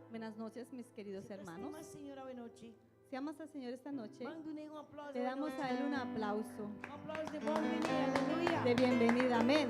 Buenas noches, mis queridos hermanos. hermanos. Si amas al Señor esta noche, Le le damos a Él un aplauso aplauso de bienvenida. de bienvenida. Amén.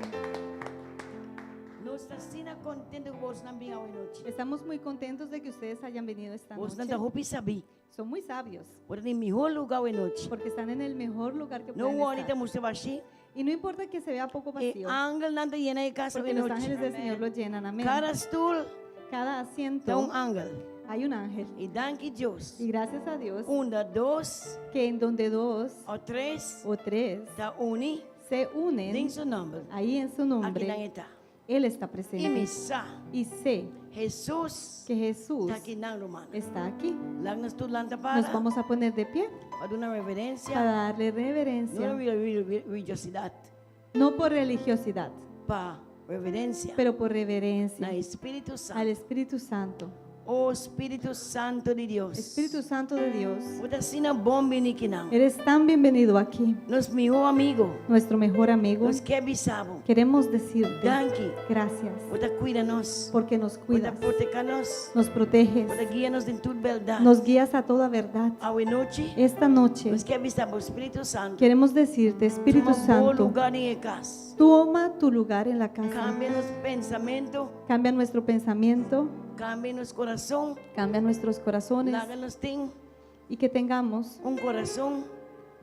Nós estamos contentos que vos não venham hoje. Estamos muy contentos de que ustedes hayan venido esta Vos não noche. tá saber. Son muy sabios Por el mejor lugar hoje. porque están en el mejor lugar que Não pueden ahorita estar. você vai ser. Y no importa que se vea poco E vacío, ángel não tá llena de casa porque los hoje. ángeles del Señor lo llenan. Amén. Cada stool Cada tem asiento ángel. hay un ángel. E danke Deus. Y gracias a Dios Dois que en donde dos ou três o tres tá uni se em unen, seu nome. ahí en su Aqui não nombre, está. Él está E presente. me sa Y sé Jesus que Jesús está aqui na Romana. está aquí. Lá nós tudo lá Nos para vamos a poner de pie dar uma reverência. para darle Não reverencia, religiosidade. no por religiosidad, Para reverência. pero por Na reverencia Espírito al Santo. Espíritu Santo. O Espírito Santo de Deus. Espíritu Santo de Dios, Você sina bom beniquinão. eres tan bienvenido aquí, Nos melhor amigo. nuestro mejor amigo. Nos que bisabo. Queremos decirte Danke. gracias Você cuida nós. porque nos Você cuidas, proteja nós. nos proteges, Você guia nos em tudo verdade. nos guías a toda verdad. A noite. Esta noche Nos que bisabo Espírito Santo. queremos decirte, Espíritu Toma bom Santo, lugar em casa. toma tu lugar en la casa. Cambia nos pensamento. Cambia nuestro pensamiento, Cambia nos coração. cambia nuestros corazones Láganos tem y que tengamos coração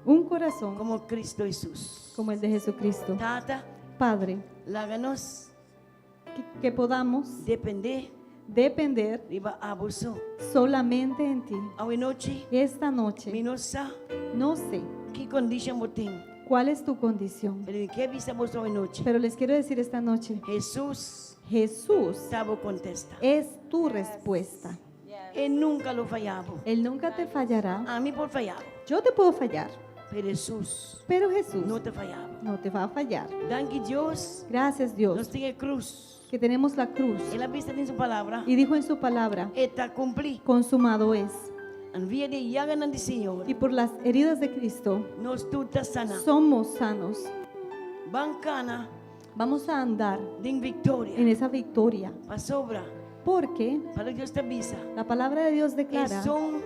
un corazón como Cristo Jesus. como el de Jesucristo. Tata, Padre, láganos que podamos depender depender de abuso. solamente en ti. A noite. Esta noche, Minosa, no sé que condition botin. cuál es tu condición, Pero que visa vos hoy noche. pero les quiero decir esta noche, Jesús Jesús sabo contesta. es tu respuesta. Él nunca lo fallaba. Él nunca te fallará. A mí por fallar. Yo te puedo fallar, Pero Jesús pero Jesús no te fallaba. no te va a fallar. Danke Dios. Gracias Nos Dios tiene cruz. que tenemos la cruz. Él ha visto en su palabra. Y dijo en su palabra, Está cumplido. consumado es. En vía de llagan del Señor. Y por las heridas de Cristo Nos tuta sana. somos sanos. Bancana. Vamos a andar Din victoria. en esa victoria, Pa sobra. porque Para Dios te avisa. la palabra de Dios Es declara, son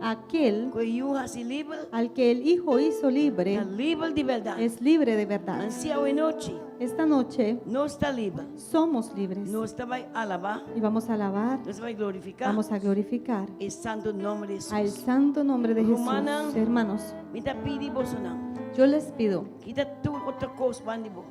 aquel que you has libre. al que el Hijo hizo libre, Libre de verdad. es libre de verdad. Ansía hoy noche. Esta noche No está libre. somos libres No está va a alabar. y vamos a alabar, No se va a glorificar. vamos a glorificar El santo nombre de Jesús. al santo nombre de Jesús. Romana. Hermanos, Mita pidi bosona. yo les pido, Quita tu otra cosa bandibo.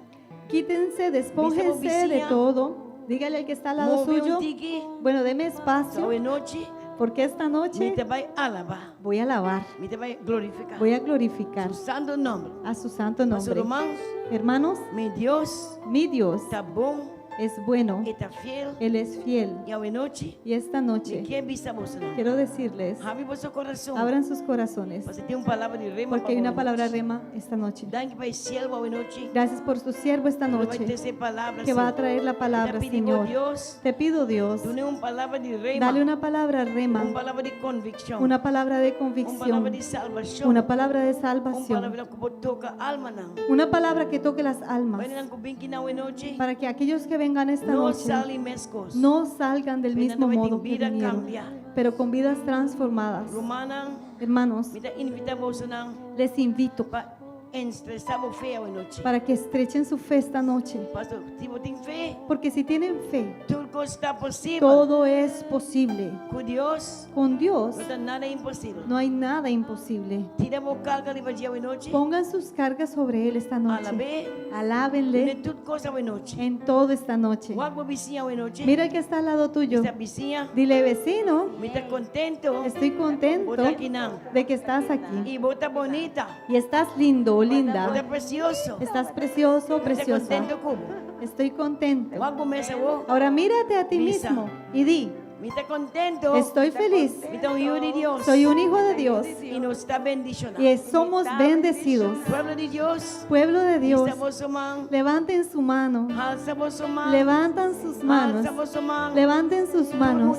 quítense, despójense de todo. Dígale al que está al lado Move suyo, un tiki. bueno, deme So espacio, hoy noche. porque esta noche Mita va a alabar. voy a alabar, Mita va a glorificar. voy a glorificar Su santo nombre. a su santo Mas nombre. hermanos, Hermanos, mi Dios mi Dios está bom, es bueno, está fiel. Él es fiel. Y hoy noche. Y esta ¿De noche quién vista vosotros? quiero decirles, Abre vuestro corazón. abran sus corazones, Porque tiene una palabra de rema. porque hay una para palabra vosotros. rema esta noche. Danke para el cielo hoy noche. Gracias por su siervo esta Que va a noche, traer palabra, que va a Señor. traer la palabra, Te pedimos, Señor. Dios, Te pido, Dios, dune una palabra de rema. dale una palabra Una rema, palabra de convicción. una palabra de Una palabra convicción, de salvación. una palabra de Una salvación, palabra que toca alma. Nan. una palabra que toque las almas, Ven a kubinkin hoy noche. para que aquellos que vengan esta No noche salen mescos. no salgan del Ven a mismo no modo que vida vinieron, cambia. pero con vidas transformadas. Romana, Hermanos, mita invita vos nan. les invito Pa estresamos fe hoy noche. para que estrechen su fe esta noche, Pastor, tipo ten fe. porque si tienen fe, Todo está posible. todo es posible. Con Dios Con Dios no está nada imposible. no hay nada imposible. Tira vos carga de vacía hoy noche. Pongan sus cargas sobre Él esta A la noche. vez, de Alábenle toda cosa hoy noche. en todo esta noche. Guapo vizinha hoy noche. Mira el que está al lado tuyo. Esta vizinha Dile, vecino, me está contento. estoy contento Bota aquí nan. de que estás aquí. Y bota bonita. Y estás lindo o Bota linda. precioso. Estás precioso, Está preciosa. contento como. Estoy contento. Guapo mesa vos. Ahora mírate a ti Misa. mismo y di, Me está contento. estoy feliz. Me está un hijo de Dios. Soy un hijo de Dios Y nos está bendicionando. y somos bendecidos. Pueblo de Dios. Pueblo de Dios, Estamos sumando. levanten su mano. Alzamos sumando. Levantan sus manos. Alzamos sumando. Levanten sus manos.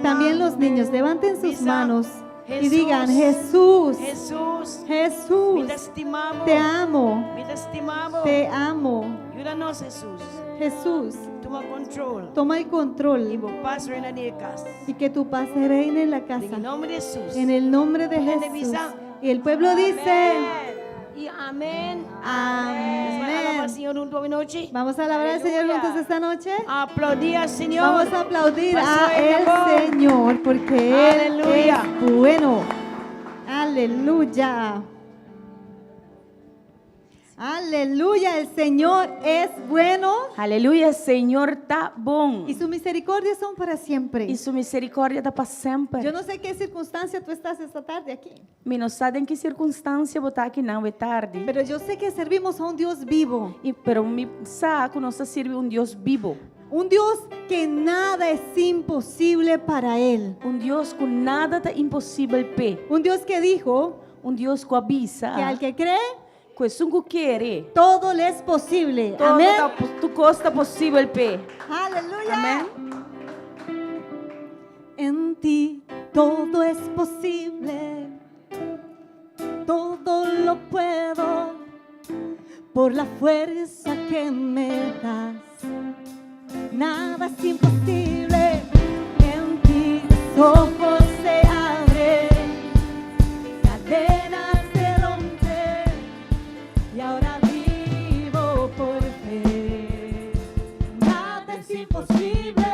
También los niños, levanten sus manos y digan, Jesús, Jesús. Jesús, Me te estimamos. te amo, Me Te estimamos. Te amo. Ayúdanos, Jesús. Jesús, Toma control. toma el Y control vos paz reina en casa. y que tu paz reine en la casa. En el nombre de Jesús. En el nombre de Jesús. Y el pueblo dice, Y amén. amén. Alaba al Señor junto a mi noche. Vamos a alabar al Señor Aleluya. juntos esta noche. Aplaudir al Señor. Vamos a aplaudir Por su a el amor. Señor porque Aleluya. Él es bueno. Aleluya. Aleluya, el Señor es bueno Aleluia, Senhor tá bom. y sus misericordias son para siempre. E sua misericórdia tá para sempre. Yo no sé qué circunstancia tú estás esta tarde aquí, Me não sabe em que circunstância botar aqui não é tarde. pero yo sé que servimos a un Dios vivo, Pero me saco, nós serve Deus vivo. un Dios que nada es imposible para Él, Deus com nada tá impossível pé. un Dios que dijo Deus com avisa. que al que cree, Quesungo querer. todo le es posible. Todo Amén. tá, tu costa possível pé. Aleluya. Amén. En ti todo es posible, todo lo puedo por la fuerza que me das. Nada es imposible, en ti mis ojos se abren, cadenas se rompen y ahora vivo por fe. Nada es imposible.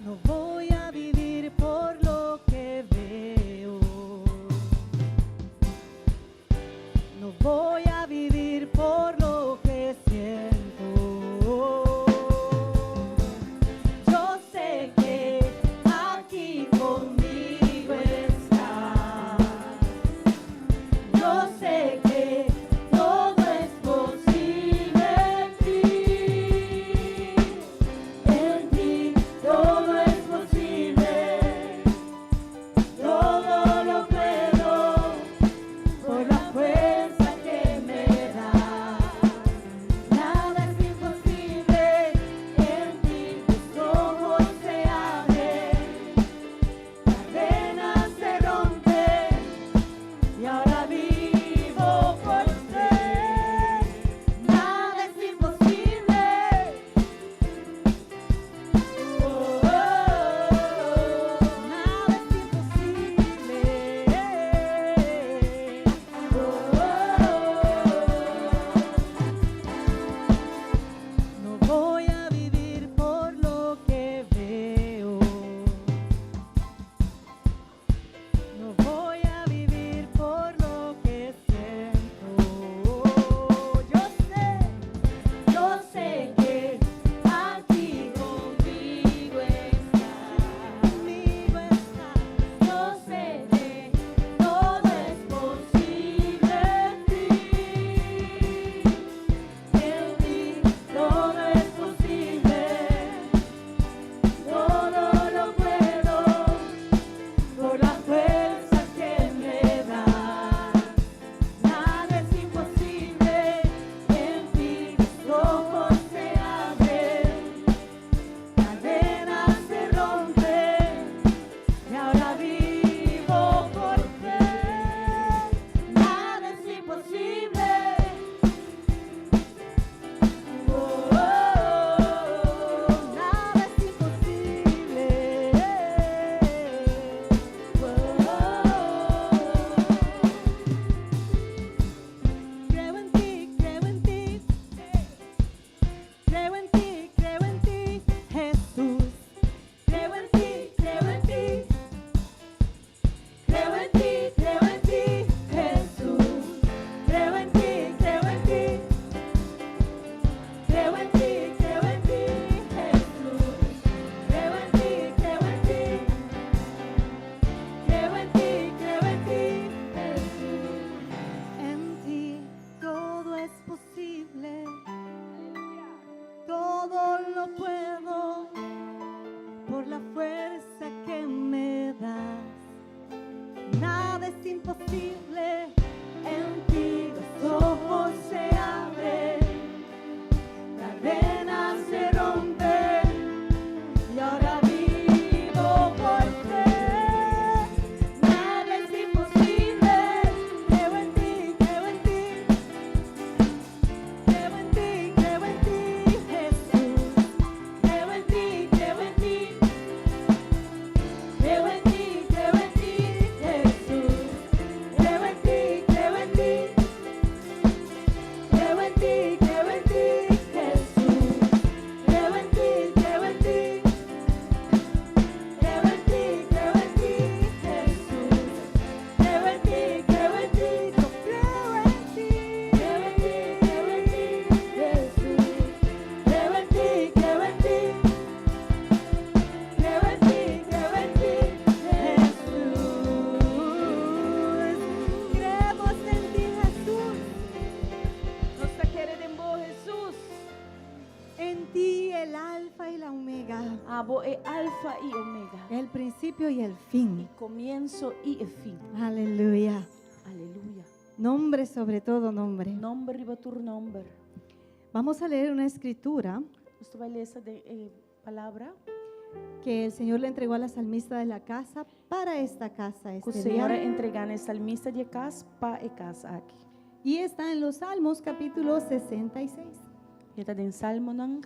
No voy a vivir por lo que omega, Abo é alfa e omega. el principio y el fin. Comienzo e fim. Aleluya. Aleluia. Nombre sobre todo nombre. Nombre riba tur nombre. Vamos a leer una escritura Você vai ler essa palavra que el Señor le entregó a la salmista de la casa para esta casa que o este Senhor día. entregar na salmista de casa para e casa aqui. Y está en los Salmos capítulo 66. E está em Salmo não,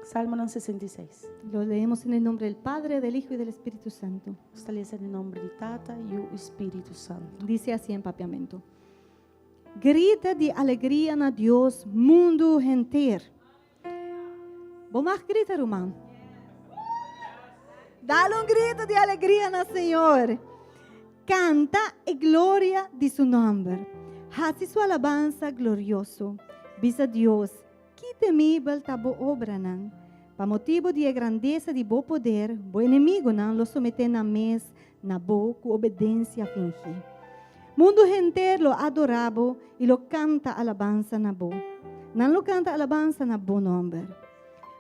Salmo não 66. Lo leemos en el nombre del Padre, del Hijo y del Espíritu Santo. Está lendo em nome de Tata e o Espírito Santo. Dice así en papiamento. Grita de alegría a Dios, mundo entero. ¿Vos más grita, Román? Dale un grito de alegría al Señor. Canta en gloria de su nombre. Hace su alabanza glorioso. Visa Dios, que temível tabo obranan. Pa motivo de grandeza de bo poder, bo inimigo não lo somete na mes, na bo, com obedência fingi. Mundo entero lo adorabo e lo canta alabanza na bo. Não lo canta alabanza na bo nombre.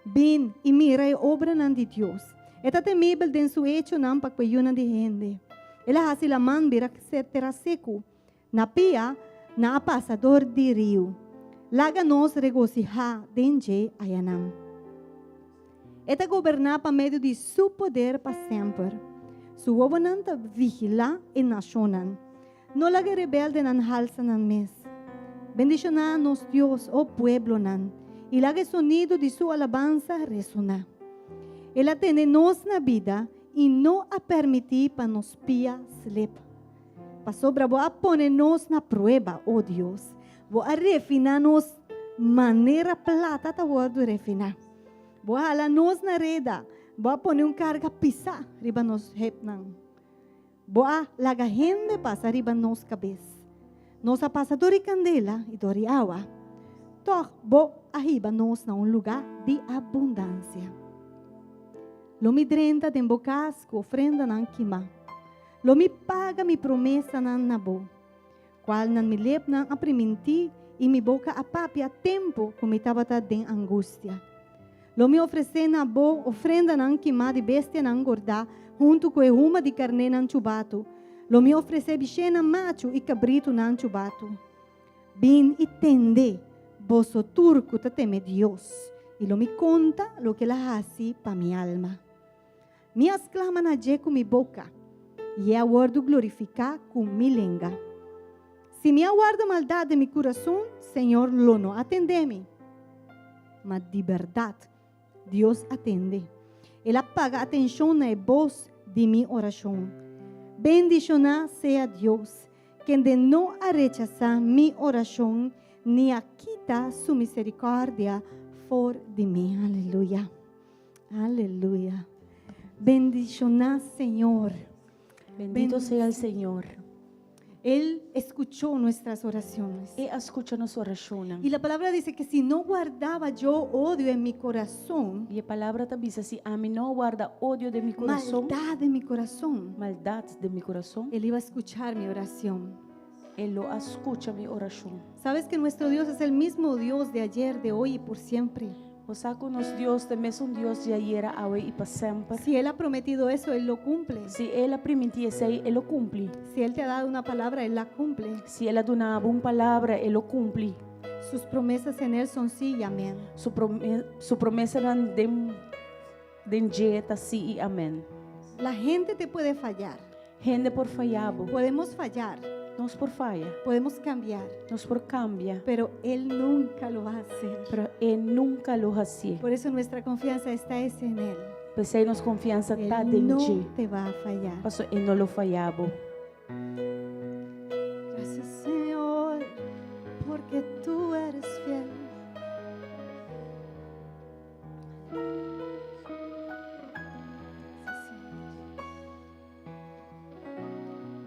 Bin e mira e obra nan de Dios. Eta temível den su hecho nan pagpayunan de gente. Ela hace la man vira ser terra seco. Na pia, na pasador de rio. Laga nos regocijar denje ayanam. Eta governar para meio de su poder para sempre. Su gobernanta vigila e nacionan. No laga rebelde nan halsa nan mes. Bendicionar nos Dios, oh pueblo nan. E laga sonido de su alabanza resonar. Ela tiene nos na vida e não a permitir para nos pia slip. Para sobra, vou a poner nos na prueba, oh Deus. Vou a refinar nos maneira plata ta word refinar. Vou a la nos na reda. Vou a poner carga pisa riba nos hep nang. Vou a laga gente passa riba nos cabeça. Nos a passa dori candela e dori água. Toch vou a riba nos na lugar de abundância. Lo mi drenta den bocasco ofrenda nan kima. Lo mi paga mi promessa nan nabo. Qual nan mi lep nan apriminti e mi boca a papi a tempo como tabata den angústia. Lo mi oferece na bo ofrenda nan kima de bestia nan gorda junto com uma de carne nan chubato. Lo mi oferece bichena macho e cabrito nan chubato. Bin e tende, boso turco ta teme Dios. E lo mi conta lo que la hace pa mi alma. Mi exclama na je com mi boca, e aguardo glorificar com mi língua. Se me aguarda maldade de mi coração, Senhor, lo não atende-me. Mas de verdade, Deus atende. Ele paga atenção na voz de mi oração. Bendicionar seja Deus, quem de não a rechazar mi oração, ni a quita su misericórdia for de mim. Aleluia. Aleluia. Bendicionar, Señor. Bendito sea el Señor. Él escuchó nuestras oraciones. E escucha nossa oração. Y la palabra dice que si no guardaba yo odio en mi corazón, E a palavra te diz assim: a mim não guarda ódio de meu coração, maldad en mi corazón, maldade de meu coração. Él iba a escuchar mi oración. Ele lo escucha minha oração. ¿Sabes que nuestro Dios es el mismo Dios de ayer, de hoy y por siempre? Você sabe que nosso Deus também é Deus de ayer, hoje e para sempre. Si Él ha prometido eso, Él lo cumple. Se Ele permitir isso aí, Ele o cumpre. Si Él te ha dado una palabra, Él la cumple. Se Ele dá uma palavra, Ele o cumpre. Sus promesas en Él son sí y amén. Sua promessa não de jeito sim e amém. La gente te puede fallar. Gente por falhabo, Podemos fallar, nós por falha, podemos cambiar, nós por cambia, pero Él nunca lo va a hacer. pero Ele nunca lo hace. Por eso nuestra confianza está es en Él. Pois aí nossa confiança está Él no dentro. te va a fallar. Pastor, Ele não lo falhabo. Gracias, Señor, porque tú eres fiel.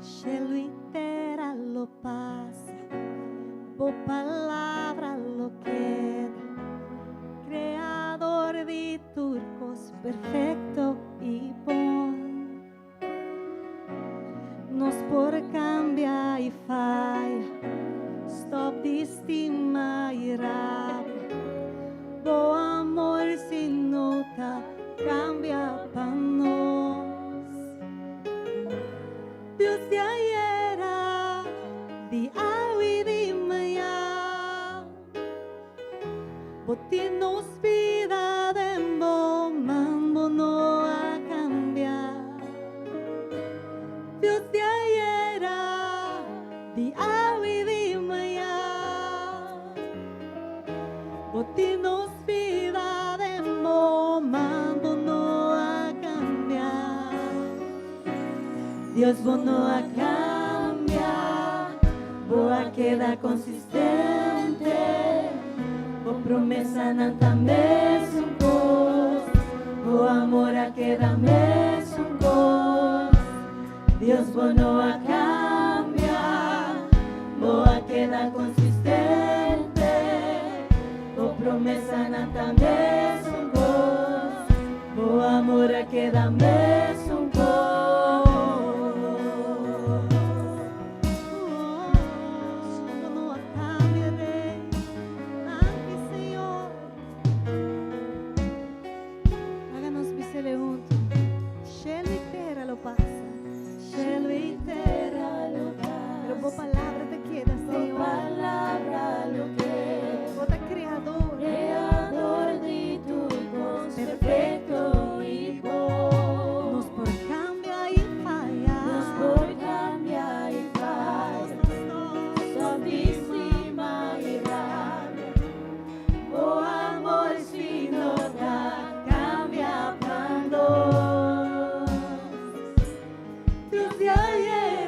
Cielo inteira lo passa, por palavra lo queda. Creador de turcos, perfecto y bom. Nos por cambia e falla, stop de estima e raiva. Botinos vida den bo mambo no a cambiar. Dios de ayer, de hoy y de mañana. Botinos vida den bo mambo no a cambiar. Dios bo no a cambiar, bo a quedar consistente. O promesa não também são cos, o amor a queda mesmo cos. Deus bono a cambia, boa queda consistente. O promesa não também são cos, o amor a queda mesmo cos. Palabra te queda, Señor. Palabra lo que Bota Creador, Creador de todo perfecto y bom. nos por cambia y falla. Nos por cambia y falla, suavísima y rabia. O amor si no da, cambia cuando Dios de ayer,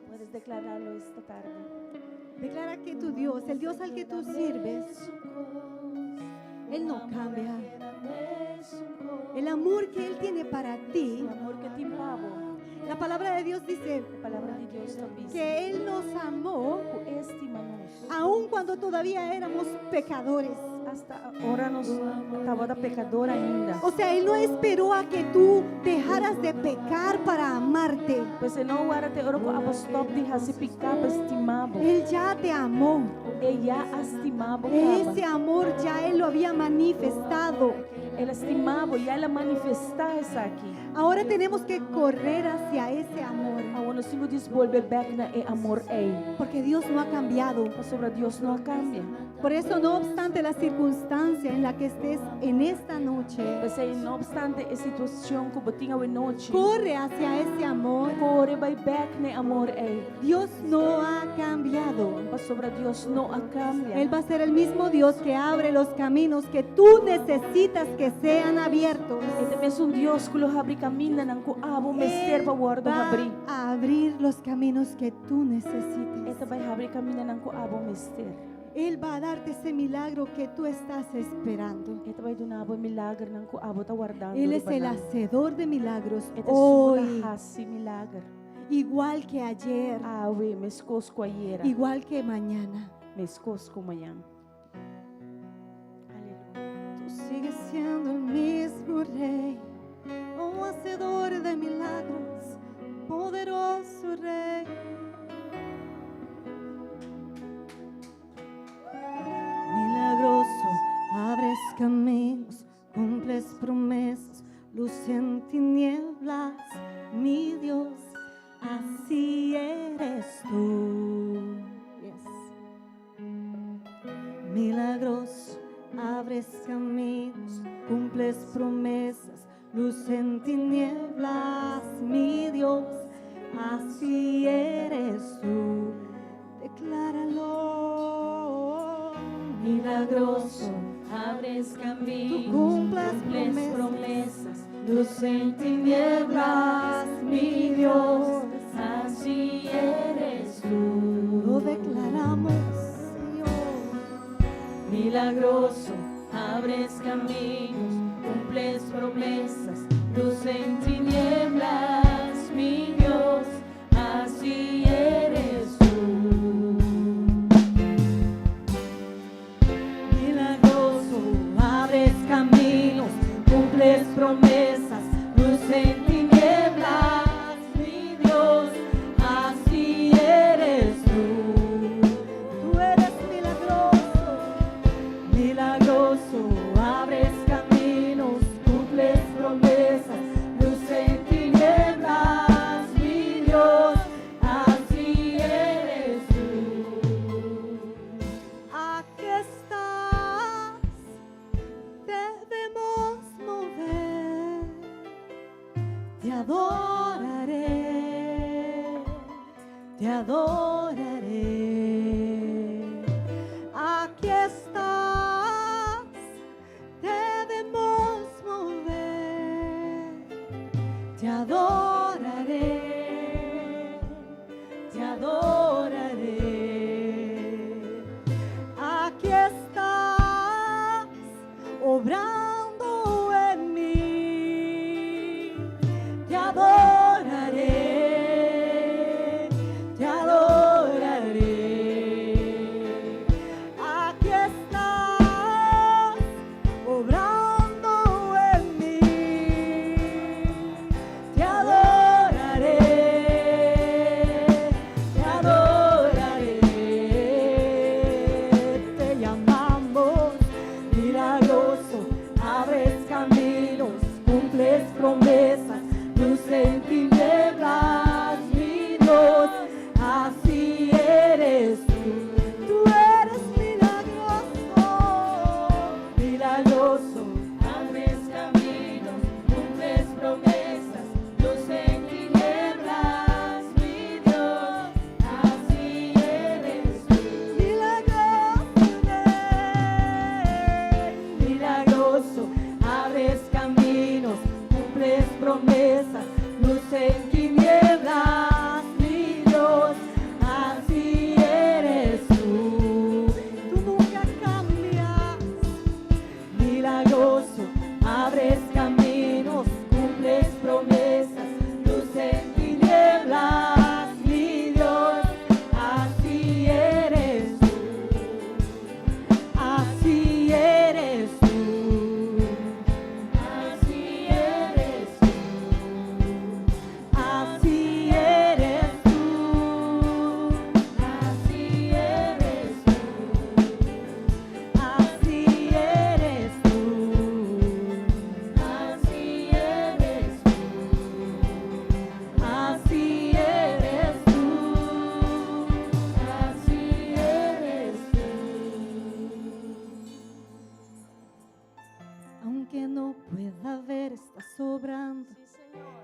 Puedes declararlo esta tarde. Declara que tu Dios, el Dios al que tú sirves, Él no cambia. El amor que Él tiene para ti, O amor que te pavo, la palabra de Dios dice a palavra de Deus te diz que Él nos amó estima-nos aun cuando todavía éramos pecadores. hasta ora nos estava pecadora ainda. O sea, Él no esperó a que tú dejaras de pecar para amarte. Pois não era te ora ko apostop di hasi picar estimabo. Él ya te amó. Ella estimava Ese kaba. amor ya Él lo había manifestado. Ela estimava e ela manifestar isso aqui. Ahora tenemos que correr hacia ese amor. Aonde nós temos desenvolver back na amor Porque Dios no ha cambiado. Mas sobre Deus não cambia. Por eso, no obstante la circunstancia en la que estés en esta noche, Mas não obstante a situação que botinha a noite, corre hacia ese amor. corre vai back na amor Dios no ha cambiado. Mas sobre Deus não cambia. Él va a ser el mismo Dios que abre los caminos que tú necesitas que sean abiertos. Ete é Deus que lo abre caminho nang ko abo mester Él pa guardo va abrir. a abrir los caminos que tú necesites. Ete vai abre caminho nang ko abo mester. Él va a darte ese milagro que tú estás esperando. Ete vai do nabo milagre nang ko abo ta guardando. Él es el hacedor de milagros Ete hoy, suda hasi milagre. igual que ayer, Awe meskos ko ayera. igual que mañana. Meskos ko mayang. Aleluya. Tú sigues siendo el mismo Rey, oh hacedor de milagros, poderoso Rey. Milagroso, abres caminos, cumples promesas, luz en tinieblas, mi Dios, así eres tú. Milagroso, abres caminos, cumples promesas, luz en tinieblas, mi Dios, así eres tú. Decláralo. Milagroso, abres caminos, tú cumples promesas, luz en tinieblas, mi Dios, así eres tú. lo declaramos, Señor. Milagroso, abres caminos, cumples promesas, luz en tinieblas, mi Dios, así eres tú. Milagroso, abres caminos, cumples promesas, luz en tinieblas, mi Dios, así eres tú. Tú eres milagroso, milagroso, abres caminos, cumples promesas, luz en tinieblas.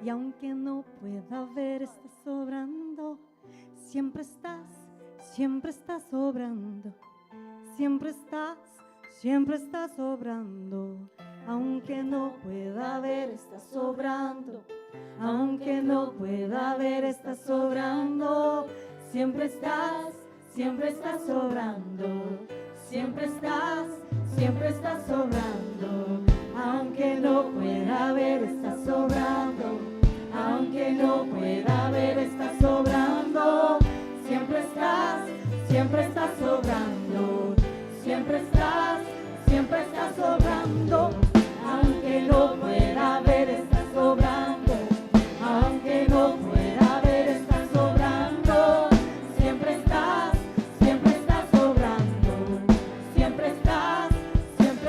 Y aunque no pueda ver, estás sobrando. Siempre estás sobrando. Siempre estás sobrando. Aunque no pueda ver, estás sobrando. Aunque no pueda ver, estás sobrando. Siempre estás sobrando. Siempre estás sobrando. Aunque no pueda ver, estás sobrando. Aunque no pueda ver, estás sobrando. Siempre estás sobrando. Siempre estás sobrando. Aunque no pueda ver, estás sobrando. Aunque no pueda ver, estás sobrando. Siempre estás sobrando. Siempre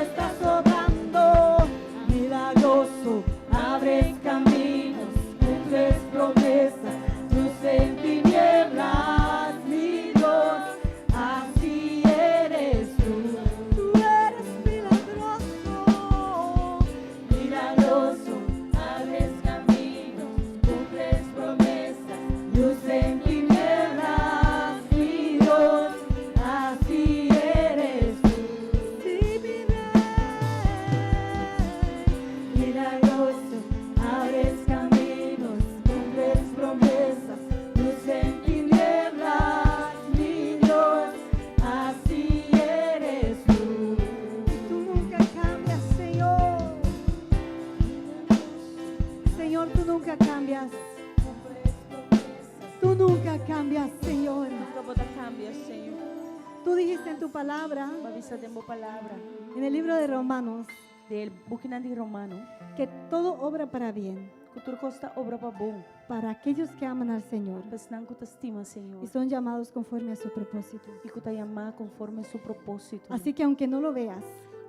estás sobrando. Milagroso, abres caminos, cumples promesas, luz en tinieblas, mi Dios, así eres tú. Tú eres milagroso, milagroso, abres caminos, cumples promesas, luz en tinieblas, mi Dios, así eres tú. Sí, mi Rey, milagroso, abres caminos, cumples promesas, luz en tinieblas, mi Dios, así eres tú. Tú nunca cambias, Señor. Señor, tú nunca cambias. Tú nunca cambias, Señor. Nunca bota cambia, Senhor. Tú dijiste en tu palabra, Babisa tempo palavra. en el libro de Romanos, Del bukina di Romano. que todo obra para bien Kultur costa obra pa bom. para aquellos que aman al Señor Pesnan kuta estima, Senhor. y son llamados conforme a su propósito. E kuta yama conforme su propósito. Así que aunque no lo veas,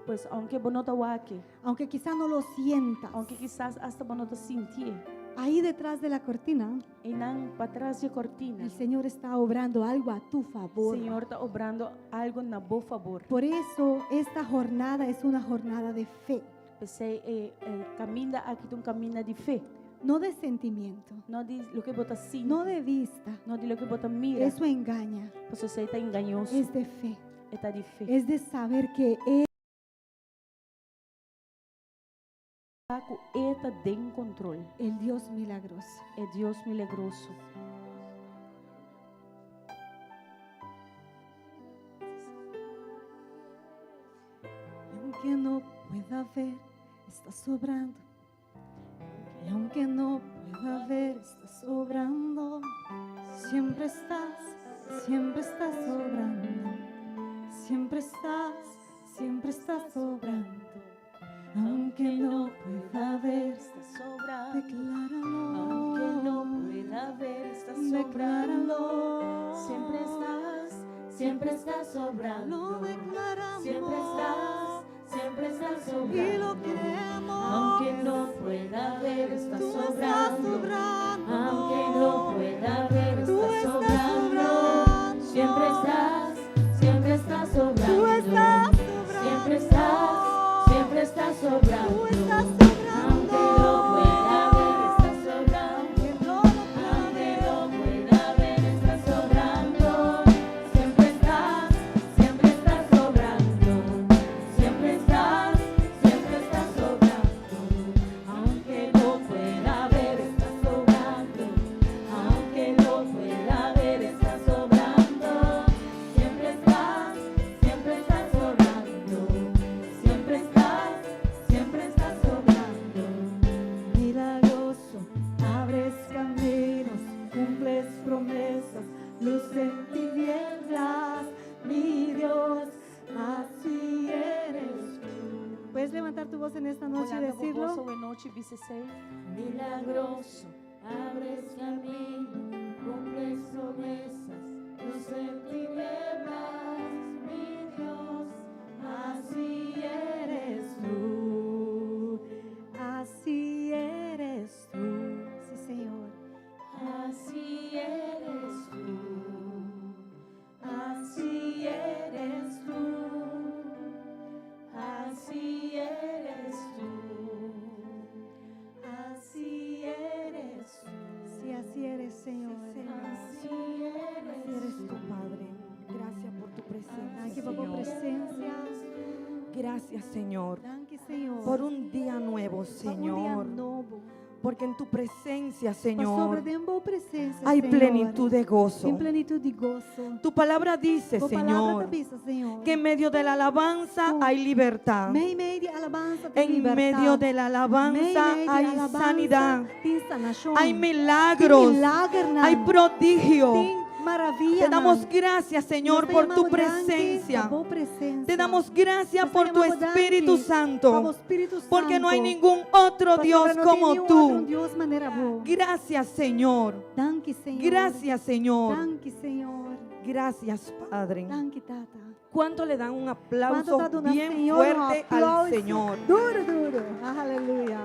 Pues aunque bonota wake, aunque quizá no lo sientas, aunque quizás hasta bonota sentir, ahí detrás de la cortina, inan para trás de cortina, el Señor está obrando algo a tu favor. Senhor está obrando algo na bo favor. Por eso esta jornada es una jornada de fe, Pensei, caminha aqui um caminho de fé, no de sentimiento, não de lo que bota sim, no de vista. não de lo que bota mira. Eso engaña. Você está enganoso, Es de fe, está de fé. es de saber que Él Saco eta den controle. es el Dios milagroso. É Deus milagroso. Y aunque no pueda ver, está sobrando. Y aunque no pueda ver, está sobrando. Siempre estás sobrando. Siempre estás sobrando. Aunque no pueda ver, Está sobrando. decláralo. Aunque no pueda ver, está sobrando. Decláralo. Siempre estás Lo sobrando. declaramos. Siempre estás Y sobrando. lo creemos. Aunque no pueda ver, está Tú estás sobrando. sobrando. Aunque no pueda ver, Tú está estás sobrando. sobrando. Siempre estás sobrando. Tú estás sobrando. Siempre estás sobrando. Tú estás sobrando. Aunque no pueda ver, estás sobrando. Que no lo pueda Aunque ver. no pueda ver, estás sobrando. Siempre estás sobrando. Siempre estás sobrando. Aunque no pueda ver, estás sobrando. Aunque no pueda ver, estás sobrando. Siempre estás sobrando. Siempre estás sobrando. Milagroso, abres caminos, cumples promesas, luz en tinieblas, mi Dios, así eres tú. ¿Puedes levantar tu voz en esta noche y Olhando por decirlo? vosso e noite vicesei. Milagroso, abres camino, cumples promesas, luz en tinieblas, mi Dios, así eres tú, Así eres tú. Sí, Señor. así eres tú, así eres tú, así eres tú, así eres presencia. Gracias, Señor, Danke, Senhor. por un día nuevo, Por um dia Señor. novo. Porque en tu presencia, Por sobre Señor, de boa presença, hay Senhor. plenitud de gozo. Tem plenitude de gozo. Tu palabra dice, Tua palavra Señor, avisa, Senhor. que en medio de la alabanza hay libertad. Meio de alabança tem En liberdade. medio de la alabanza Meio de hay alabança sanidad, tem sanação. hay Tem milagros, milagre, hay prodigio. Tem maravilha. Te damos gracias, Señor, Nós te por tu amamos, danke, presencia. tua boa presença. Te damos gracias Nós te por tu amamos, danke, Espíritu pelo Santo, Espírito Santo. porque no hay ningún otro Pastor, Dios não tem como nenhum outro tú. Deus maneira boa. Gracias, Señor. Danke, Senhor. Gracias, Señor. Danke, Senhor. Gracias, Padre. Danke, Tata. ¿Cuánto le dan un Quanto aplauso tá dando bien Senhor, fuerte al aplauso Señor? Duro, duro. Aleluia.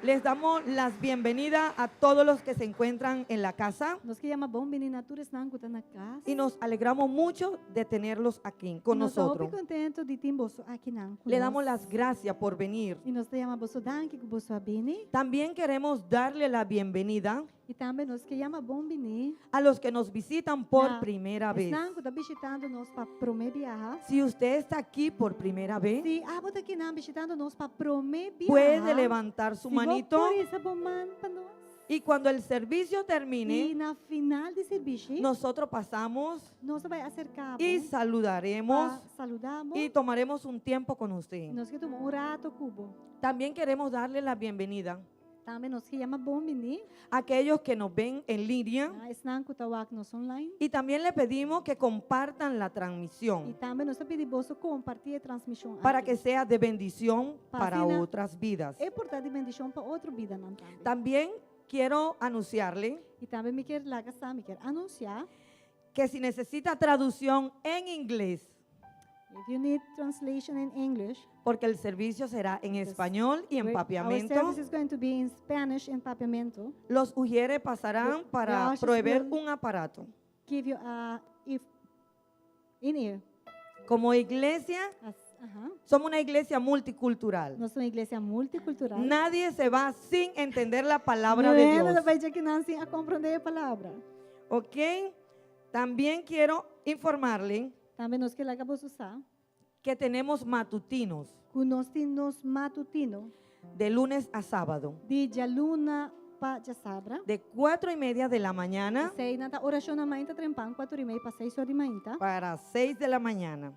Les damos las bienvenidas a todos los que se encuentran en la casa Nós que chama bom meninatura não que na casa. y nos alegramos mucho de tenerlos aquí con Nós estamos nosotros. muito contentos de ter você aqui não. Le damos las gracias por venir. E nós te chamamos você danke que você vini. También queremos darle la bienvenida E também nós que chama bom vini. a los que nos visitan por Na- primera vez. Não que está visitando nós para promer viajar. Si usted está aquí por primera vez, Se você aqui não visitando nós para promer viajar. puede levantar su Se manito por essa bom mano para nós. y cuando el servicio E termine, na final de serviço, nosotros pasamos nós vai acercar y saludaremos saludamos. y tomaremos un tiempo con usted. Nós que tomamos rato cubo. También queremos darle la bienvenida Também nós que chama bom vini. a aquellos que nos ven en línea Esnan que tawag nós online. y también le pedimos que compartan la E transmisión também nós pedimos compartilhar a transmissão. para que sea de bendición para Fascina. otras vidas. É importante bendição para outra vida não também. También quiero anunciarle E também me quer lá gastar, me quer anunciar. que si necesita traducción en inglés, If you need translation in English, porque el servicio será en español y en our papiamento, service is going to be in Spanish and papiamento. los ujieres pasarán para ushers proveer will- un aparato. Give you a if in ear. Como iglesia, somos una iglesia multicultural. Nós somos uma igreja multicultural. Nadie se va sin entender la palabra Não de é Dios. nada vai dizer que não sem a compreender a palavra. ¿Ok? También quiero informarle Também nós que lá acabamos usar. que tenemos matutinos Que nós temos matutino de lunes a sábado, de Jaluna para Sabra. de 4:30 de la mañana Sei na oração na manhã trempan 4:30 para 6 horas de manhã. para 6 de la mañana.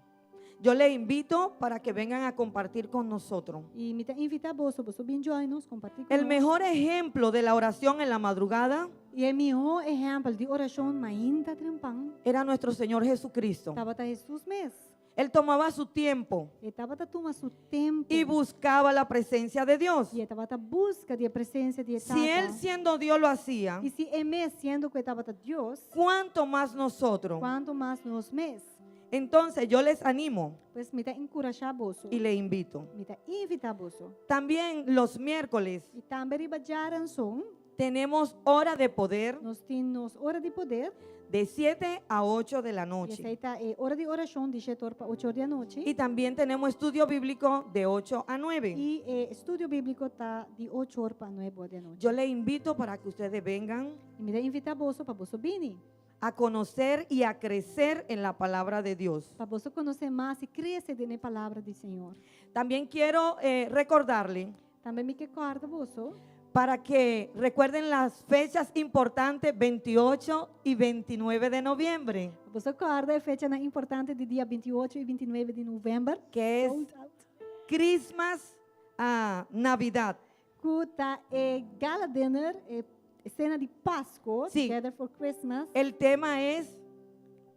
Yo le invito para que vengan a compartir con nosotros. E me invita você bem join nos compartilhar. El mejor ejemplo de la oración en la madrugada E é melhor exemplo de oração manhã trempan. era nuestro Señor Jesucristo. Tava tá Jesus mesmo. Él tomaba su tiempo E tava tá toma seu tempo. y buscaba la presencia de Dios. E tava tá busca de presença de Si Él siendo Dios lo hacía, E se é mesmo sendo que tava tá Deus, ¿cuánto más nosotros? quanto mais nós mesmos. Entonces yo les animo Pues me tá encorajar você. y le invito. Me tá invitar você. También los miércoles E também ribajaran som. tenemos hora de poder Nós temos hora de poder. de 7 a 8 de la E noche. aceita hora de oração de 7 para 8 da noite. Y también tenemos estudio bíblico de 8 a 9. E estudo bíblico tá de 8 horas para 9 da noite. Yo le invito para que ustedes vengan E me dá invitar você para você vir. a conocer y a crecer en la palabra de Dios. Para você conhecer mais e crescer na palavra do Senhor. También quiero recordarle Também me recorda você. para que recuerden las fechas importantes 28 y 29 de noviembre, Você recorda a fecha importante de dia 28 e 29 de novembro. que es Sold out. Christmas, Navidad. Kuta gala dinner, cena de Páscoa, Sí. together for Christmas. El tema es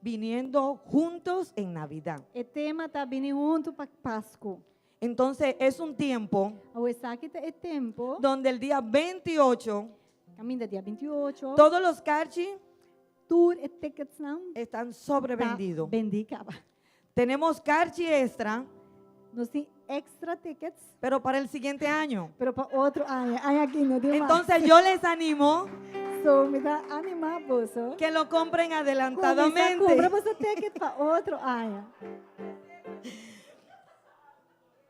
viniendo juntos en Navidad. O tema tá vindo junto para Páscoa. Entonces es un tiempo O aqui é tempo, donde el día 28 caminho dia 28, todos los carchi tour e tickets não están sobrevendidos. Bendicaba. Tenemos carchi extra, Nós tem extra tickets, pero para el siguiente año. pero para outro ano. Aí aqui não tem mais. Entonces yo les animo So, me dá animar você. que lo compren Compra adelantadamente. você ticket para outro ano.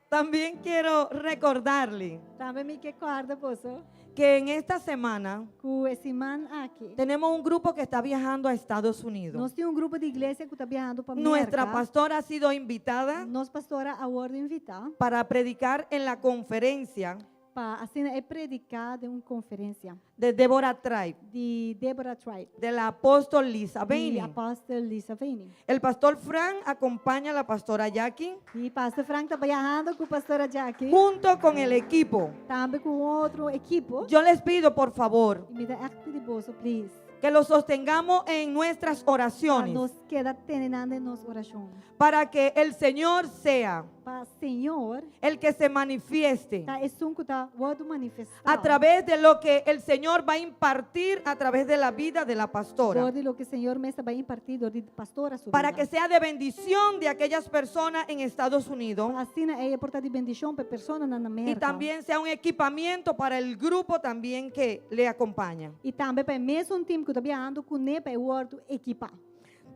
También quiero recordarle Também me recorda você que en esta semana que esse man aqui, tenemos un grupo que está viajando a Estados Unidos. nós temos grupo de igreja que está viajando para Nuestra América. pastora ha sido invitada Nossa pastora a ordem invitar para predicar en la conferencia para assim é predicar de uma conferência de Deborah Tribe, de Deborah Tribe, de la apóstol Lisa de Bailey. apóstolo Lisa Vane. El pastor Fran acompaña a la pastora Jackie E pastor Frank está viajando com a pastora Jackie, junto con el equipo. também com outro equipo. Yo les pido, por favor, E me dá echt de bolso, please. que los sostengamos en nuestras Para oraciones, nos queda terminando em nossa oração. para que el Señor sea Para Senhor, el que se manifieste tá é que tá word manifestar. a través de lo que el Señor va a impartir a través de la vida de la pastora, Dor de lo que o Senhor me vai impartir, dor de pastora sua para vida. que sea de bendición de aquellas personas en Estados Unidos Assim é portar de bendição para pessoas na América. y también sea un equipamiento para el grupo también que le acompaña. E também para mesmo time que está viajando com ele para o word equipar.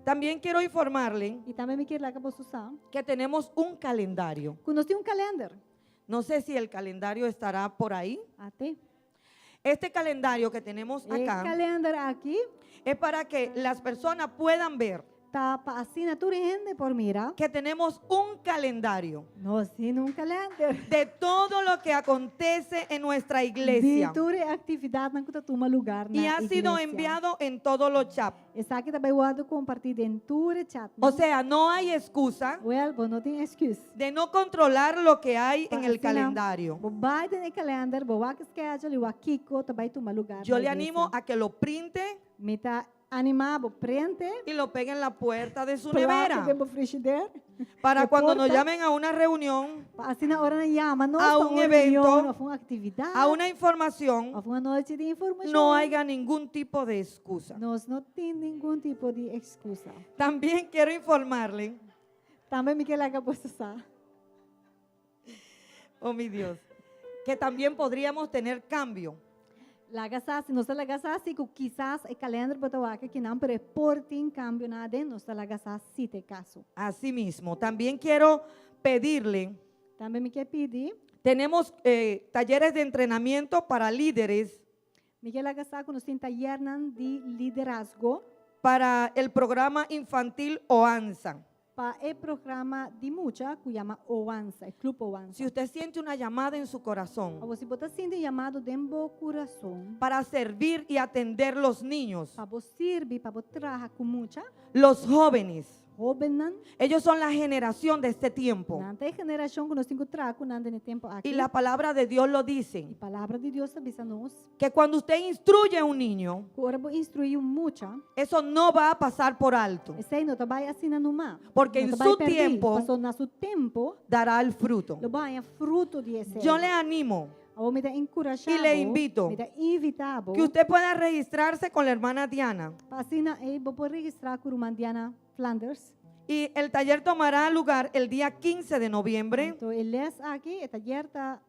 También quiero informarle E também me quero lá que você sabe. que tenemos un calendario. Que nós temos calendar. No sé si el calendario estará por ahí. Até. Este calendario que tenemos O acá calendar aqui es para que las personas puedan ver tá para assinatura gente por mira. que tenemos un calendario Nós temos calendar. de todo lo que acontece en nuestra iglesia. De toda atividade na que toma lugar na Y ha sido igreja. enviado en todos los chats. Essa aqui também word compartilhado em todo chat. O sea, no hay excusa well, bom, não tem excuse. de no controlar lo que hay en el Assim, calendario. Bo vai no calendar, bo vai schedule, o Kiko também toma lugar. Yo na le igreja. animo a que lo printe Me tá animado, prende. y lo pegue en la puerta de su Placa nevera dentro do frigideira. para cuando nos porta. llamen a una reunión, Assim na hora na llama, nós A para um uma evento, reunião, a uma atividade, a una información, a uma noite de informação. no haya ningún tipo de excusa. Nós não tem nenhum tipo de excusa. También quiero informarle, Também me quer lá que você sabe. oh mi Dios, que también podríamos tener cambio. Lagasa, se nós lagasa, se que quizás o calendar botar aqui que não, pero por tem cambio nada, nós lagasa se te caso. Asimismo, también quiero pedirle, Também me quer pedir, tenemos talleres de entrenamiento para líderes me quer lagasa que nós tem taller de liderazgo para el programa infantil OANSA. para o programa de mucha que chama Oanza, o Clube Oanza. Si usted siente una llamada en su corazón Você botar sendo chamado dentro do coração, para servir y atender los niños, para você servir, para você trabalhar com mucha, los jóvenes, jovem, ellos son la generación de este tiempo. na geração que nós temos que trabalhar com no tempo aqui. Y la palabra de Dios lo dice, A palavra de Deus avisa nós, que cuando usted instruye a un niño, que ora vou instruir mucha, eso no va a pasar por alto, esse aí não vai assinar no mar. porque en su tiempo Passou no seu tempo, dará el fruto. lo vai fruto de esse. Yo le animo Ou me dá encorajado, Y le invito me dá invitado, que usted pueda registrarse con la hermana Diana. para assinar, vou pôr registrar com a irmã Diana Flanders. Y el taller tomará lugar el día 15 de noviembre Então, ele aqui, o taller está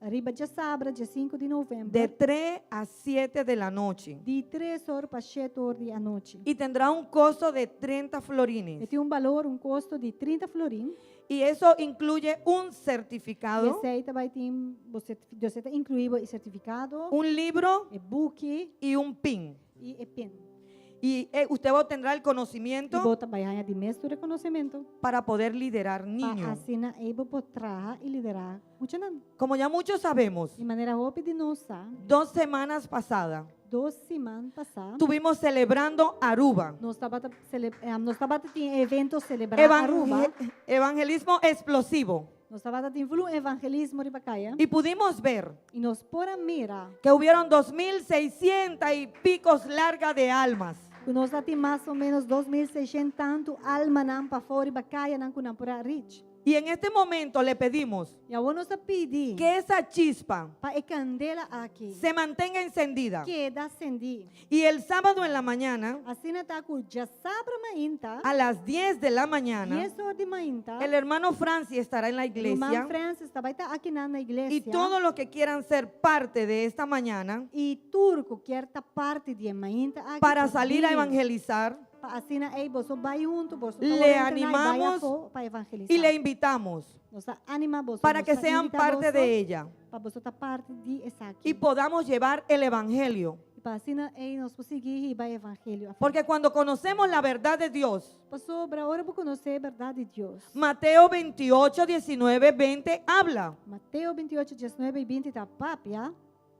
arriba de sábado, dia 5 de novembro, de 3 a 7 de la noche. de 3 horas para 7 horas da noite. Y tendrá un costo de 30 E florines. tem valor, custo de 30 florim. Y eso incluye un E certificado, esse aí também tem, você está incluído o certificado, un libro e-book y un pin. e pen. Y usted obtendrá el E conocimiento bota banha de mesmo reconhecimento. para poder liderar Para niños. assinar, vou trabalhar e liderar. Muito não. Como ya muchos sabemos, De maneira rápida e nossa, 2 semanas pasadas 2 semanas passadas, estuvimos celebrando Aruba. nós estávamos em evento celebrar Aruba. Evangelismo explosivo. Nós estávamos em um evangelismo de Bacaia. Y pudimos ver E nós por mira, que hubieron 2.600 y picos largas de almas. que nós temos mais ou menos 2.600 tanto alma não para fora de Bacaia não kunam para rich. Y en este momento le pedimos E agora nós pedimos que esa chispa para a candela aqui se mantenga encendida. queda acendi. Y el sábado en la mañana, Assim está com já sabra mainta, a las 10 de la mañana, 10 horas de mainta. el hermano Francis estará en la Irmã iglesia. Francis também está aqui na igreja. Y todos los que quieran ser parte de esta mañana E turco quer estar parte de mainta aqui para para salir a vir, evangelizar, Assim na ei boso vai junto, boso Le animamos para evangelizar. y le invitamos Nos anima boso para nos que sean invita parte boso, de ella para boso ta parte de essa aqui. y podamos llevar el evangelio. E para assim na ei nos conseguir e vai evangelho. Porque cuando conocemos la verdad de Dios, Passou para hora para conhecer a verdade de Deus. Mateo 28, 19, 20 habla. Mateus 28, 19 e 20 está papia.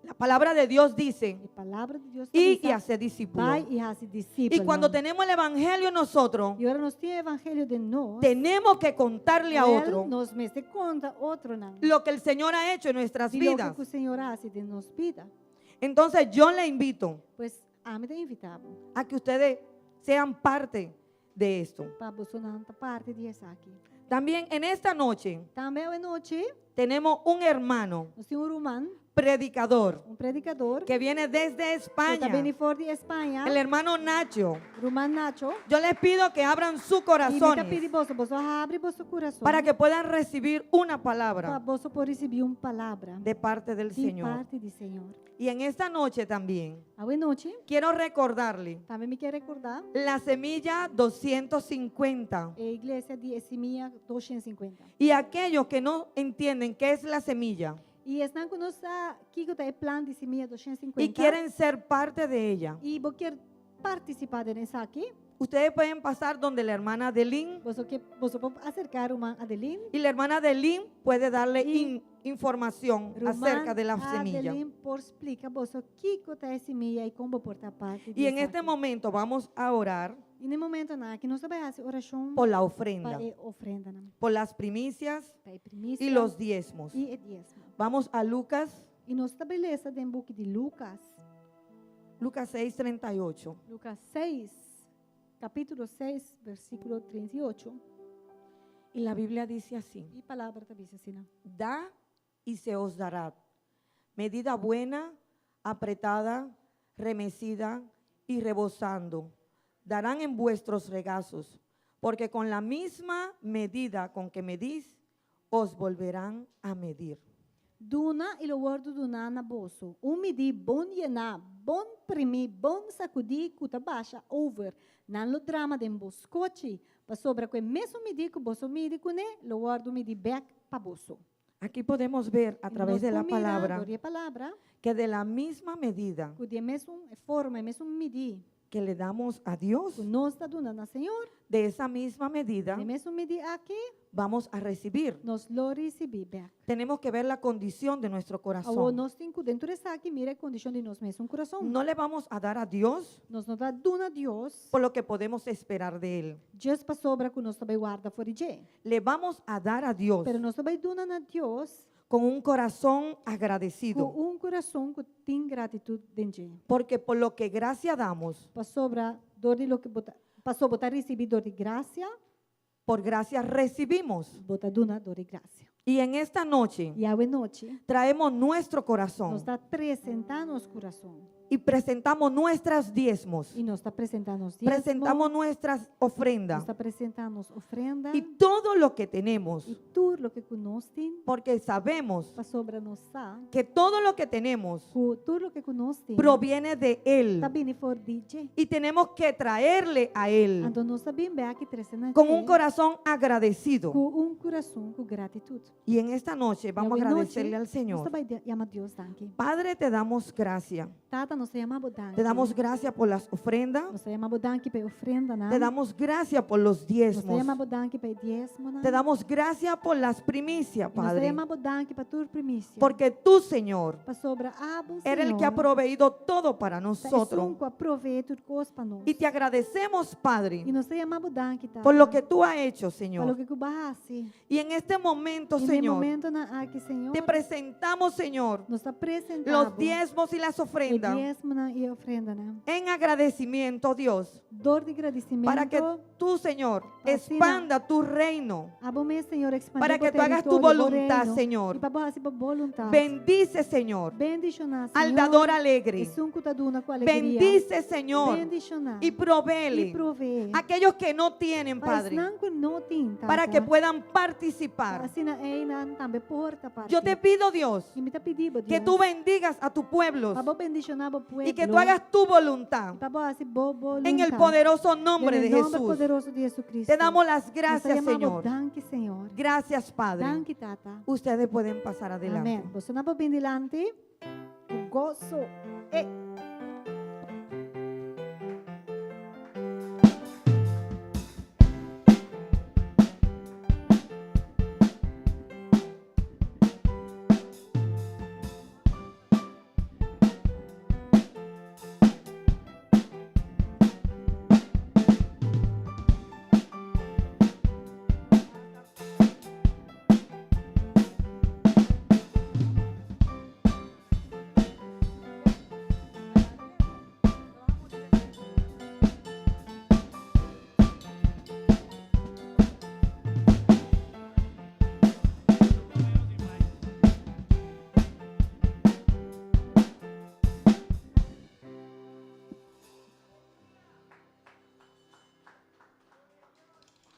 La palabra de Dios dice, A palavra de Deus y dice, hacer discípulos. vai e hace discípulos. Y cuando tenemos el evangelio nosotros, E agora nós temos o evangelho de nós. tenemos que contarle a otro Nos mete conta outro não. lo que el Señor ha hecho en nuestras De lo vidas. que o Senhor hace de nos vida. Entonces yo le invito Pues a mim te invitamos a que ustedes sean parte de esto. para Bolsonaro parte disso aqui. También en esta noche Também à noite tenemos un hermano nós temos romano, predicador predicador que viene desde que España, também for de Espanha, el hermano Nacho. Romano Nacho. Yo les pido que abran su E me corazón pedi bolso abre bolso coração para que puedan recibir una para palabra bolso por receber uma palavra de parte del de Señor. parte do Senhor. Y en esta noche también À noite quiero recordarle também me quer recordar la semilla 250 a igreja de Esmia 250. y aquellos que no entienden qué es la semilla E estão conosco aqui que é plano de Esmia 250. y quieren ser parte de ella. E vou querer participar dessa aqui. Ustedes pueden pasar donde la hermana Adeline Você pode acercar uma Adeline. y la hermana Adeline puede darle Y información acerca de la semilla. Adeline por explicar você o que é semilla e como portar parte. Y en este momento vamos a orar E no momento na que nós vamos fazer oração por la para ofrenda, a ofrenda, por las primicias para a primícia y los diezmos. e o dízimo. Vamos a Lucas, E nós estabeleça dentro do book de Lucas, Lucas 6:38. Lucas 6, capítulo 6, versículo 38. Y la Biblia dice así: E a palavra também diz assim, não? da y se os dará. Medida buena, apretada, remecida y rebosando. Darán en vuestros regazos, porque con la misma medida con que medís, os volverán a medir. Duna e o word duna na bolso. Medi bom llenar, bom primi, bom sacudir, cuta baixa, over. Nan lo drama den boscochi. Pa sobra que mesmo medi que bolso medi com ne, lo word medi back pa bolso. Aquí podemos ver a través de la palabra Palavra, que de la misma medida que de mesmo forma, mesmo medi, que le damos a Dios, que nós está duna na Senhor, de esa misma medida de mesmo medi aqui, vamos a recibir. nós lo recebi back. Tenemos que ver la condición de nuestro Awo corazón. nós tem que dentro dessa aqui, mira a condição de nós mesmo coração. No le vamos a dar a Dios Nós não dá duna Deus, por lo que podemos esperar de Él. just pa sobra que nós também guarda fora de. Le vamos a dar a Dios Pero nós também duna na Deus, con un corazón com agradecido. coração que tem gratitude dentro. Porque por lo que gracia damos, Pa sobra dor de lo que passou botar receber dor de graça, por gracia recibimos. botar duna dor de graça. Y en esta noche E a noite, traemos nuestro nós corazón está apresentando nosso coração. y presentamos nuestras diezmos, E nós está apresentando os presentamos nuestras nós ofrendas está apresentando as ofrendas y todo lo que tenemos, e tudo o que nós temos, porque sabemos pa sobra nós sabe, que todo lo que tenemos tudo o que nós temos, proviene de Él está bem for DJ. y tenemos que traerle a Él Então nós sabemos bem que trazendo con un corazón agradecido. com coração com gratitude. Y en esta noche vamos a agradecerle al Nós Señor. também chama Deus danke. Padre, te damos gracias. Tata, nós chamamos danke. Te damos gracias por las ofrendas. Nós chamamos danke pe ofrenda, né? Te damos gracias por los Nós diezmos. chamamos danke pe diezmo, né? Te damos gracias por las primicias, Nós Padre. chamamos danke pa tur primícia. Porque tú, Señor, Pa sobra abo, eres el que ha proveído todo para nosotros. Com provee tudo coisa para nós. Y te agradecemos, E Padre, nós chamamos danke, tá? por lo que tú has hecho, Pelo Señor. que bahasi. Y en este momento, E no Señor, momento na aqui, Senhor, te presentamos, Señor, nós apresentamos los diezmos y las ofrendas diezmo e ofrenda, né? en agradecimiento, Dios, Dor de agradecimento. para que tú, Señor, Así expanda tu reino. Abome, Senhor, expandir Para que o tú hagas tu território, o voluntad, reino. Señor. E para bahasi pa voluntad. Bendice, Señor, Bendicionar, al Senhor. dador E alegre. sunco tá duna com alegria. Bendice, Señor, Bendicionar. y E provéele provee. aquellos que no tienen, Padre, para que puedan participar. Assim na eina também porta parte. Yo te pido, Dios, E me tá pedindo, que tú bendigas a tu pueblo Para bendicionar pueblo. y que tú hagas tu voluntad. Papo hace voluntad. En el poderoso nombre de En el nombre Jesús. poderoso de Jesucristo. Te damos las Nós gracias, llamamos Señor. Danke, Senhor. Gracias, Padre. Danke, Tata. Ustedes pueden pasar adelante. Amém. Você não pode vir delante. O gozo.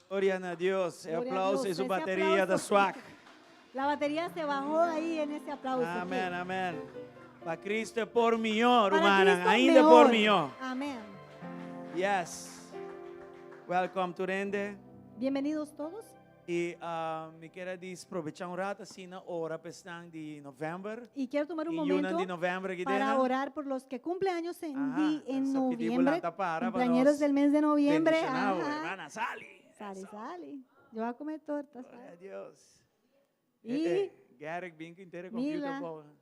Glória a Deus. Glória a Aplausos Deus. e Esse bateria da aplauso. SWAC. La batería se bajó ahí en ese aplauso. Amém, amém. Para Cristo é por melhor, Para humana. Cristo Ainda mejor. por melhor. Amén. Yes. Welcome to Rende. Bienvenidos todos. E me quero aproveitar rato assim na hora para de novembro. Y quiero tomar un E una de momento novembro que para tem. orar por los que cumplen años en, Ajá, en esa noviembre, película para cumpleaños del mes de noviembre. Bendicionado, Ajá. hermana, sale. Sale. Yo voy a comer tortas. Glória a Deus. Y Garrick, bem que inteiro Mila. computer.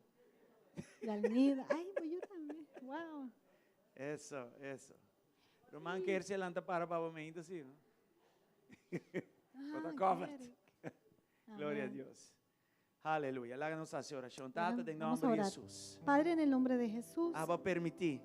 Dalmida. Ay, pues yo también. Wow. Eso. Roman quer se lanta para mim, assim. Bota Ay, covered. Eric. Glória a Amén. Deus. Aleluia. Lá nossa oração. Tata, em Vamos nome a de orar. Jesus. Padre, en el nombre de Jesús, Aba permitir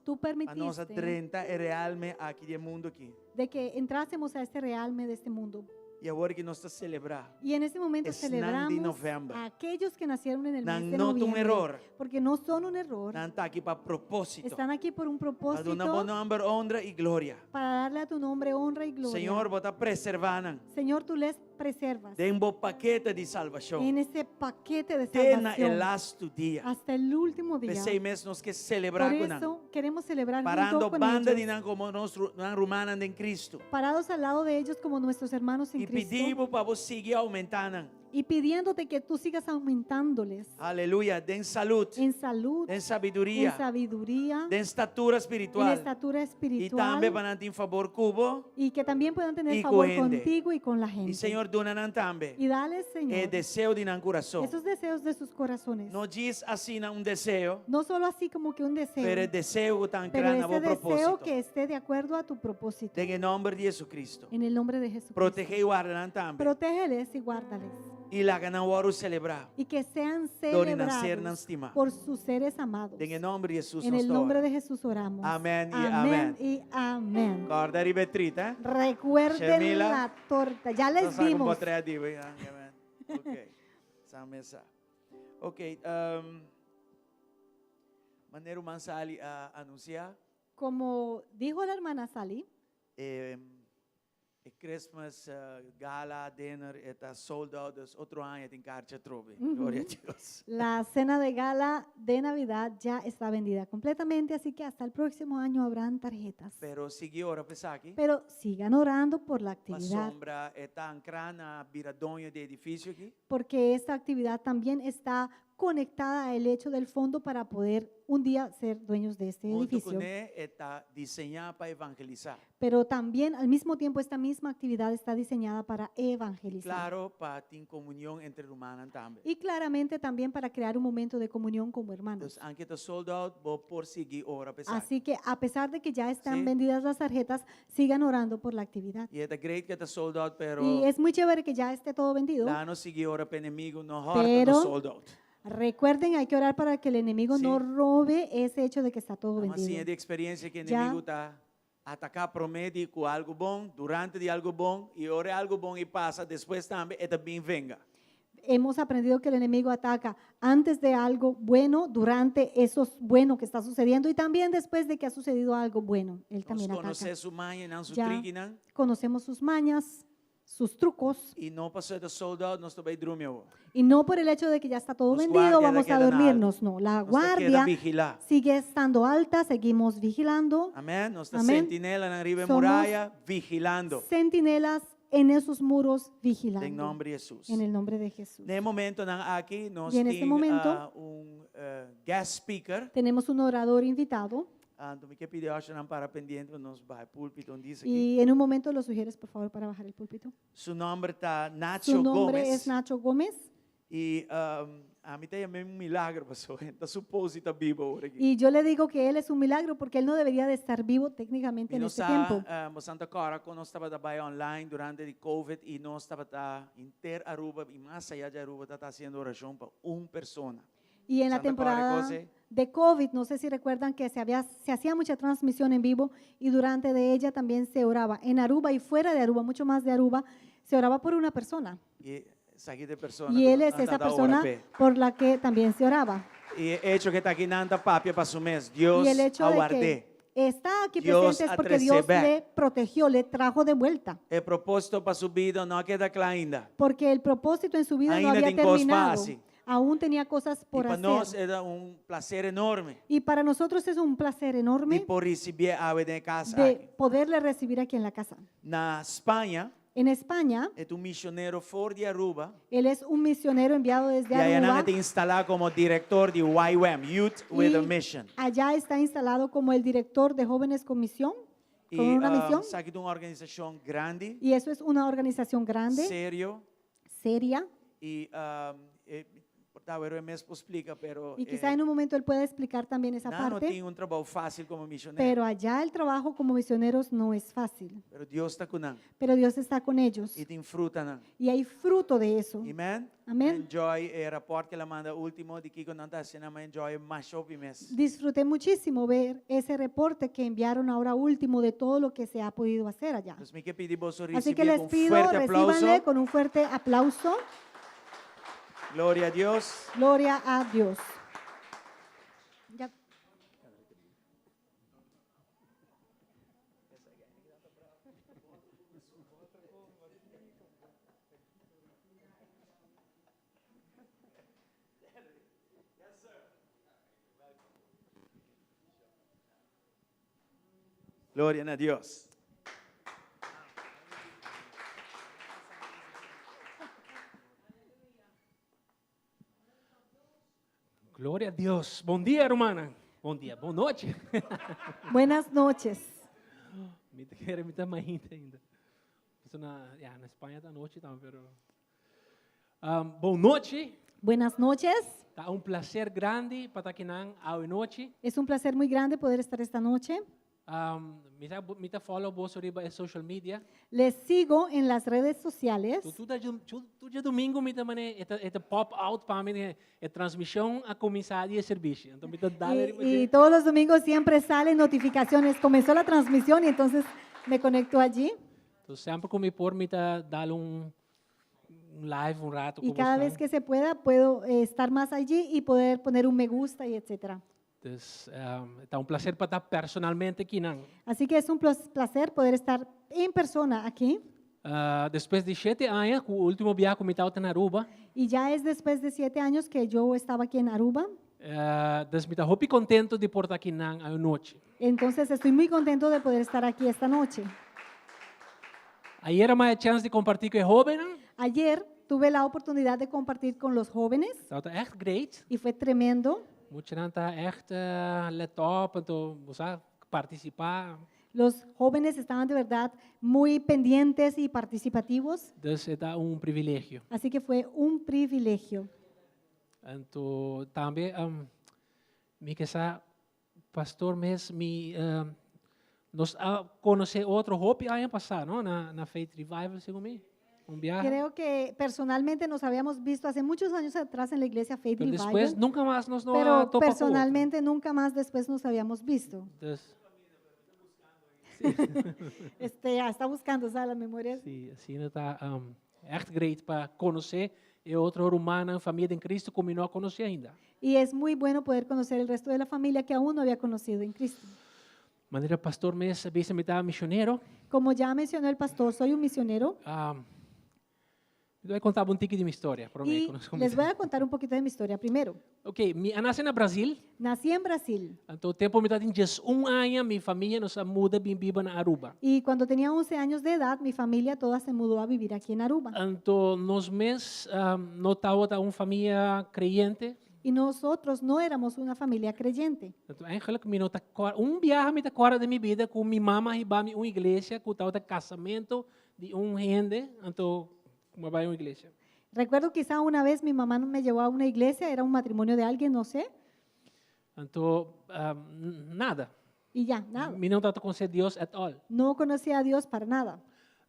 tú a nossa permitiste 30 é realmente aqui no mundo aqui. de que entrásemos a este realme de este mundo. E agora que nós está celebrar. Y en este momento Es nan de celebramos novembro. a aquellos que nacieron en el mes Não de não um noviembre. erro. Porque no son un error. Não está aqui para propósito. Están aquí por un Para propósito, dar bom nome, honra e glória. para darle a tu nombre honra y gloria. Senhor, bota preservando. Señor, tú les preservas Tem um bom paquete de salvação. en ese paquete de Tena salvación el last dia. hasta el último día. Por 6 meses nós que Por celebrar com nós. eso queremos celebrar Parando junto con banda de ellos, não como nós não rumana em Cristo. parados al lado de ellos como nuestros hermanos en E Cristo, pedimos para você seguir aumentando. y pidiéndote que tú sigas aumentándoles Aleluia. Den saúde, en salud, den en sabedoria, sabiduría, den estatura en espiritual. estatura E espiritual, também para ter favor cubo. y que también puedan tener y favor con gente. contigo y con la gente. E Senhor, dona também. Y dale, Señor, É desejo de não coração. esos deseos de sus corazones. Não diz assim desejo, No solo así como que un deseo, pero é desejo que está pero grande ese a deseo propósito. que esté de acuerdo a tu propósito. Em nome de Jesus Cristo. En el nombre de Jesús. Protege e guarda também. Protégeles y guárdales. E lá que não oro celebrar. Y que sean Dori nacer celebrados não estima. por sus seres amados. Em nome de Jesus En nós el nombre de oramos. Jesús oramos. Amén y Amén amén. y amén. Guarda a Betrita. Recuerden Shemila. la torta. Ya les Nós dimos. Ok. Sa mesa. Ok. Maneiro Mansali a anunciar. Como dijo la hermana Sally, Christmas gala dinner está sold out. Dus outro ano tem carta trove. Glória a Deus. la cena de gala de Navidad ya está vendida completamente, así que hasta el próximo año habrán tarjetas. Pero sigue ora pesaki. Pero sigan orando por la A actividad, sombra está ancrana biradonho de edifício aqui. porque esta actividad también está conectada al hecho del fondo para poder un día ser dueños de este Junto edificio. com ele está desenhada para evangelizar. Pero también al mismo tiempo esta misma actividad está diseñada para evangelizar. Claro, para ter comunhão entre humanos também. Y claramente también para crear un momento de comunión como hermanos. Dus aunque está sold out, vou por seguir ora pesaki. Así que a pesar de que ya están Sí. vendidas las tarjetas, sigan orando por la actividad. E é great que está sold out, pero Y es muy chévere que ya esté todo vendido. lá não seguir ora para inimigo, não horta Pero- no sold out. Recuerden, hay que orar para que el enemigo Sí. no robe ese hecho de que está todo Mas assim é vendido. de experiência que o Já. inimigo está atacar promete com algo bom, durante de algo bom, e ora algo bom e passa, depois também, e também venga. Hemos aprendido que el enemigo ataca antes de algo bueno, durante eso bueno que está sucediendo y también después de que ha sucedido algo bueno. Él Nós también ataca. conhecemos sua mãe, não sua Já. trigo, não? Conocemos sus mañas, sus trucos, y no pasó de soldado, nos toca dormir. y no por el hecho de que ya está todo Los vendido, guardias vamos a quedan dormirnos. No, la Nos queda guardia vigilar. sigue estando alta, seguimos vigilando. Amén. Nuestra Amén. sentinela en arriba de Somos muralla, vigilando. Centinelas en esos muros En vigilando. nombre de Jesús. En el nombre de Jesús. En momento aquí nos Y en este momento, un guest speaker. Tenemos un orador invitado Então, me quer pedir a para pendiente, nos vai púlpito, dice aqui. y en un momento lo sugieres, por favor, para bajar el púlpito. Su nombre está Nacho Su nombre Gómez. es Nacho Gómez E a mim tem um milagre, pastor. Está suposto que está vivo agora aqui. y yo le digo que él es un milagro porque él no debería de estar vivo técnicamente en este tiempo. Nós Santa Cara, quando nós estava trabalhando online durante o COVID e nós estava inter Aruba e mais allá de Aruba está haciendo oração para uma pessoa. Y en la Santa Clara, temporada José. de COVID, no sé si recuerdan que se hacía mucha transmisión en vivo y durante de ella también se oraba. En Aruba y fuera de Aruba, mucho más de Aruba, se oraba por una persona. E essa aqui de pessoa. Y él es esa persona por la que también se oraba. E o hecho que está aqui nanta papia para su mes. Deus Y el hecho de aguardé. que está aquí Dios presente es porque Dios atrece le protegió, le trajo de vuelta. O propósito para su vida não queda claro ainda. Porque el propósito en su vida no Ainda había tem coisas terminado. fácil. Aún tenía cosas E por para nós hacer. era placer enorme Y para nosotros es un placer de enorme por receber a de casa. de aqui. poderle recibir aquí en la casa. Na Espanha, En España, é misionero fora de Aruba. él es un misionero enviado desde E aí Aruba. te instalar como diretor de YWAM, Youth with a Mission. Allá está instalado como el director de jóvenes con misión, E con una misión. sabe de uma organização grande, Y eso es una organización grande, sério. seria. E tal vez o mesmo explica, pero Y quizá en un momento él pueda explicar también esa não parte. tem trabalho fácil como missionário. Pero allá el trabajo como misioneros no es fácil. Pero Deus está com nós Pero Dios está con ellos. e tem fruta nós. Y hay fruto de eso. Amém? Amén. Enjoy o report que ela manda último de que quando está sendo enjoy mais shopping mes. Disfruté muchísimo ver ese reporte que enviaron ahora último de todo lo que se ha podido hacer allá. Entonces me que pedir vos Así que recibir les con pido, fuerte aplauso. recíbanle con un fuerte aplauso. Gloria a Dios. Gloria a Dios. Ya. Gloria a Dios. Glória a Deus. Bom dia, hermana. Bom dia, boa noite. Buenas noches. Me quero me mais ainda. Na Espanha da noite também, pero boa noite. Buenas noches. Tá prazer grande para estar aqui à noite. Es un placer muy grande poder estar esta noche. Me follow vos sobre a social media. Les sigo en las redes sociales. Todo dia domingo me também é pop out para mim é transmissão a começar e serviço. Então me dá Y todos los domingos siempre salen notificaciones. Comenzó la transmisión y entonces me conecto allí. Então sempre que me por me dar live rato. Y cada vez que se pueda, puedo estar más allí y poder poner un me gusta y etcétera. Dus está prazer para estar personalmente aqui. Así que es un placer poder estar en persona aquí. Depois de 7 anos, o último viaje que me estava na Aruba, Y ya es después de 7 años que yo estaba aquí en Aruba. dus me estava muito contento de por estar aqui à noite. Entonces estoy muy contento de poder estar aquí esta noche. Ayer me chance de compartilhar com os jovens. Ayer tuve la oportunidad de compartir con los jóvenes Dat was echt great. y fue tremendo. Moet je dan echt let op en to participar. Los jóvenes estaban de verdad muy pendientes y participativos, Dus het is privilégio. así que fue un privilegio. En to também me que pastor nos conhecer outro hope ano passado, não? Na Faith Revival, segundo mim, viaje. Creo que personalmente nos habíamos visto hace muchos años atrás en la iglesia Faith Pero después Revival, nunca más nos pero topamos. personalmente nunca más después nos habíamos visto. Dus, Está buscando, ¿sabes? Las memorias. sim, assim está echt great para conhecer e outro humano, família em Cristo, como não a conhecer ainda. Y es muy bueno poder conocer el resto de la familia que aún no había conocido en Cristo. Maneira pastor mes, vice-militar missionário. Como ya mencionó el pastor, soy un misionero. Eu vou contar um pouquinho de minha história. Y les voy a contar un poquito de mi historia primero. Ok, eu nasci no Brasil. Nací en Brasil Então, o tempo me dá em 11 anos, minha família nos muda bem viva na Aruba. y cuando tenía 11 años de edad, mi familia toda se mudó a vivir aquí en Aruba. Então, nos meses, não estava uma família creyente. Y nosotros no éramos una familia creyente. Então, eigenlijk, viagem me decora de minha vida com minha mama e uma igreja, com o casamento de gente. Então, me vai a uma igreja. Recuerdo quizá una vez mi mamá me llevó a una iglesia, era un matrimonio de alguien, no sé, Então, nada. y ya, nada. Me não estava conhecendo Deus at all. No conocía a Dios para nada.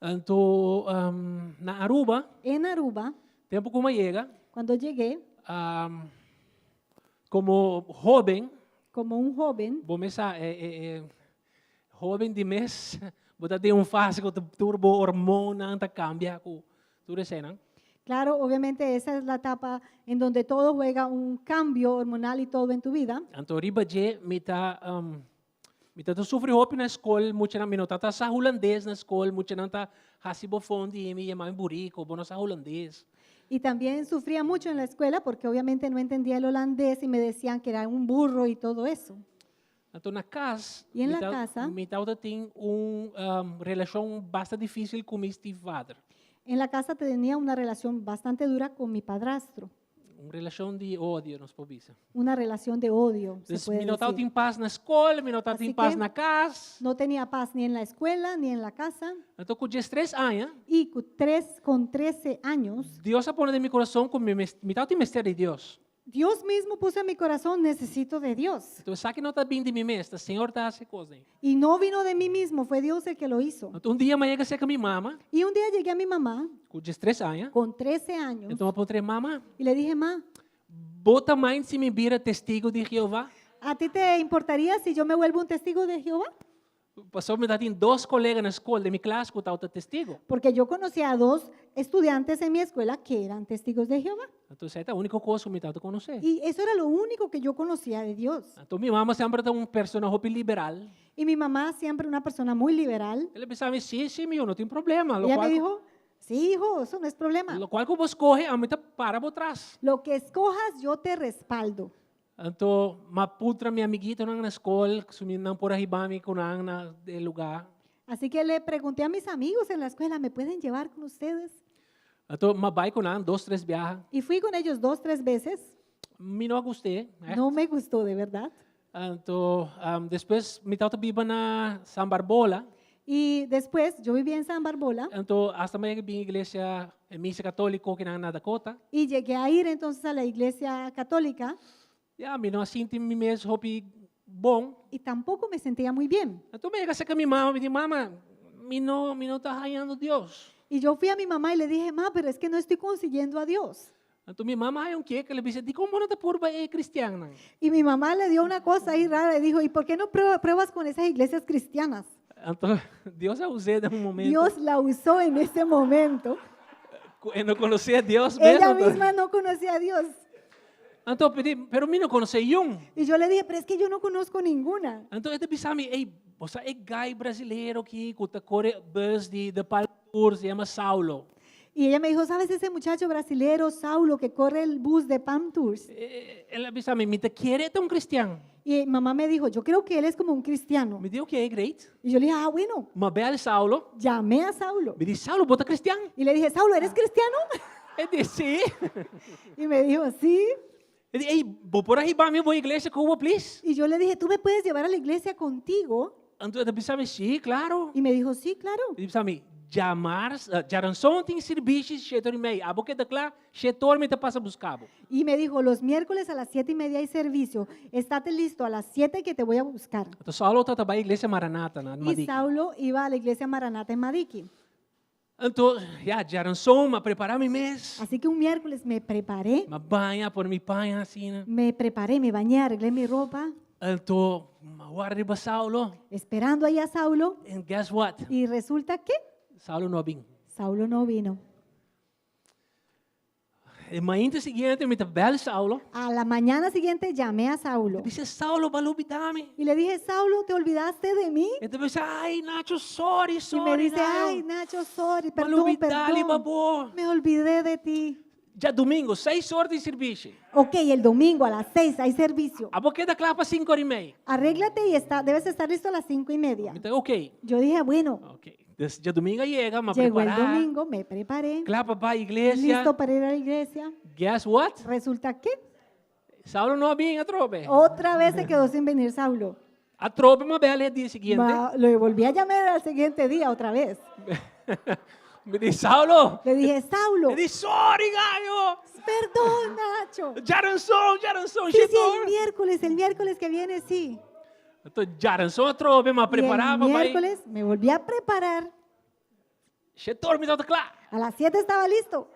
Então, na Aruba, En Aruba, tempo como chega, cuando llegué, como jovem, como un joven, vou começar, jovem de mês, vou ter fase com turbo hormona, anta cambia com tudo isso, não? claro, obviamente esa es la etapa en donde todo juega un cambio hormonal y todo en tu vida. Então, riba je, me tá sofrer hopi na escola, muito não tá sa holandês na escola, muito não tá hasibofondi e me chamar em burico, bom sa holandês. Y también sufría mucho en la escuela porque obviamente no entendía el holandés y me decían que era un burro y todo eso. Então, na casa, E na casa? me tem relação bastante difícil com meu stepfather. En la casa tenía una relación bastante dura con mi padrastro, Uma relação de ódio, nos pobisa. una relación de odio, se Então, puede me não decir. em paz na escola, me não Así em paz que- na casa. No tenía paz ni en la escuela ni en la casa. Então, com 13 anos, Y con 13 años, Deus a pôr em meu coração com me tem mistério de Deus. Dios mismo puso en mi corazón, necesito de Dios. Então, sabe que não está bem de mim mesmo, o Senhor está essa coisa. Y no vino de mí mismo, fue Dios el que lo hizo. Então, dia me chega com minha mama, Y un día llegué a mi mamá com 13 anos. con 13 años Então, eu perguntei, mama, y le dije, ma, bota mãe se me vira testigo de Jeová? ¿a ti te importaría si yo me vuelvo un testigo de Jehová? Passou me dar 2 colegas na escola de minha classe que estavam testigo. Porque yo conocía a 2 estudiantes en mi escuela que eran testigos de Jehová. Então, essa é a única coisa que me estava conhecer. Y eso era lo único que yo conocía de Dios. Então, minha mama sempre era uma personagem liberal. Y mi mamá, siempre una persona muy liberal, Ela pensava, sim, meu, não tem problema. ella me dijo, sí, hijo, eso no es problema. Lo qual que você corre, a mim para por trás. Lo que escojas, yo te respaldo. Então, maputra minha amiguita na escola, sumindo por arriba me com na lugar. Así que le pregunté a mis amigos en la escuela, ¿me pueden llevar con ustedes? Então, mabai com 2, 3 viajes. Y fui con ellos 2, 3 veces. Me não gostei. No me gustó, de verdad. Então, depois me estava viva na San Barbola. Y después, yo vivía en San Barbola Então, hasta me vi igreja missa católica que na Dakota. y llegué a ir entonces a la iglesia católica Me não sinto me mesmo bom. y tampoco me sentía muy bien. Então, me chega com minha mama, me diz, mama, me não está hallando Deus. Y yo fui a mi mamá y le dije, ma, pero es que no estoy consiguiendo a Dios. Então, minha mama hay que ele disse, di como não está por cristiana. Y mi mamá le dio una cosa ahí rara y dijo, ¿y por qué no pruebas con esas iglesias cristianas? Então, Deus a usei em momento. Dios la usó en ese momento. Eu não conhecia Deus Ella mesmo. misma no conocía a Dios. Então, pero me não conhecia um. Y yo le dije, pero es que yo no conozco ninguna. Então, ele disse a mim, ei, você é guy brasileiro que corre bus de Palm Tours, se chama Saulo. Y ella me dijo, ¿sabes ese muchacho brasilero, Saulo, que corre el bus de Palm Tours? Ela disse a mim, me te quiere um cristiano. Y mamá me dijo, yo creo que él es como un cristiano. Me deu que é great. Y yo le dije, ah, bueno, Uma bela Saulo. llamé a Saulo. Me disse, Saulo, bota cristiano. Y le dije, Saulo, ¿eres cristiano? Ele disse, sim. Y me dijo, sí. Ele disse, ei, vou por arriba, me vou à igreja com please. Y yo le dije, ¿tú me puedes llevar a la iglesia contigo? Então, ele disse a mim, sim, claro. Y me dijo, sí, claro. Ele disse a mim, Jaranson tem serviço, setor e meio. A boca declara, setor me te passa buscar. Y me dijo, los miércoles a las 7:30 hay servicio. Estate listo a las 7 que te voy a buscar. Então, Saulo estava na igreja Maranata, na Y Madrid. Saulo iba a la iglesia Maranata en Madiki. Então, Jaranson, me preparar-me mesmo. Así que un miércoles me preparé, Me banha, por me banha assim, né? me bañé, arreglé mi ropa, Então, guarda para Saulo. esperando ahí a Saulo. And guess what? Y resulta que Saulo não vim. Saulo no vino. de manhã seguinte, me bel Saulo. A la mañana siguiente llamé a Saulo Disse, Saulo, balubidame. y le dije, Saulo, ¿te olvidaste de mí? Então eu disse, ai, Nacho, sorry, Y me sorry. dice, ay, Nacho, sorry, perdón, Balubidali, perdón. babo. Me olvidé de ti. Já domingo, 6 horas de serviço. Ok, el domingo a las 6 hay servicio. A boca da clapa 5h30. Arréglate y debes estar listo a las 5:30. Então, ok. Yo dije, bueno, Ok. Então, já domingo chega, me llegó el preparar. domingo, me preparé, Clapa para a igreja. listo para ir a la iglesia. Guess what? Resulta que Saulo não vinha a trobe. otra vez se quedó sin venir Saulo. A trobe uma bela é dia seguinte. Lo volví a llamar al siguiente día otra vez. Me disse, Saulo. Le dije, Saulo, Me disse, sorry, galho. perdón, Nacho. Já dançou, Sí, sí, el miércoles que viene, sí. Então, já dançou a trobe, me Y el preparava. miércoles me volví a preparar. Chetor, me dava claro. A las 7 estaba listo.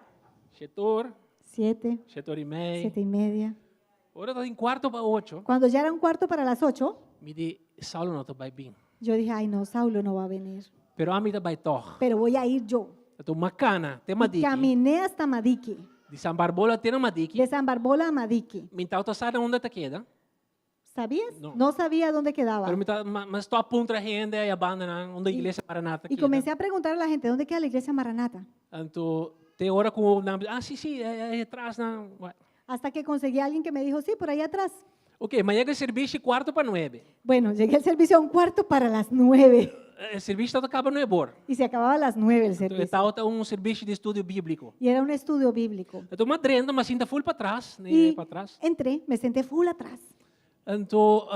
Chetor, 7, chetor e meio. 7:30. Ahora está em quarto para 8. Cuando ya era un cuarto para las 8, Me disse, Saulo não está bem. yo dije, ay no, Saulo no va a venir. Pero a mim está bem toch. Pero voy a ir yo. Então, macana, tem Y madiki. caminé hasta Madiki. De San Barbola tem madiki. De San Barbola a Madiki. Minta tá sabe onde tá queda. ¿Sabías? No. No sabía dónde quedaba. Pero mas estou a ponto a gente e abandonar onde a igreja Maranata Y queda. comencé a preguntar a la gente, ¿dónde queda la iglesia Maranata? Então, tem hora com sim, é atrás na. Hasta que conseguí a alguien que me dijo, sí, por ahí atrás. Ok, mas chega o serviço quarto para 9. Bueno, llegué al servicio a un cuarto para las 9. O serviço acaba 9 horas. Y se acababa a las 9 el Então, servicio. está um serviço de estudo bíblico. Y era un estudio bíblico. Então, uma drenda, mas ainda full para trás, nem Y para trás. entré, me senté full atrás. Então,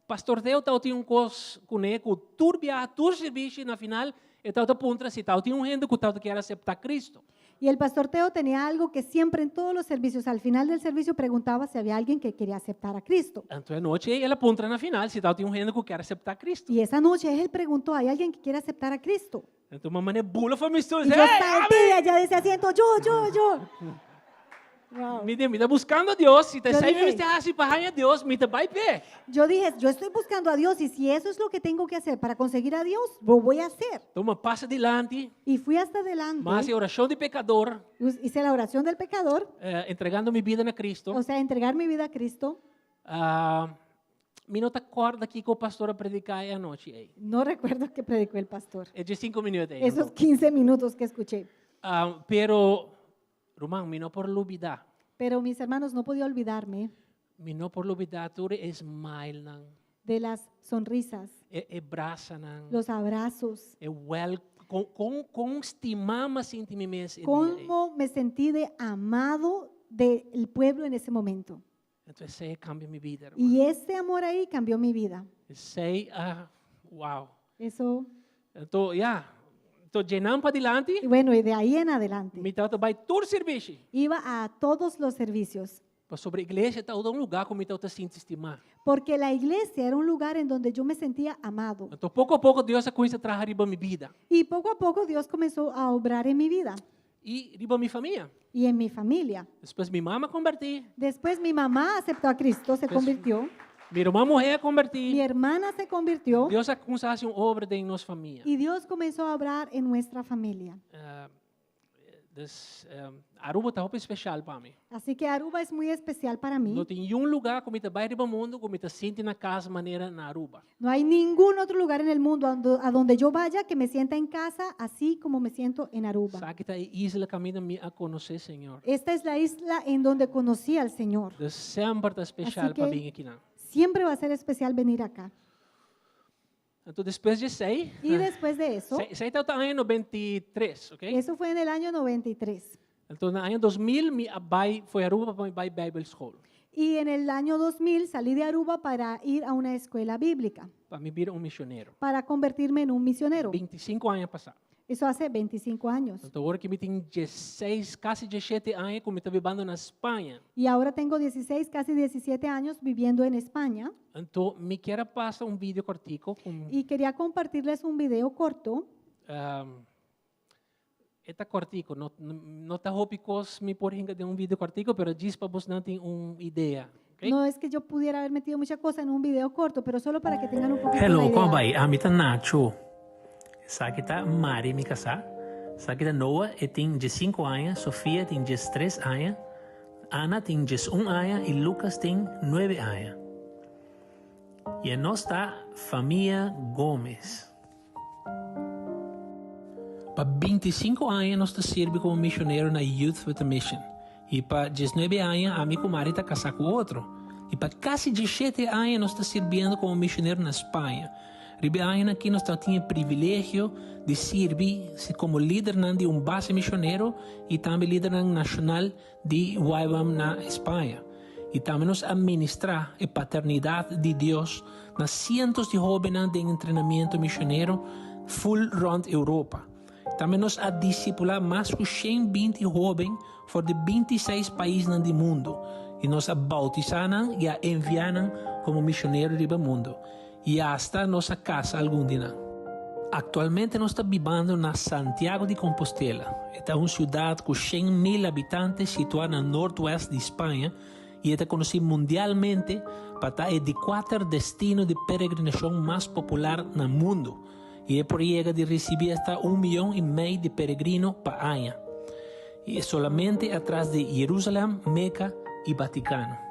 pastor Deu tinha um cos com ele, com turbia, tur serviço na final, e estava a ponta se tinha um gente que estava quer aceitar Cristo. Y el pastor Teo tenía algo que siempre en todos los servicios, al final del servicio preguntaba si había alguien que quería aceptar a Cristo. Então, à noite, ele aponta na final, se tinha um gente que quer aceitar Cristo. Y esa noche él preguntó, ¿hay alguien que quiere aceptar a Cristo? Então, uma maneira bula foi me Y yo salté allá de ese asiento, yo. Wow. Me está buscando a Deus, se está Yo saindo dije- este assim para a Deus, me está vai pé. Yo dije, yo estoy buscando a Dios y si eso es lo que tengo que hacer para conseguir a Dios, lo voy a hacer. Então, me passa adiante, Y fui hasta adelante, mas a oração de pecador, hice la oración del pecador, entregando minha vida na Cristo. o sea, entregar mi vida a Cristo. Me não acorda aqui que o pastor a predicar à noite. No recuerdo que predicó el pastor. É de 5 minutos. Esos 15 minutos que escuché. Pero, Román, me não por olvidar. Pero mis hermanos, no podía olvidarme Me não por olvidar, tu smile nang, de las sonrisas, braça nang, los abrazos, com estimar mais intimamente. cómo me sentí de amado del pueblo en esse momento. Então, isso aí cambia minha vida. Román. Y ese amor ahí cambió mi vida. Isso aí, wow. Eso, Então, Então, llenando para adelante, y bueno, y de ahí en adelante me estava vai todo serviço. iba a todos los servicios, Para sobre a igreja, estava um lugar como me estava sentindo estimar. porque la iglesia era un lugar en donde yo me sentía amado. Então, pouco a pouco, Deus começa a trazer riba minha vida. Y poco a poco Dios comenzó a obrar en mi vida E riba minha família. y en mi familia. Depois, minha mãe converti. Después mi mamá aceptó a Cristo, se convirtió. Minha irmã morreu, converti. Mi hermana se convirtió Deus começou a fazer uma obra em nossa família. y Dios comenzó a obrar en nuestra familia. Aruba está muito especial para mim. Así que Aruba es muy especial para mí. Não tem lugar como está bairro do mundo, como está sente na casa maneira na Aruba. No hay ningún otro lugar en el mundo a donde yo vaya que me sienta en casa así como me siento en Aruba. Sabe que está isla caminho a conhecer, Senhor. Esta es la isla en donde conocí al Señor. Deus sempre está especial Así que- para mim aqui não. Siempre va a ser especial venir acá. Então, depois de 6, Y después de eso, 6 está o ano 93, ok? eso fue en el año 93. Então, no ano 2000, minha pai foi a Aruba para ir Bible School. Y en el año 2000 salí de Aruba para ir a una escuela bíblica, Para me vir missionário. para convertirme en un misionero. 25 anos passados. Eso hace 25 años. Então, agora que me tem 16, quase 17 anos, como estou vivendo na Espanha. Y ahora tengo 16, casi 17 años viviendo en España. Então, me quero passar vídeo cortico com Y quería compartirles un video corto. Está cortico, não está rópicos me por de vídeo cortico, pero diz para vos não tem ideia. Okay? No es que yo pudiera haber metido mucha cosa en un video corto, pero solo para que tengan un poquito Hello, la idea. como vai? Amita Nacho. Sa kita mari mi kasa. Sakita Noah tem 5 anos, Sofia tem 3 anos, Ana tem 1 ano e Lucas tem 9 anos. E nós está família Gomes. Para 25 anos nós está servindo como missionário na Youth with a Mission. E para 19 anos a minha comadre está casada com outro. E para quase 17 anos nós está servindo como missionário na Espanha. Ribe anos aqui nós temos o privilégio de servir como líder de base missionário e também líder nacional de YWAM na Espanha. E também nos administrar a paternidade de Deus nas cientos de jovens de treinamento missionário full round Europa. Também nos a discipular mais de 120 jovens for de 26 países do mundo. E nos a bautizar e a enviar como missionário do mundo. E hasta nossa casa algum dia. Atualmente nós estamos vivendo na Santiago de Compostela. Esta é uma cidade com 100.000 habitantes situada no noroeste de Espanha e é conhecida mundialmente para estar de 4 destinos de peregrinação mais popular no mundo. E é por aí de receber hasta 1,5 milhão de peregrinos por ano. E é somente atrás de Jerusalém, Meca e Vaticano.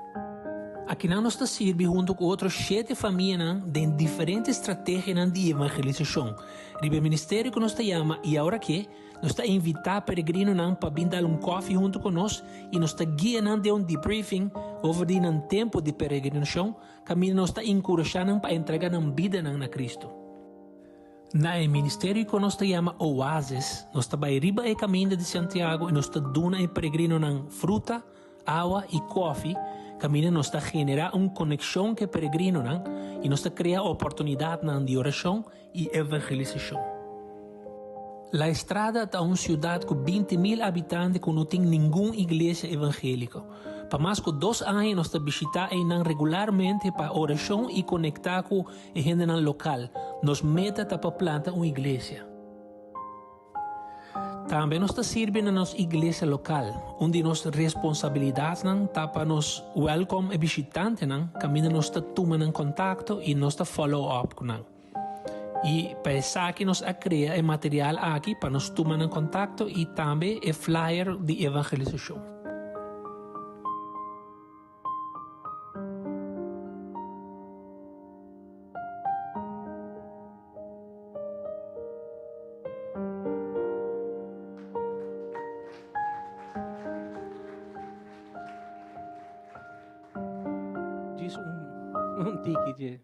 Aqui nós estamos servindo junto com outras 7 famílias de diferentes estratégias de evangelização. O ministério que nós chamamos e agora que nós estamos invitando peregrinos para vir dar café junto com nós e nós estamos guiando de debriefing over um tempo de peregrinação que nós estamos encorajando para entregar a vida na Cristo. No ministério que nós chamamos Oasis, nós estamos riba e caminho de Santiago e nós estamos dando a peregrinos fruta, água e café. Caminho nos está generar uma conexão que peregrino e nos está criar oportunidade de oração e evangelização. A estrada está uma cidade com 20.000 habitantes que não tem nenhuma igreja evangélica. Para mais de 2 anos nós está visitando regularmente para oração e conectar com a gente local. Nos meta para plantar uma igreja. Também nós servimos na nossa igreja local, onde nossa responsabilidade está para nos welcome e visitante, que nós tomamos contato e nós follow up com eles. E para isso que nós criamos material aqui para nos tomar contato e também o flyer de evangelização. Diz ticket.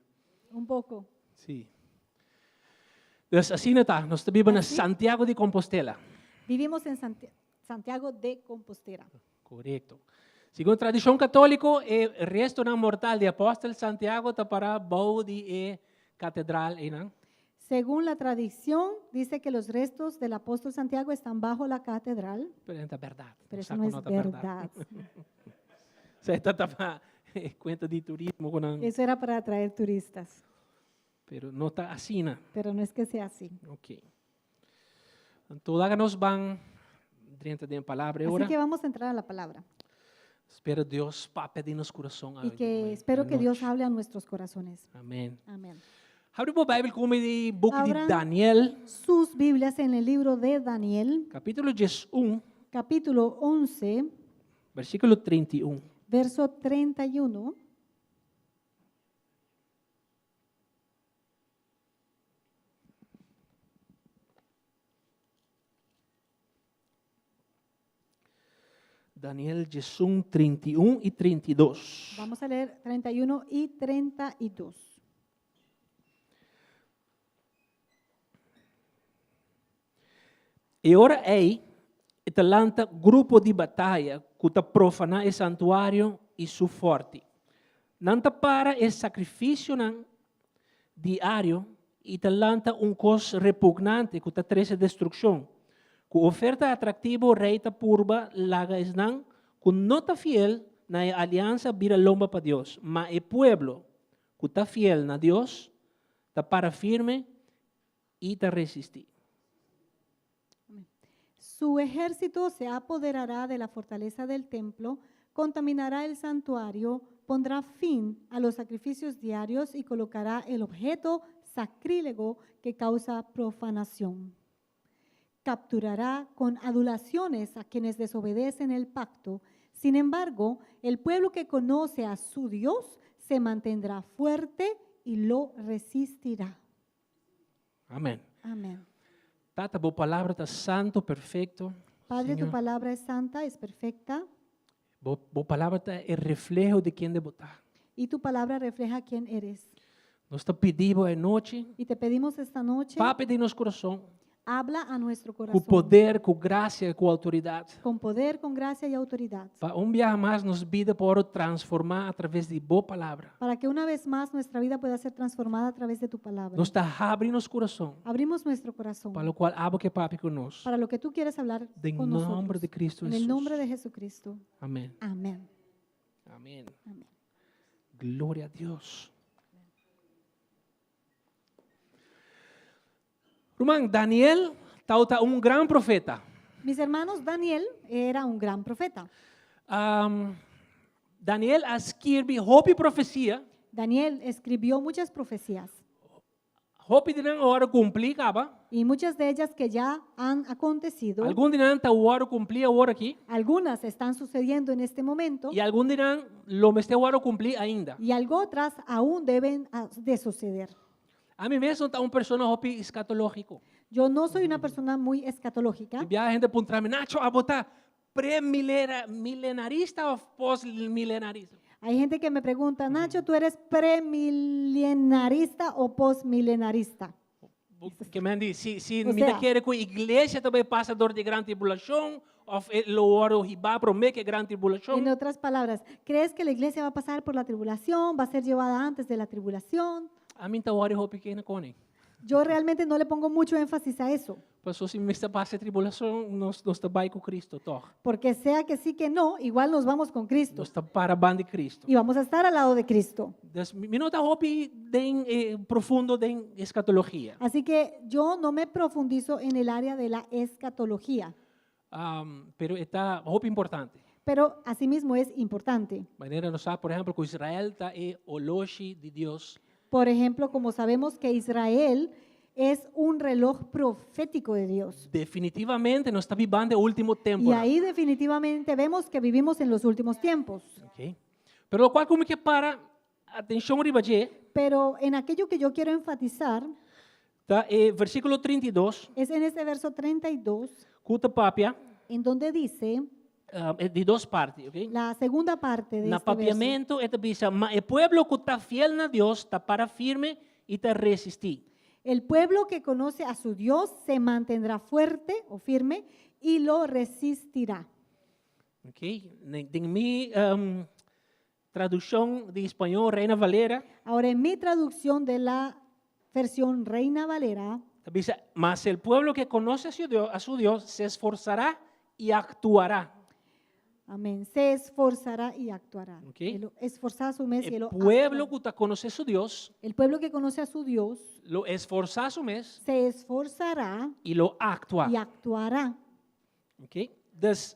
pouco. Sí. Entonces, así está. Nós vivimos en Santiago de Compostela. Vivimos en Santiago de Compostela. Correcto. Segundo tradição católica, o resto mortal de apóstolo Santiago está para bau de catedral. Según la tradición, dice que los restos del apóstol Santiago están bajo la catedral. Pero es verdad. Pero eso no es verdad. Esta estaba cuenta de turismo. Eso era para atraer turistas. Pero no está así. Pero no es que sea así. Ok. Entonces, nos van dentro de la palabra ahora. Así que vamos a entrar a la palabra. Espero Dios pape de nuestro corazón. Y que espero que Dios hable a nuestros corazones. Amén. Amén. Abra a Bíblia como de book de Abran Daniel, sus Biblias en el libro de Daniel, capítulo 1, capítulo 11, versículo 31. verso 31. Daniel 1, 31 y 32. Vamos a leer 31 y 32. E ora ei, lanta grupo de batalha que está profana o santuário e su forte. Nanta para o sacrifício diário e lanta cos repugnante que está treze destruição. Com oferta atrativa, o rei está purba laga esnan, que não está fiel na aliança vira lomba para Deus. Mas o pueblo que está fiel na Deus, está para firme e está resistir. Su ejército se apoderará de la fortaleza del templo, contaminará el santuario, pondrá fin a los sacrificios diarios y colocará el objeto sacrílego que causa profanación. capturará con adulaciones a quienes desobedecen el pacto. Sin embargo, el pueblo que conoce a su Dios se mantendrá fuerte y lo resistirá. Amém. Amén. Tata, boa palavra está santo, perfeito. Padre, tu Senhor. palabra es santa, es perfecta, Boa palavra está é reflejo de quem deve estar. y tu palabra refleja quién eres. Nós te pedimos a noite, Y te pedimos esta noche, pape de nosso coração, habla a nuestro com corazón, poder, com graça, com autoridade. con poder, con gracia y autoridad, Para dia mais nos vida para transformar através de boa palavra. para que una vez más nuestra vida pueda ser transformada a través de tu palabra. Nós está abrindo nosso coração, Abrimos nuestro corazón para o qual abra que pape conosco. para lo que tú quieres hablar Em con nome nosotros. de Cristo En Jesus. el nombre de Jesucristo. Amém. Amén. Amém. Amén. Glória a Deus. Irmão, Daniel está grande profeta. Mis hermanos, Daniel era un gran profeta. Daniel escreve hope profecia, Daniel escribió muchas profecías hope de não hora complicava. y muchas de ellas que ya han acontecido. Algum de não está hora cumprir hora aqui Algunas están sucediendo en este momento e algum de não lo me está hora cumprir ainda. y algo otras aún deben de suceder. A mim mesmo está persona hope escatológico. Yo no soy una persona muy escatológica. E a gente pergunta-me, Nacho, a botar pré-milenarista ou pós-milenarista? Hay gente que me pregunta, Nacho, ¿tú eres premilenarista o postmilenarista? Que me diz, se O me sea, quer que a igreja também passa dor de grande tribulação, ou o oro riba promete que grande tribulação? En otras palabras, ¿crees que la iglesia va a pasar por la tribulación? ¿Va a ser llevada antes de la tribulación? A mim está hora hope que não cone. Yo realmente no le pongo mucho énfasis a eso, Pastor, se me está passa tribulação, nós está bem com Cristo, toch? porque sea que sí que no, igual nos vamos con Cristo Nós está para a banda de Cristo. y vamos a estar al lado de Cristo. Me não está hope de profundo de escatologia. Así que yo no me profundizo en el área de la escatología, Pero está hope importante. pero asimismo es importante. Maneira nós sabe, por exemplo, que Israel está o loge de Deus. Por ejemplo, como sabemos que Israel es un reloj profético de Dios. Definitivamente nós está vivendo o último tempo. Y ahí definitivamente vemos que vivimos en los últimos tiempos. Okay? Pero lo cual como que para atenção ribaje, Pero en aquello que yo quiero enfatizar tá versículo 32, es en este verso 32, cuta papia, en donde dice de duas partes, okay? la segunda parte de Na este verso. papiamento, esta dice, mas o pueblo que está fiel na Deus está para firme e está resistir. El pueblo que conoce a su Dios se mantendrá fuerte o firme y lo resistirá. Okay? En mi tradução de espanhol, Reina Valera, Ahora, en mi traducción de la versión Reina Valera, dice, mas el pueblo que conoce a su Dios se esforzará y actuará. amén, se esforzará y actuará. Ok. El esforzar su mes y El lo pueblo actuará. que conoce a su Dios, El pueblo que conoce a su Dios lo esforzará su mes se esforzará y lo actúa. y actuará. Okay? Dus,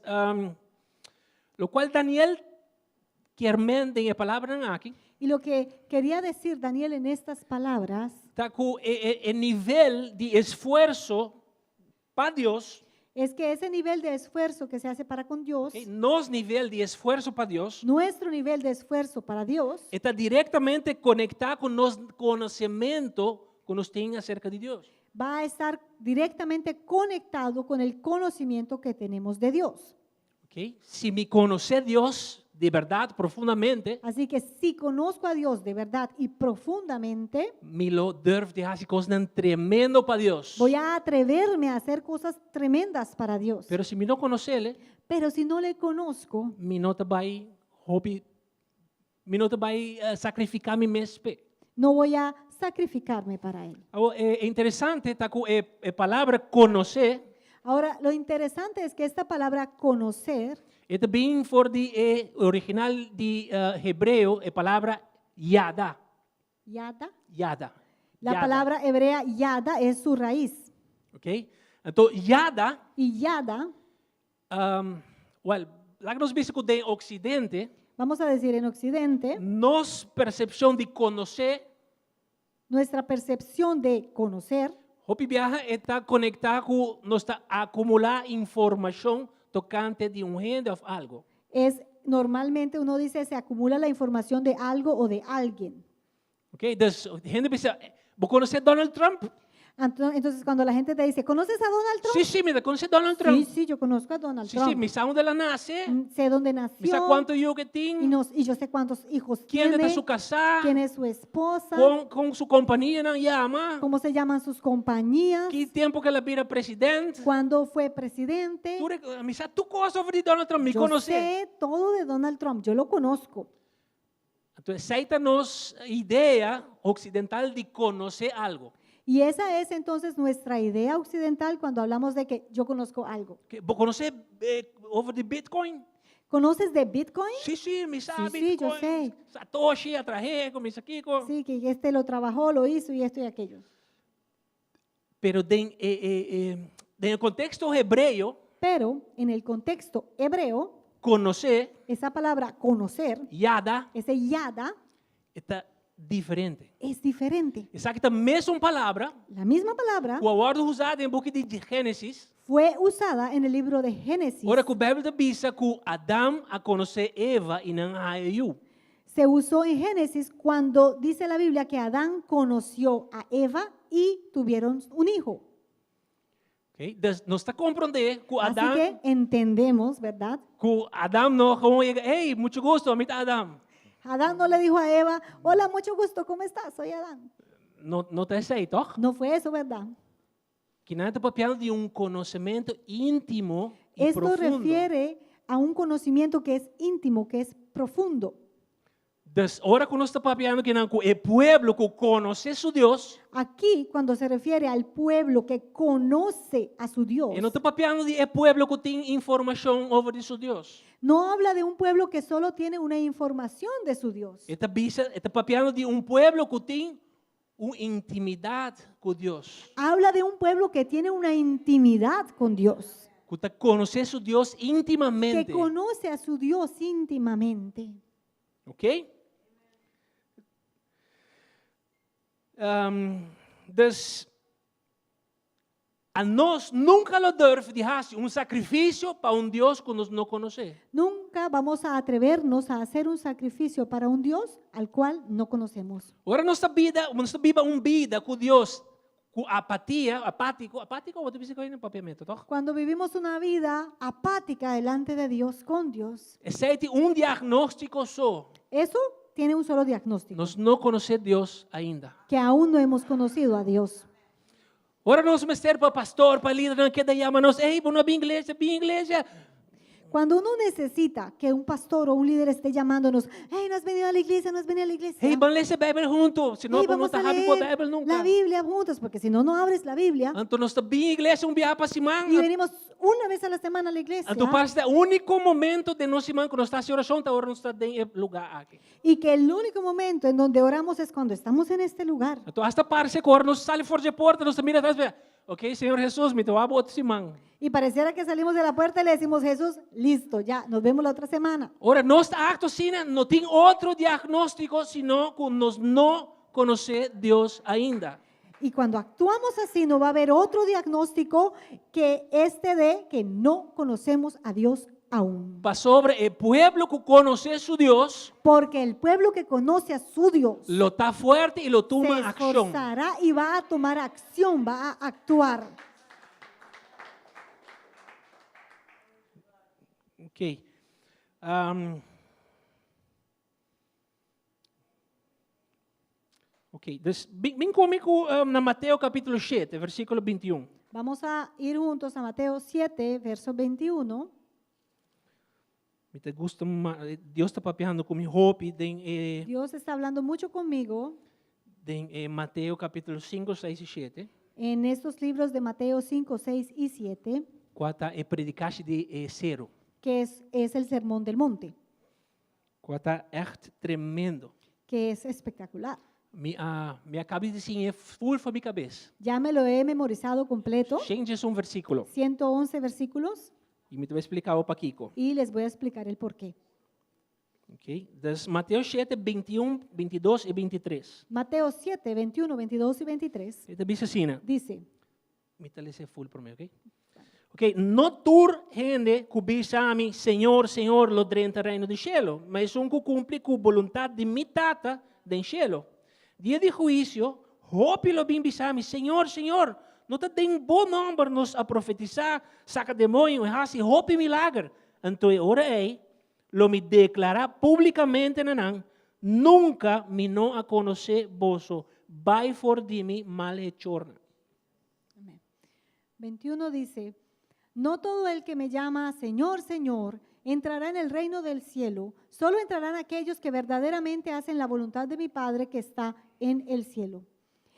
lo cual Daniel quer mender a palavra aqui, Y lo que quería decir Daniel en estas palabras está com o nível de esforço para Deus, es que ese nivel de esfuerzo que se hace para con Dios, okay? Nosso nível de esforço para Deus, nuestro nivel de esfuerzo para Dios, está diretamente conectado com nosso conhecimento que nós temos acerca de Deus. va a estar directamente conectado con el conocimiento que tenemos de Dios. Okay? Se me conhecer Deus de verdade, profundamente, Así que si conozco a Dios de verdad y profundamente, me lo durf de hacer coisas tremendo para Deus. voy a atreverme a hacer cosas tremendas para Dios. Pero se me não conhecer, Pero si no le conozco, me não vai sacrificar me mesmo. no voy a sacrificarme para Él. É interessante, tá com a palavra conhecer, Ahora, lo interesante es que esta palabra conocer é também for de original de hebreu, a palavra yada. Yada. Yada. La Yada, palabra hebrea yada es su raíz. ok? Então, yada, Y yada, lá que nós vemos de Ocidente, vamos a decir en Occidente, nossa percepção de conhecer, nuestra percepción de conocer, Hopi viaja está conectado con nuestra acumular información tocante de gente o algo. Es normalmente uno dice se acumula la información de algo o de alguien. Ok, dus gente pensa, vou conhecer Donald Trump? Entonces, cuando la gente te dice, ¿conoces a Donald Trump? Sí, sí, me conhecer Donald Sí, Trump. sí, yo conozco a Donald Sí, Trump. sí, me sabe onde ela nasce, Sé dónde me sabe nació quanto eu que y, tenho, y yo sé cuántos hijos quién tiene, está su casa, quién es su esposa, com sua companhia não llama, cómo se llaman sus compañías, que tempo que ela vira presidente. cuándo fue presidente. Me sabe tu coisa sobre Donald Trump, me Yo conhecer. sé todo de Donald Trump, yo lo conozco. Então, aceita-nos a ideia ocidental de conhecer algo. Y esa es entonces nuestra idea occidental cuando hablamos de que yo conozco algo. Vou conhecer over de Bitcoin? ¿Conoces de Bitcoin? Sim, sim, me sabe Sí, yo Bitcoin. sé. Satoshi, atrajeco, me saquico. Sí, que este lo trabajó, lo hizo y esto y aquello. Pero en el contexto hebreo, Pero en el contexto hebreo, conocer, esa palabra conocer, yada, ese yada, está diferente. es diferente. Essa aqui é a mesma palavra, La misma palabra que a ordem usada em book de Gênesis, fue usada en el libro de Génesis. ora que a Bíblia diz que Adão a conhecer Eva e não a eu. Se usó en Génesis cuando dice la Biblia que Adán conoció a Eva y tuvieron un hijo. Okay? Dus nós está compreender que Así Adão, que entendemos, ¿verdad? não como diga, hey, muito gosto, amigo Adão. Adán no le dijo a Eva, hola, mucho gusto, ¿cómo estás? Soy Adán. Não está assim, toch? No fue eso, ¿verdad? Que não está papel de conhecimento íntimo e Esto profundo. refiere a un conocimiento que es íntimo, que es profundo. Dus ora que nós está papiando que não, que o pueblo que conhece su Deus, Aquí, cuando se refiere al pueblo que conoce a su Dios, e não está papiando de pueblo que tem informação sobre su Deus. no habla de un pueblo que solo tiene una información de su Dios. Está papiando de pueblo que tem uma intimidade com Deus. Habla de un pueblo que tiene una intimidad con Dios, Que está conhecer su Deus que intimamente. conoce a su Dios íntimamente. Ok? Dus a nós nunca lo durf de hacer sacrifício para Deus que nós não conhecemos. Nunca vamos a atrevernos a hacer un sacrificio para un Dios al cual no conocemos. Ora nossa vida uma vida com Deus, com apático, ou você diz papiamento, toch? Cuando vivimos una vida apática delante de Dios, con Dios, Existe diagnóstico só. eso tiene un solo diagnóstico, Nós não conhecemos Deus ainda. que aún no hemos conocido a Dios. Ora nós mestre para pastor, para líder, não queda chama-nos, ei, vamos na igreja. Cuando uno necesita que un pastor o un líder esté llamándonos, hey, no has venido a la iglesia, no has venido a la iglesia. Hey, vamos ler a Bíblia junto, senão Hey, não vamos está a rápido com a leer Bíblia nunca. la Biblia juntos, porque si no, no abres la Biblia. Então nós estamos bem igreja dia para Y semana. venimos una vez a la semana a la iglesia. Então parece o único momento de nossa semana que nós estamos em oração, agora nós estamos em lugar aqui. Y que el único momento en donde oramos es cuando estamos en este lugar. Então hasta parece que agora nós saímos fora de porta, nós mira atrás, ok, Senhor Jesus, me dá outra semana. Y pareciera que salimos de la puerta y le decimos, Jesús, listo, ya, nos vemos la otra semana. Ora, nosso acto assim não tem outro diagnóstico, senão que nós não conhecemos Deus ainda. Y cuando actuamos así, no va a haber otro diagnóstico que este de que no conocemos a Dios aún. Para sobre o pueblo que conhece su Deus, Porque el pueblo que conoce a su Dios lo está fuerte y lo se toma acción. esforzará y va a tomar acción, va a actuar. Ok. Ok, dus bem comigo na Mateus capítulo 7, versículo 21. Vamos a ir juntos a Mateo 7, verso 21. Me gusta, Deus está papeando com minha roupa Dios está hablando mucho conmigo em Mateus capítulo 5, 6 e 7. en estos libros de Mateo 5, 6 y 7, Quata é predicaste de zero. que es el Sermón del Monte, Quata echt tremendo. que es espectacular. Me acabei de sim, é full para minha cabeça. Ya me lo he memorizado completo, Changes versículo. 111 versículos, E me vai explicar o Paquico. y les voy a explicar el por qué. Ok? Dus Mateus 7, 21, 22 e 23. Mateo 7, 21, 22 y 23 Ele diz assim, dice, Mítale ese full por mí, ¿ok? Ok, no tur gente que bisa a mim, Senhor, Senhor, lo drenta reino do cielo, mas que cumpre com a vontade de mi tata do cielo. Dia de juízo, hope lo bem bisa a mim, Senhor, Senhor, não te tem bom nome nos a profetizar, saca demônio, e assim, hope milagre. Então, ora lo me declara publicamente nanang, nunca me não a conhecer vosso, vai for de mim malhechorna. 21 dice, no todo el que me llama Señor, Señor, entrará en el reino del cielo, solo entrarán aquellos que verdaderamente hacen la voluntad de mi Padre que está en el cielo.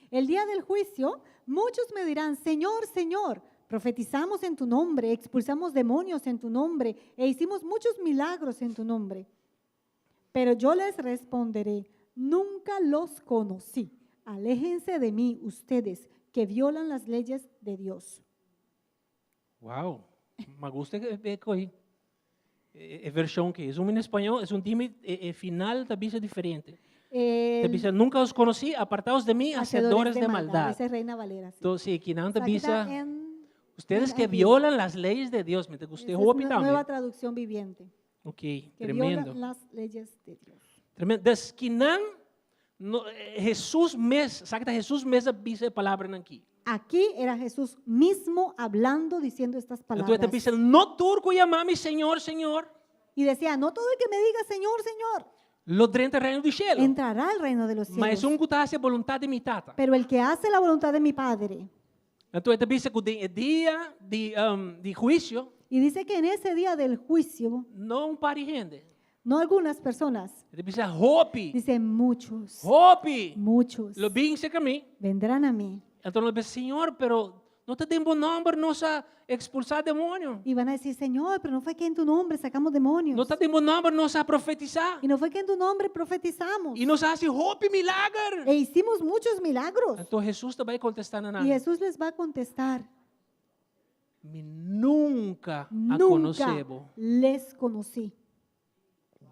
El día del juicio, muchos me dirán, Señor, Señor, profetizamos en tu nombre, expulsamos demonios en tu nombre e hicimos muchos milagros en tu nombre. Pero yo les responderé, nunca los conocí. Aléjense de mí ustedes que violan las leyes de Dios. Wow, me gusta que aí. A versão que é em espanhol, é time final da bisa diferente. Da bisa nunca os conheci, apartados de mim, hacedores de maldad. Esa es Reina Valera. Sí. Entonces, aqui não da Aquí está bisa, en ustedes que aquí. violan las leyes de Dios, me te Esa gustei es hopi una nueva também. traducción viviente. Ok, Que tremendo. violan las leyes de Dios. Tremendo. Das que não, Jesus mesmo, sabe que Jesus mesmo bisa a palavra aqui. Aquí era Jesús mismo hablando, diciendo estas Então, palabras. ele bisa, no turco llamame Senhor, Senhor, Y decía, no todo el que me diga Señor, Señor, lo drenta reino do cielo. entrará al reino de los Mas cielos. que está a vontade de mi tata. Pero el que hace la voluntad de mi Padre. Então, ele bisa que o dia de juízo, Y dice que en ese día del juicio, não pare gente. no algunas personas, Ele bisa, hope, dice muchos, hope, muchos lo bem se caminho. vendrán a mí. Então, ele bisa, Senhor, pero não te tem bom nome, nos a expulsar demônio. Y van a decir, Señor, pero no fue que en tu nombre sacamos demonios. Não te tem bom nome, nos a profetizar. Y no fue que en tu nombre profetizamos. E nos hace hope milagre. E hicimos muchos milagros. Então, Jesus te vai contestar Y nada. Jesús les va a contestar, Me nunca a nunca conocebo. les conocí.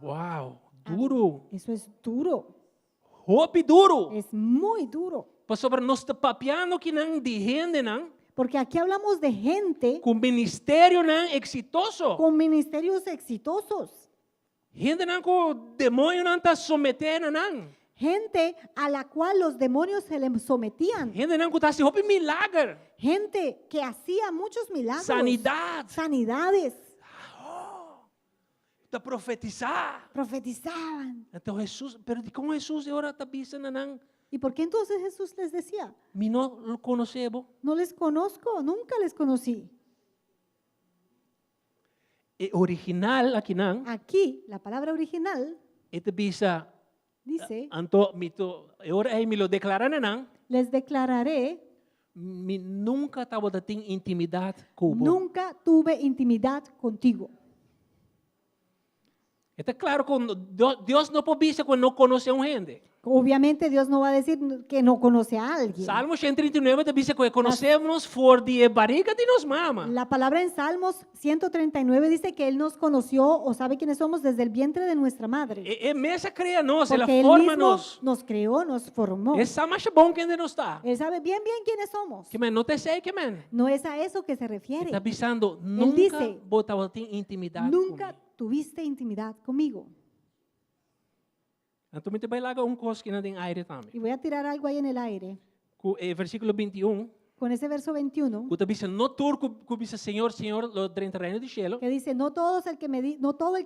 Uau, duro. Eso es duro, Hope duro. es muy duro. Pastor, nós está papiando que não de gente, não, Porque aquí hablamos de gente com ministério não exitoso. con ministerios exitosos. Gente não com demônio não está sometendo, não. Gente a la cual los demonios se le sometían. Gente não que está se hope milagre. Gente que hacía muchos milagros. Sanidade. Sanidades. Está profetizar. Profetizaban. Então Jesus, pero de como Jesus agora está pensando, não, ¿Y por qué entonces Jesús les decía? me não lo conocebo. No les conozco, nunca les conocí. E original aqui não, Aquí, la palabra original este bisa, dice, anto mito, agora aí me lo declaran, não, les declararé, me nunca estava tendo intimidade com você. nunca tuve intimidad contigo. Está claro que Deus não pode dizer quando não conhece a gente. Obviamente Dios no va a decir que no conoce a alguien. Salmo 139 te dice que conocemos por de barriga de nos mama. La palabra en Salmos 139 dice que Él nos conoció o sabe quiénes somos desde el vientre de nuestra madre. Mesa crea nós, ela Porque Él forma mismo nós. nos creó, nos formó. Essa mais bom que ainda não está. Él sabe bien quiénes somos. Que man, não te sei que man. No es a eso que se refiere. Está pensando, nunca dice, botava ter intimidade Nunca comigo. tuviste intimidad conmigo. Então me te vai lá coisa que não tem aire também. Y voy a tirar algo ahí en el aire. Versículo 21, Con ese verso 21, que dice, no turco que dice Senhor, Senhor, lo drenta reino do cielo, que dice, no todo el que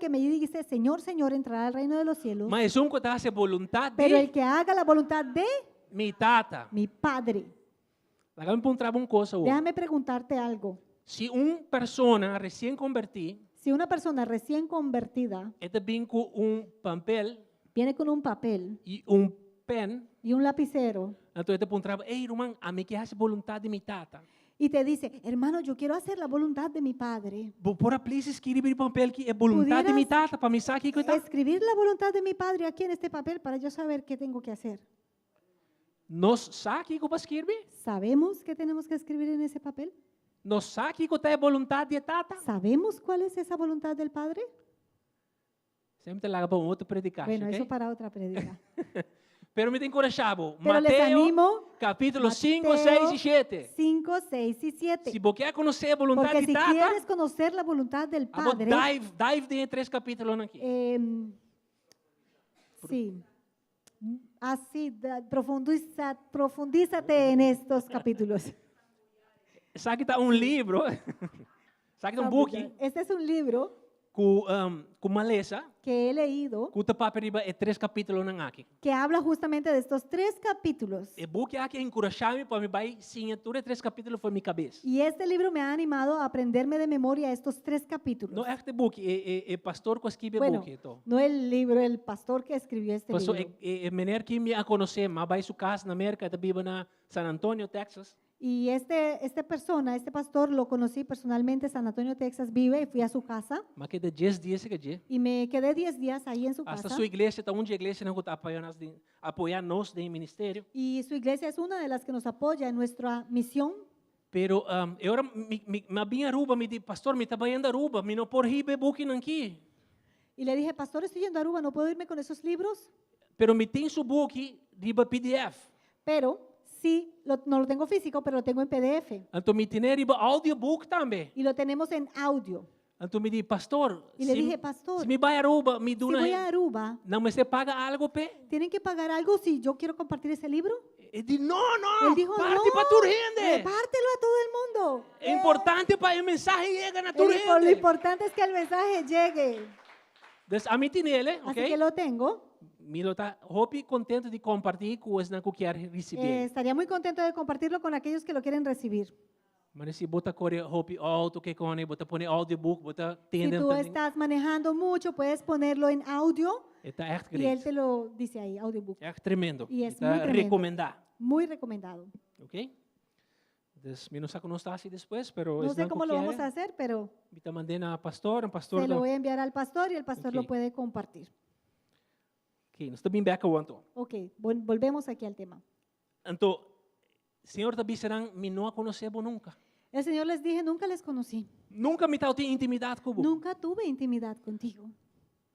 me dice, Señor, Señor, entrará al reino de los cielos, mas que está a vontade pero el de que haga la voluntad de mi tata. mi Padre. Lá me encontrava coisa hoje. Déjame preguntarte algo. Se persona recém convertida, Si una persona recién convertida esta vem com papel viene con un papel e pen, y un lapicero então esta perguntava, ei, irmão, a mim que hace vontade de mi tata. y te dice, hermano, yo quiero hacer la voluntad de mi Padre, Por please escrever papel que é vontade de mi tata, para me saber que está. escribir la voluntad de mi Padre aquí en este papel para yo saber qué tengo que hacer. Nós sabe que para escrever? ¿Sabemos qué tenemos que escribir en ese papel? Nós sabe que está a vontade de tata? ¿Sabemos cuál es esa voluntad del Padre? Sempre te larga para outro predicar, Bueno, ok? eso para otra predica. Pero me encorajamos. Pero les animo, capítulo 5, Mateo 6 y 7. 5, 6 y 7. Se você quer conhecer a vontade Porque de si Tata, quieres conocer la voluntad del vamos Padre, dive de 3 capítulos aqui. sí, así, profundízate en estos capítulos. Sabe que está livro, sabe que está book Este es un libro com maleza, que he leído com o papel é 3 capítulos aqui. que habla justamente de estos 3 capítulos. E book aqui encorajar-me para me vai sim, tudo 3 capítulos foi minha cabeça. Y este libro me ha animado a aprenderme de memoria estos 3 capítulos. Não é este book, é pastor que escreve Bueno, book então. no el libro, el pastor que escribió este Pastor, libro. menino que me a conhecer, mas vai sua casa na América, está vive na San Antonio, Texas. Y este pastor, lo conocí personalmente en San Antonio, Texas, vive, y fui a su casa Mas que de 10 dias que dia. y me quedé 10 días ahí en su Hasta casa. sua igreja, está onde a igreja não está apoiando-nos de ministério. Y su iglesia es una de las que nos apoya en nuestra misión. Pero eu me vim a Aruba, me disse, pastor, me está indo a Aruba, me não por ribe booking aqui. Y le dije, pastor, estoy yendo a Aruba, ¿no puedo irme con esos libros? Pero me tem su book riba PDF. Pero sí, no lo tengo físico, pero lo tengo en PDF. Então me tem riba audiobook também. Y lo tenemos en audio. Então me disse, pastor, Y le dije, pastor, se me vai a Aruba, me si duna, voy a Aruba, não me se paga algo, pe? ¿tienen que pagar algo si yo quiero compartir ese libro? Ele disse, não, Él dijo, parte no, para tu gente. repártelo a todo el mundo. É importante para o mensagem chegar na tu Lo gente. importante es que el mensaje llegue. Então, a mim tem ele, Así ok? que lo tengo. Milo está hope contento de compartilhar com os que quer receber. Estaría muy contento de compartirlo con aquellos que lo quieren recibir. Mas se bota core hope alto que cone, bota pone audiobook, bota Si tenda tú também. estás manejando mucho, puedes ponerlo en audio Está echt y él great. te lo dice ahí, audiobook. Echt tremendo. Y es Está muy tremendo. recomendar, Muy recomendado. ok? Dus, me não sei como está assim depois, pero No es sé cómo lo vamos a hacer, pero Me está mandando a pastor, pastor. se lo voy a enviar al pastor y el pastor Ok. lo puede compartir. Ok, nós estamos bem back ao Ok, volvemos aquí al tema. Então, Senhor também serão me não a conhecebo nunca. El Señor les dije, nunca les conocí. Nunca me tal intimidade com você. Nunca tuve intimidad contigo.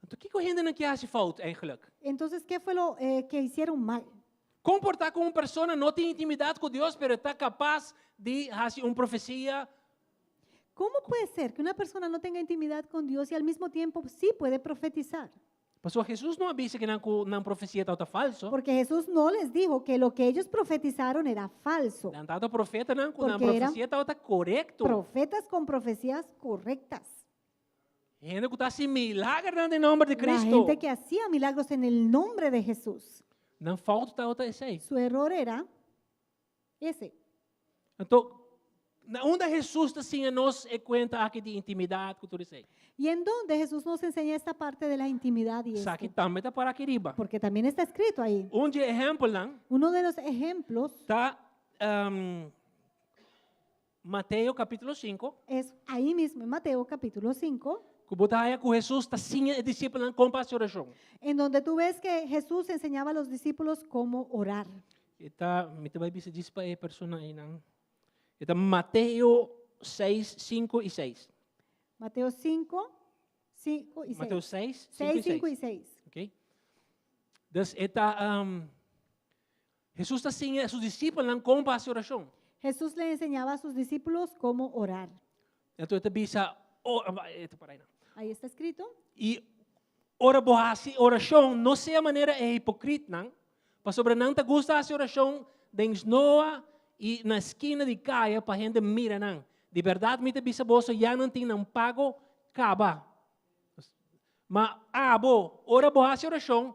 Então, o que a gente não quer fazer falta, eigenlijk? Entonces, ¿qué fue lo que hicieron mal? Comportar como uma pessoa não tem intimidade com Deus, mas está capaz de fazer uma profecia. ¿Cómo puede ser que una persona no tenga intimidad con Dios y al mismo tiempo sí puede profetizar? Pastor, Jesus não avisa que não profecia está falso. Porque Jesús no les dijo que lo que ellos profetizaron era falso. Não está profeta não, Porque na profecia está correto. Profetas con profecías correctas. Gente que está assim milagre em nome de La Cristo. gente que hacía milagros en el nombre de Jesús. Não falta outra esse. Su error era ese. Então, onde Jesus está assim nos conta aqui de intimidade com tudo isso. Y en donde Jesús nos enseña esta parte de la intimidad y Só que esto. também está para aqui riba. Porque también está escrito ahí. Onde exemplo não Uno de los ejemplos está Mateus capítulo 5. es ahí mismo en Mateo capítulo 5, Que botar aí com Jesus está assim o discípulo com oração. en donde tú ves que Jesús enseñaba a los discípulos cómo orar. Está, me te vai dizer disso para a pessoa aí não. Está Mateus 6, 5 e 6. Mateo 5, 5 y 6. Mateus 6, 5 6, e 5 y 6. 6. Ok? Dus está, Jesus está assim, seus discípulos não com oração. Jesús le enseñaba a sus discípulos cómo orar. Então, ele bisa, para aí não. Ahí está escrito. E ora bohasi oração não se a maneira é hipócrita não, para sobre não te gusta a oração desnoa e na esquina de caia para gente mira não. De verdade me te bisa bolso já não tem não pago caba. Mas abo ora bohasi oração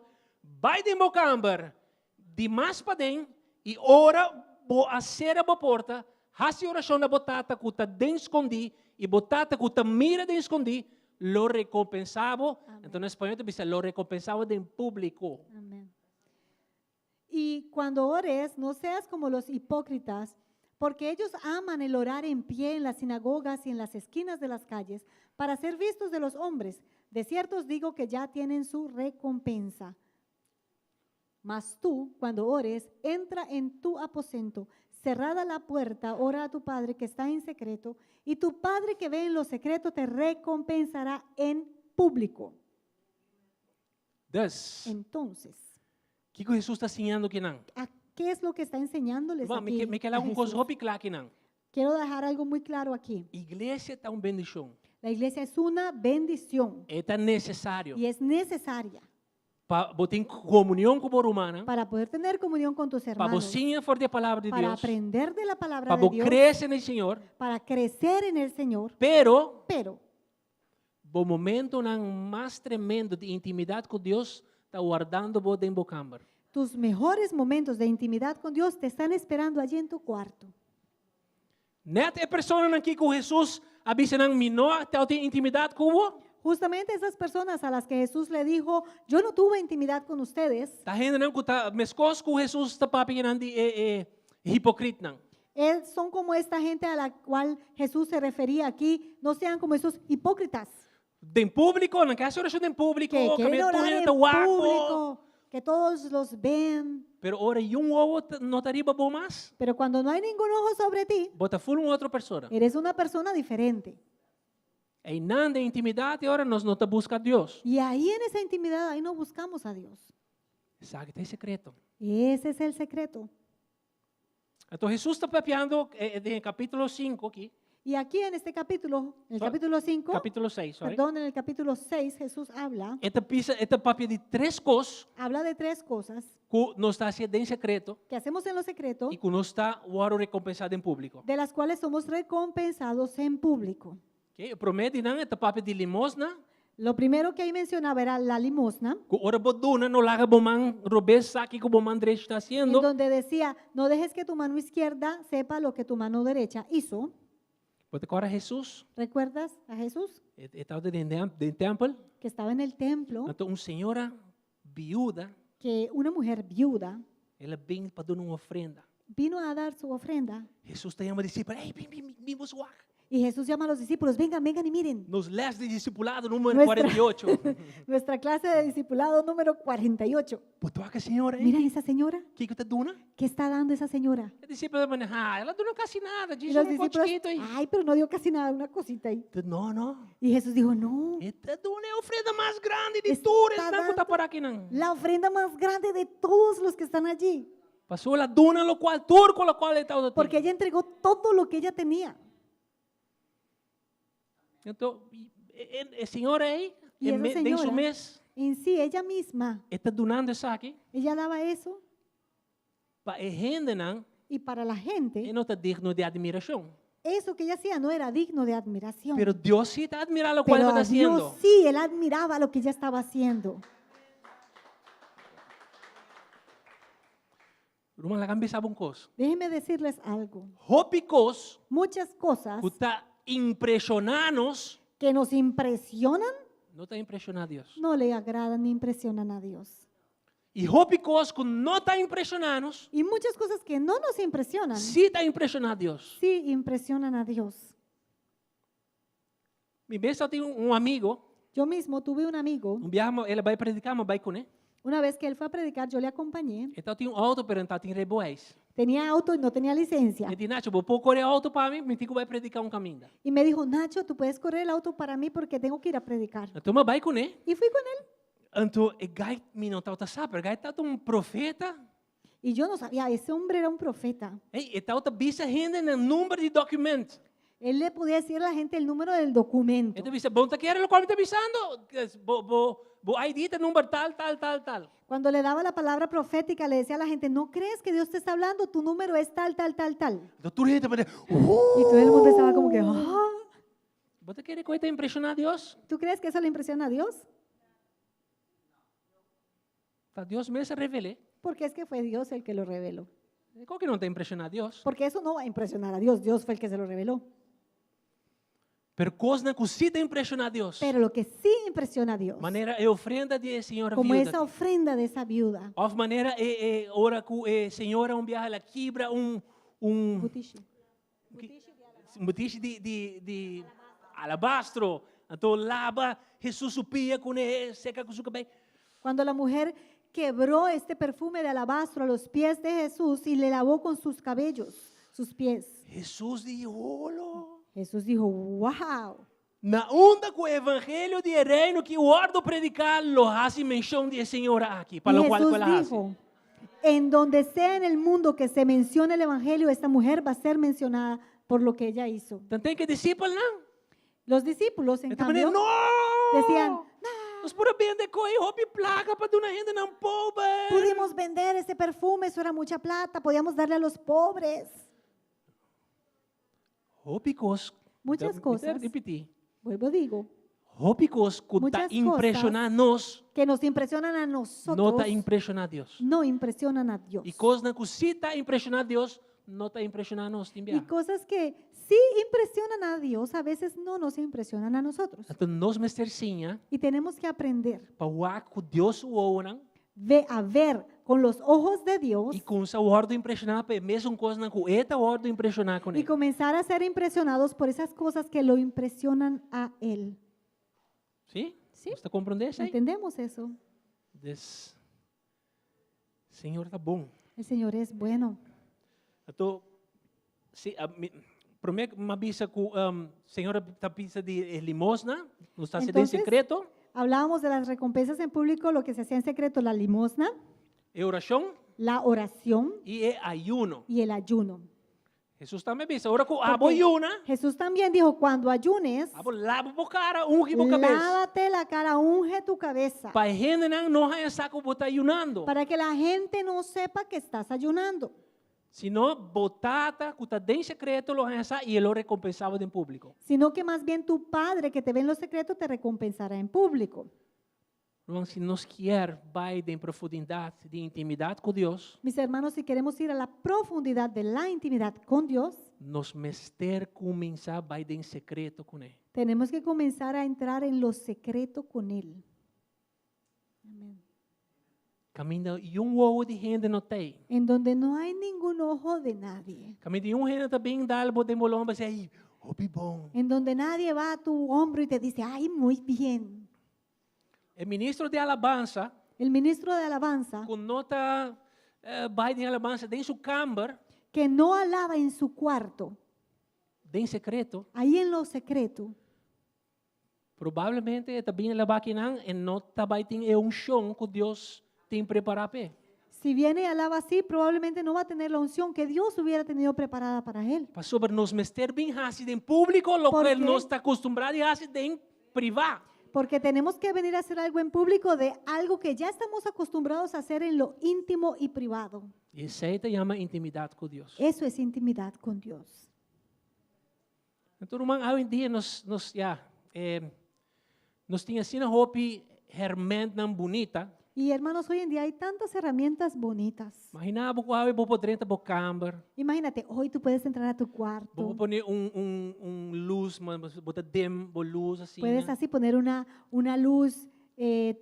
vai de mocamber de mais para dentro e ora bo a cera bo porta hasi oração na botata que tá dentro escondi e botata que tá mira dentro escondi lo recompensaba, entonces en español te dice, lo recompensaba en público. Amén. Y cuando ores, no seas como los hipócritas, porque ellos aman el orar en pie en las sinagogas y en las esquinas de las calles para ser vistos de los hombres. De cierto os digo que ya tienen su recompensa. Mas tú, cuando ores, entra en tu aposento, cerrada la puerta, ora a tu Padre que está en secreto, y tu Padre que ve en lo secreto te recompensará en público. Dus, Entonces, que Jesus está ensinando aqui não? ¿Qué es lo que está enseñándoles aquí Me quer a alguma coisa Jesús? hopi claro aqui não. Quiero dejar algo muy claro aquí. Igreja está uma bendição. La iglesia es una bendición É necessário y es necesaria para ter comunhão com a humana, para poder tener comunión con tus para hermanos, você for a palavra de para Deus, aprender de la palabra para de Dios, crescer no Senhor, para crecer en el Señor. pero Pero o momento mais tremendo de intimidade com Deus está guardando você dentro do câmara. tus mejores momentos de intimidad con Dios te están esperando allí en tu cuarto. Net é pessoa aqui com Jesus, avisa não menor, tem intimidade com você. Justamente esas personas a las que Jesús le dijo, yo no tuve intimidad con ustedes, Tá gente não que tá mescos com Jesus está papinando de hipocrita não. son como esta gente a la cual Jesús se refería aquí, no sean como esos hipócritas Em público, na casa oração em público, que que quieren orar en tá guapo, público, que todos los ven, pero ora ovo não estaria bom mais. pero cuando no hay ningún ojo sobre ti, Bota full outra pessoa. eres una persona diferente. E não de intimidade, ora nós não tá busca Deus. Y ahí en esa intimidad, ahí no buscamos a Dios. Sabe que tem secreto. Ese es el secreto. Então Jesus está papiando em capítulo 5 aqui, Y aquí en este capítulo, en el So- capítulo 5, capítulo 6, sorry. perdón, en el capítulo 6, Jesús Esta papia de três coisas habla de tres cosas que nós está fazendo em secreto que hacemos en lo secreto, e que nós está agora recompensado em público. de las cuales somos recompensados en público. Okay? Promete não esta papia de limosna, Lo primero que ahí mencionaba era la limosna, que ora boduna não larga bomão, robes saque que o bomão direito está en fazendo. donde decía, no dejes que tu mano izquierda sepa lo que tu mano derecha hizo. Porque agora Jesus ¿Recuerdas a Jesús estava dentro do templo, que estaba en el templo, então uma senhora viúva, que una mujer viuda ela vem para dar uma ofrenda. vino a dar su ofrenda? Jesus te chama discípulo, ei, vem buscar. Y Jesús llama a los discípulos, vengan, vengan y miren. Nos les de discipulado número Nuestra- 48. Nuestra clase de discipulado número 48. Botou a senhora, Mira ei, esa señora, que está dando? ¿qué está dando esa señora? O discípulo vai ela não quase nada, Y diz los um discípulos, poquito aí. ay, pero no dio casi nada, una cosita ahí. Não. Y Jesús dijo, no, Esta dona é a ofrenda mais grande de Está todas, não dando- está por aqui não. la ofrenda más grande de todos los que están allí. Passou a dona, lo qual, tudo com o qual ele estava Porque ella entregó todo lo que ella tenía. Então, a senhora aí, E essa dentro senhora- do mês, En sí, ella misma, está donando isso aqui, ella daba eso para a gente não, y para la gente, e não está digno de admiração. eso que ella hacía no era digno de admiración. Pero Deus sí está admirando lo cual Pero está a Dios haciendo. sí, él admiraba lo que ella estaba haciendo. Rumah la cambia sabe un cosa. Déjenme decirles algo. Hopicos, Muchas cosas que está impresionados, que nos impresionan no está impresionado a Dios. no le agradan ni impresionan a Dios. Y hopicos que no está impresionados, Y muchas cosas que no nos impresionan sí está impresionado a Dios. sí impresionan a Dios. Mi vez eu tenho um amigo, Yo mismo tuve un amigo, viaja, ele vai predicar, mas vai com ele. una vez que él fue a predicar, yo le acompañé. Então tinha um auto, pero então tinha reboés. Tenía auto y no tenía licencia. Ele disse, Nacho, vou pôr correr auto para mim, me digo vai predicar um caminho. Y me dijo, Nacho, tú puedes correr el auto para mí porque tengo que ir a predicar. Então eu vai com ele. Y fui con él. Então, o gai me não está sabe, o gai está um profeta. Y yo no sabía, ese hombre era un profeta. Ei, então está visa gente no número de documento. Él le podía decir a la gente el número del documento. Então disse, bom, tá querendo o qual me está avisando? Bo ID tá número tal. Cuando le daba la palabra profética, le decía a la gente, ¿no crees que Dios te está hablando? Tu número es tal. Então tudo gente vai Y todo el mundo estaba como que, "Ah, Você quer que eu impressionar a Deus? ¿tú crees que eso le impresiona a Dios? Para Deus mesmo se revele. Porque es que fue Dios el que lo reveló. Como que não está impressionar a Deus? Porque eso no va a impresionar a Dios, Dios fue el que se lo reveló. Pero coisa que sí está impressionar a Deus. Pero lo que sí impresiona a Dios, Maneira é ofrenda de senhora como viuda. esa ofrenda de esa viuda. Of maneira é ora que senhora viaja la quebra Butishi. botiche de alabastro. Então lava, Jesus supia com ele, seca com seu cabelo. Cuando la mujer quebró este perfume de alabastro a los pies de Jesús y le lavó con sus cabellos, sus pies. Jesus diz, olho. Jesús dijo, wow. Na onda com o evangelho de reino que eu ordo predicar, lo hace menção de senhora aqui, para Y o qual Jesús ela hace. dijo, En donde sea en el mundo que se mencione el evangelio, esta mujer va a ser mencionada por lo que ella hizo. Dan tem que discípulo não. Los discípulos, en Então, mané, cambio, não! decían, Nós podemos vender coisa, roupa e placa para dar gente não pobre. pudimos vender ese perfume, eso era mucha plata, podíamos darle a los pobres. Roupa e coisa. Muitas coisas. Repetir. Vuelvo digo, Roupa e coisa que Muitas está impressionando nós, que nos impresionan a não nosotros, está impressionando Deus. no impresionan a Dios. E coisa que se está impressionando Deus, não está impressionando nós Y também. cosas que sí impresionan a Dios, a veces no nos impresionan a nosotros. Então, nós me cercinha Y tenemos que aprender para o que Deus o ouve a ver con los ojos de Dios e com essa ordem impressionar, mesmo coisa que esta ordem impressionar com y ele. comenzar a ser impresionados por esas cosas que lo impresionan a Él. Sim? Sí. Você compreende isso aí? ¿Entendemos eso? Des... Senhor tá bom. El Señor es bueno. Então, se prometo uma visa que Senhor está pisa de limosna, não está sendo em Entonces, secreto, Hablábamos de las recompensas en público, lo que se hacía en secreto, la limosna, é oração la oración e é ayuno. y el ayuno. Jesus também disse, ora que Porque abo ayuna, Jesús también dijo, cuando ayunes, abo lava a cara, unge a cabeça. lávate la cara, unge tu cabeza, Para a gente não haya saco botar ayunando. para que la gente no sepa que estás ayunando. Senão, botata, que está em secreto, lo haya e ele lo recompensava em público. Sino que más bien tu Padre que te ve en los secretos te recompensará en público. Então, se nós quer vai em profundidade, de intimidade com Deus, Mis hermanos, si queremos ir a la profundidad de la intimidad con Dios, nos mester começar vai em secreto com Ele. tenemos que comenzar a entrar en lo secreto con Él. Amén. Caminho e ovo de gente não tem. En donde no hay ningún ojo de nadie. Caminho de gente também dá algo de molomba, assim, aí, opi bom. En donde nadie va a tu hombro y te dice, ay, muy bien. O ministro de alabança, El ministro de alabanza, com nota vai de alabança, em sua câmara, que no alaba en su cuarto, em secreto, ahí en lo secreto, provavelmente também ele vai aqui não, e não também tem chão que Deus tem preparado para ele. si viene y alaba así, probablemente no va a tener la unción que Dios hubiera tenido preparada para él. Para sobre nos mester bem assim em público, lo ¿Por que qué? ele não está acostumado a fazer em privado. Porque tenemos que venir a hacer algo en público de algo que ya estamos acostumbrados a hacer en lo íntimo y privado. E isso aí se chama intimidade com Deus. Eso es intimidad con Dios. Então, irmão, hoje em dia nós temos assim uma roupa hermente bonita. Y hermanos, hoy en día hay tantas herramientas bonitas. Imagina que hoje vou poder entrar para câmara, Imagínate, hoy tú puedes entrar a tu vou cuarto, poner luz, botar dim, luz assim. puedes así poner una luz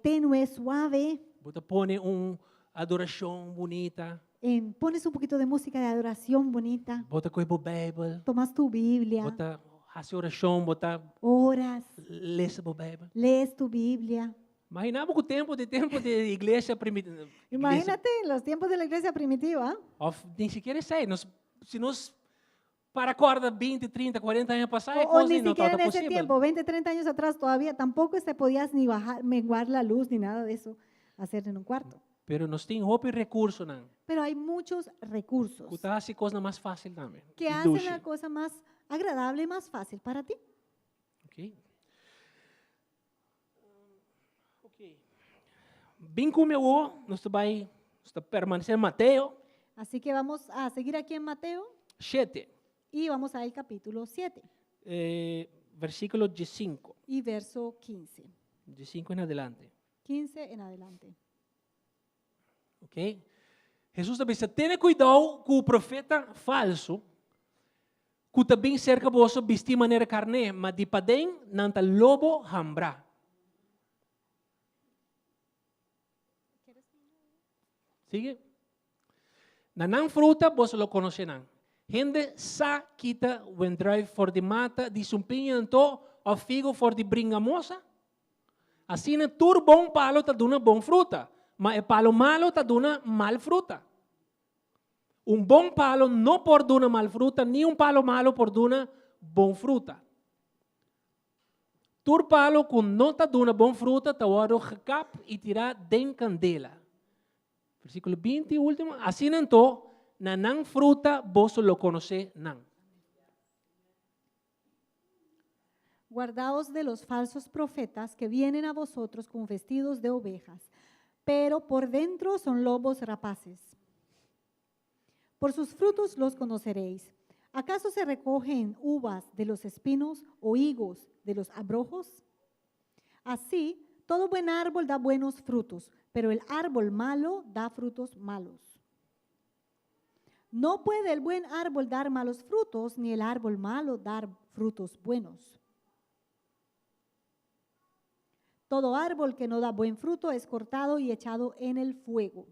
tenue, suave, Botar poner adoração bonita, pones un poquito de música de adoración bonita, botar coisa para Bíblia, tomas tu Biblia, botar fazer oração, botar oras, ler a Bíblia. lees tu Biblia. Imagina o tempo de igreja primitiva. Imagínate los tiempos de la iglesia primitiva. Nem sequer sei. Se nós para acordar 20, 30, 40 anos passar, é O coisa ni não siquiera está en ese possível. tiempo, 20, 30 años atrás todavía, tampoco se podías ni menguar la luz ni nada de eso hacer en un cuarto. Pero nós temos roupa e recurso, não. Pero hay muchos recursos Que tá assim coisa mais fácil também. que hacen la cosa más agradable y más fácil para ti. Ok. Ok. Bem como eu, nós vai permanecer em Mateus Así que vamos a seguir aquí en Mateo 7, y vamos al capítulo 7 versículo 15. y verso 15. De 5 em adelante. 15 en adelante. Ok? Jesus também disse, tenha cuidado com o profeta falso, que também cerca vosso vestir maneira carne, mas de padem nanta lobo hambra. Sigue. Nanang fruta vos lo conocerán. Gente sa kita when drive for the mata, di sumpinha to o figo for the bringamosa. Assim na tur bom palo ta duna bom fruta, mas e palo malo ta duna mal fruta. Bom palo não por duna mal fruta, nem palo malo por duna bom fruta. Tur palo com não ta duna bom fruta, ta waro gekap e tirar den candela. Versículo 20 último. Así nanto, nanang fruta vos lo conoce nan. Guardaos de los falsos profetas que vienen a vosotros con vestidos de ovejas, pero por dentro son lobos rapaces. Por sus frutos los conoceréis. ¿Acaso se recogen uvas de los espinos o higos de los abrojos? Así, todo buen árbol da buenos frutos, pero el árbol malo da frutos malos. No puede el buen árbol dar malos frutos, ni el árbol malo dar frutos buenos. Todo árbol que no da buen fruto es cortado y echado en el fuego.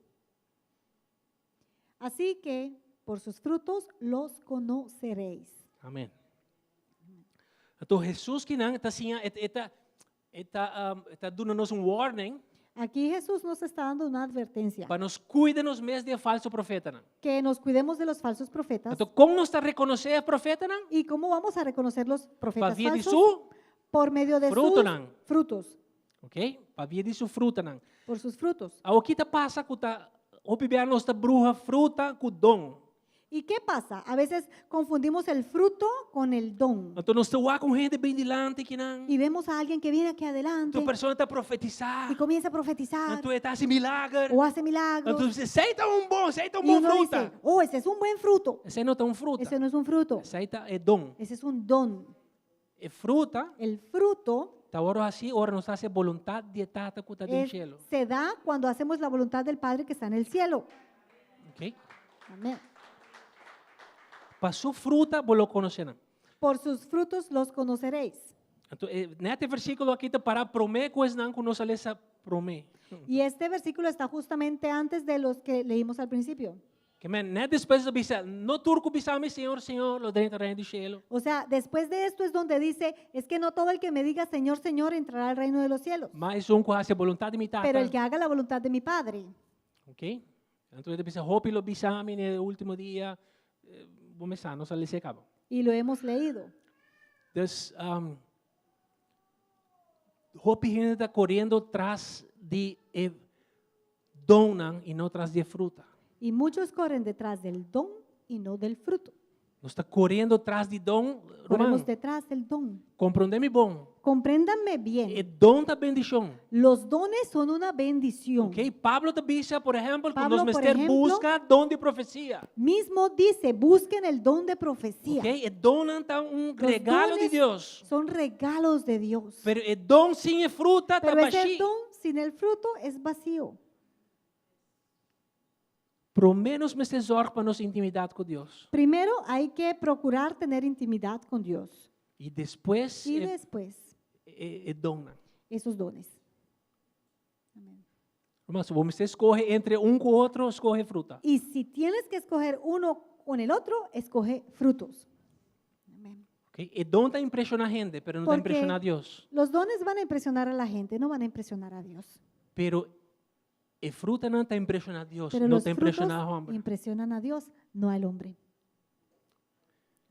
Así que por sus frutos los conoceréis. Amén. Então Jesus que não está assim, está dando-nos warning Aquí Jesús nos está dando una advertencia, para nos cuidarnos mesmo de falso profeta. Não. que nos cuidemos de los falsos profetas. Então como nós está reconhecer profeta? Não? ¿Y cómo vamos a reconocer los Para profetas via de falsos? su, Por medio de fruto, sus não. frutos, ok? Para via de su fruta não. por sus frutos. O que está passa com tá opibiar nossa bruxa fruta com dom. ¿Y qué pasa? A veces confundimos el fruto con el don. Então nós estamos com gente bem delante que não. Y vemos a alguien que viene aquí adelante Tu pessoa está profetizar. y comienza a profetizar Então está assim milagre. o hace Então milagros. você aceita Y uno fruta. dice, oh, ese es un buen fruto. Esse não está fruta. Ese no es un fruto, Aceita é dom. ese es un don. É fruta. El fruto Tá ora assim, ora nos hace vontade de tata que está no cielo. se da cuando hacemos la voluntad del Padre que está en el cielo. Ok? Amén. Para sua fruta, vos lo conhecerão. Por sus frutos los conoceréis. Então, neste versículo aqui está para prometer coisas não que nós alessa promete. Y este versículo está justamente antes de los que leímos al principio. Que man, net depois do bisa, no turco bisame Senhor, Senhor, lo dentro do cielo. O sea, después de esto es donde dice, es que no todo el que me diga Señor, Señor entrará al reino de los cielos, Mas que hace vontade de mi tata. pero el que haga la voluntad de mi Padre. Ok? Então, ele bisa, hope lo bisame no último dia, vamos começar, nós alessa acaba. Y lo hemos leído. Dus, hope gente está correndo atrás de donan e não atrás de fruta. Y muchos corren detrás del don y no del fruto. Nós está correndo atrás de dom, Corremos Romano. detrás del don. Compreende-me bom. Compréndanme É bien. dom da bendição. Los dones son una bendición. Ok? Pablo da Bisa, por exemplo, Pablo, quando nós por mester ejemplo, busca dom de profecia. Mismo dice, busquen el don de profecía. Ok? É dom tá Los regalo de dones Deus. son regalos de Dios. Pero é dom sem a fruta, tá Pero ese baixi. don sin el fruto es vacío. Pro menos me se zorg para nossa intimidade com Deus. Primero hay que procurar tener intimidad con Dios. E depois Y después é dom. esos dones. Amén. Irmãos, se você escolhe entre com o outro, escolhe fruta. Y si tienes que escoger uno con el otro, escoge frutos. Amén. Ok? É dom tá impressiona a gente, pero não tá Porque impressiona a Deus. los dones van a impresionar a la gente, no van a impresionar a Dios. Pero a fruta não está impressiona a Deus, Pero não los está frutos impressiona ao homem. impresionan a Dios, no al hombre.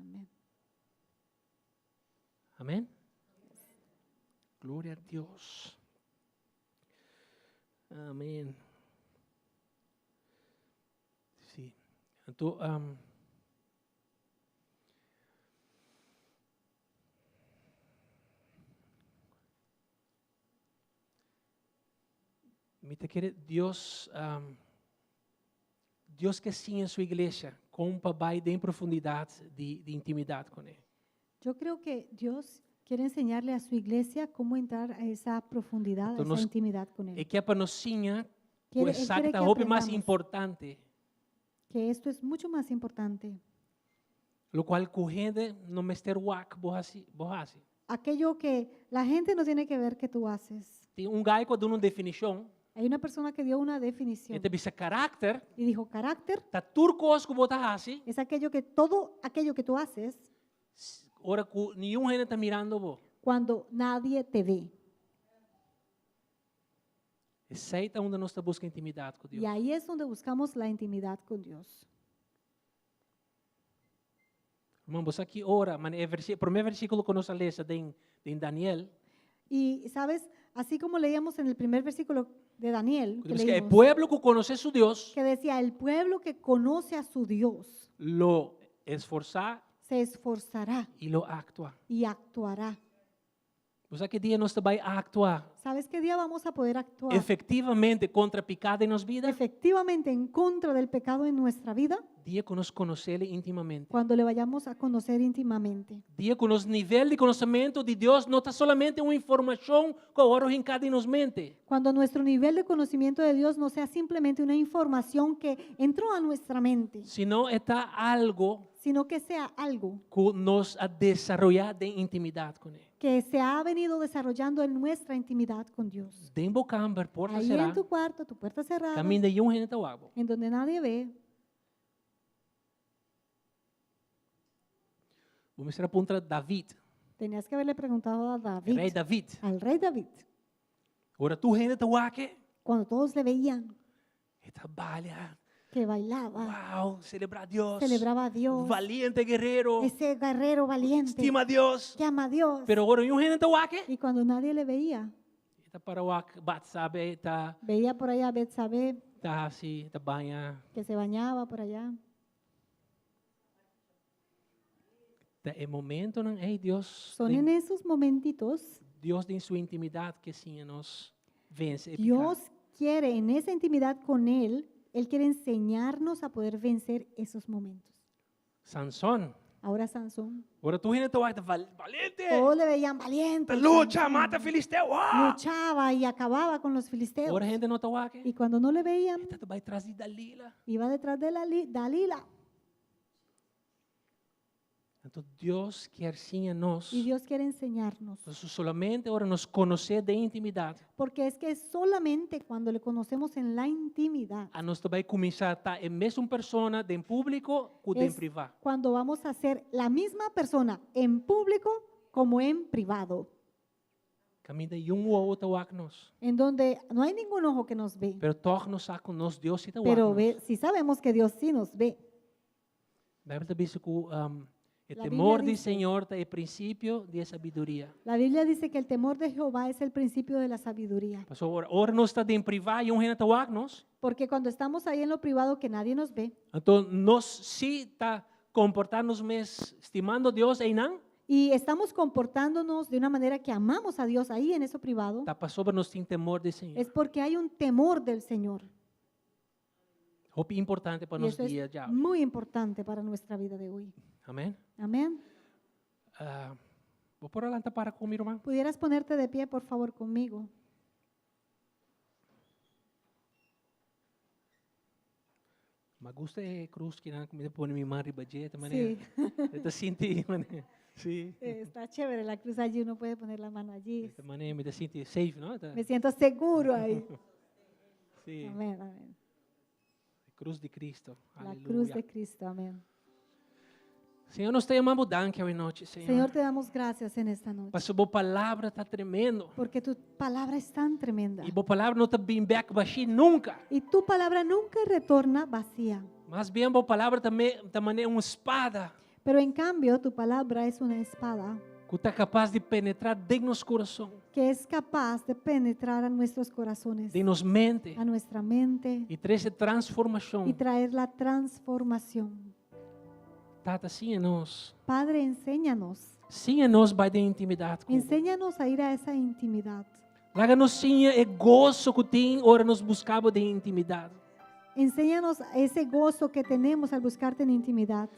Amén. Amém? Glória a Deus. Amém. Sim. Então, me te quer Deus, Deus que sim em sua igreja, com um papai em profundidade de intimidade com ele. Yo creo que Dios quiere enseñarle a su iglesia cómo entrar a esa profundidad, a esa Entonces, intimidad con E Él. que é para nós sim, Él pues quiere sabe que que a roupa mais aprendamos. importante, Que esto es mucho más importante. lo qual corrende no Mr. Wack borrasse. Aquello que la gente no tiene que ver que tú haces. Tem guy que deu uma definição, Hay una persona que dio una definición ele disse caráter, y dijo, carácter tá turcos que botar assim, es aquello que todo aquello que tú haces ora que nenhum gente está mirando vos. cuando nadie te ve. Aceita onde nós está buscando intimidade com Y Deus. ahí es donde buscamos la intimidad con Dios. Irmão, você aqui ora, mas é o primeiro versículo que nós lemos em Daniel, Y sabes, así como leíamos en el primer versículo de Daniel, que Dice que el leímos, pueblo que conoce a su Dios que decía, el pueblo que conoce a su Dios lo esforza se esforzará y lo actúa. y actuará. Você que dia nós vai actuar ¿Sabes qué día vamos a poder actuar efetivamente contra pecado em nossa vida? efectivamente en contra del pecado en nuestra vida? Dia que nós conhecê-lo intimamente. Cuando le vayamos a conocer íntimamente. Dia que o nosso nível de conhecimento de Deus não está somente uma informação que agora arrancada em nossa mente, Cuando nuestro nivel de conocimiento de Dios no sea simplemente una información que entró a nuestra mente, senão está algo sino que sea algo que nós a desenvolver em intimidade com Ele. que se ha venido desarrollando en nuestra intimidad con Dios. Tem bocamber, porta Ahí será, en tu cuarto, tu puerta cerrada, caminho de um gente ao água. en donde nadie ve. Vamos ser contra David, Tenías que haberle preguntado a o David, rei David. al rey David, Ora tu gente ao água, cuando todos le veían e trabalha. que bailaba, Uau, celebrar a Deus. celebraba a Dios, Valiente guerreiro. ese guerrero valiente Estima a Deus. que ama a Dios. Pero agora um gente ao água, Y cuando nadie le veía, está para o água, Batsabe, está veía por allá a Betsabé assim, está banha. que se bañaba por allá. É momento, não é Deus. Son en esos momentitos, Deus tem sua intimidade que sim nos vence. o Dios pecado. quiere en esa intimidad con Él, Él quiere enseñarnos a poder vencer esos momentos. Sansón. Ahora Sansón, Agora tu gente ao água, valente. todos le veían valiente, Lucha, mata filisteu. Uau. luchaba y acababa con los filisteos. Agora a gente não está água. Y cuando no le veían, Está vai atrás de Dalila. iba detrás de Dalila. Então Deus quer sim a nós. Y Dios quiere enseñarnos. Nós solamente agora nos conhecer de intimidade. Porque es que solamente cuando le conocemos en la intimidad, A nós vai começar a estar em mesma persona, em público ou em es privado. cuando vamos a ser la misma persona en público como en privado, Caminha de ou outro água nós. en donde no hay ningún ojo que nos ve, Pero todos nos com nós Deus e pero si sabemos que Dios sí nos ve. A Bíblia diz que o La temor Biblia do dice- Senhor é o princípio de sabedoria. La Biblia dice que el temor de Jehová es el principio de la sabiduría, Pastor, ora nós está em privado e gente está nós. porque cuando estamos ahí en lo privado que nadie nos ve Então nós sim está comportando-nos mesmo, estimando Deus e não. y estamos comportándonos de una manera que amamos a Dios ahí en eso privado, Está sobre nós tem temor do Senhor. es porque hay un temor del Señor. Hope importante para Y nós eso dia es já. muy importante para nuestra vida de hoy. Amém. Amén. Vou por adelante para comigo, irmão. ¿Pudieras ponerte de pie, por favor, conmigo? Me gusta a cruz que não me põe minha mão riba de Sí, maneira. Eu sinto, maneira. Sim. está chévere la cruz allí, uno puede poner la mano allí. De maneira me sinto safe, não? Me siento seguro ahí. Sim. Amén, amén. Cruz de Cristo. La cruz Aleluia. de Cristo, amén. Senhor, nós te amamos danke hoje noite, Senhor. Señor, te damos gracias en esta noche, Para sua palavra está tremendo. porque tu palabra es tan tremenda. E boa palavra não está bem back baixi nunca. Y tu palabra nunca retorna vacía, Mas bem boa palavra também é uma espada pero en cambio tu palabra es una espada que está capaz de penetrar dentro do nosso coração, que es capaz de penetrar a nuestros corazones, de nos mente a nuestra mente e trazer transformação. y traer la transformación. Tata, sim em nós. Padre, enséñanos. Sim em nós vai de intimidade. Enséñanos a ir a esa intimidad. Laga-nos sim é gozo que tem, ora nos buscava de intimidade. Enséñanos ese gozo que tenemos al buscarte en intimidad.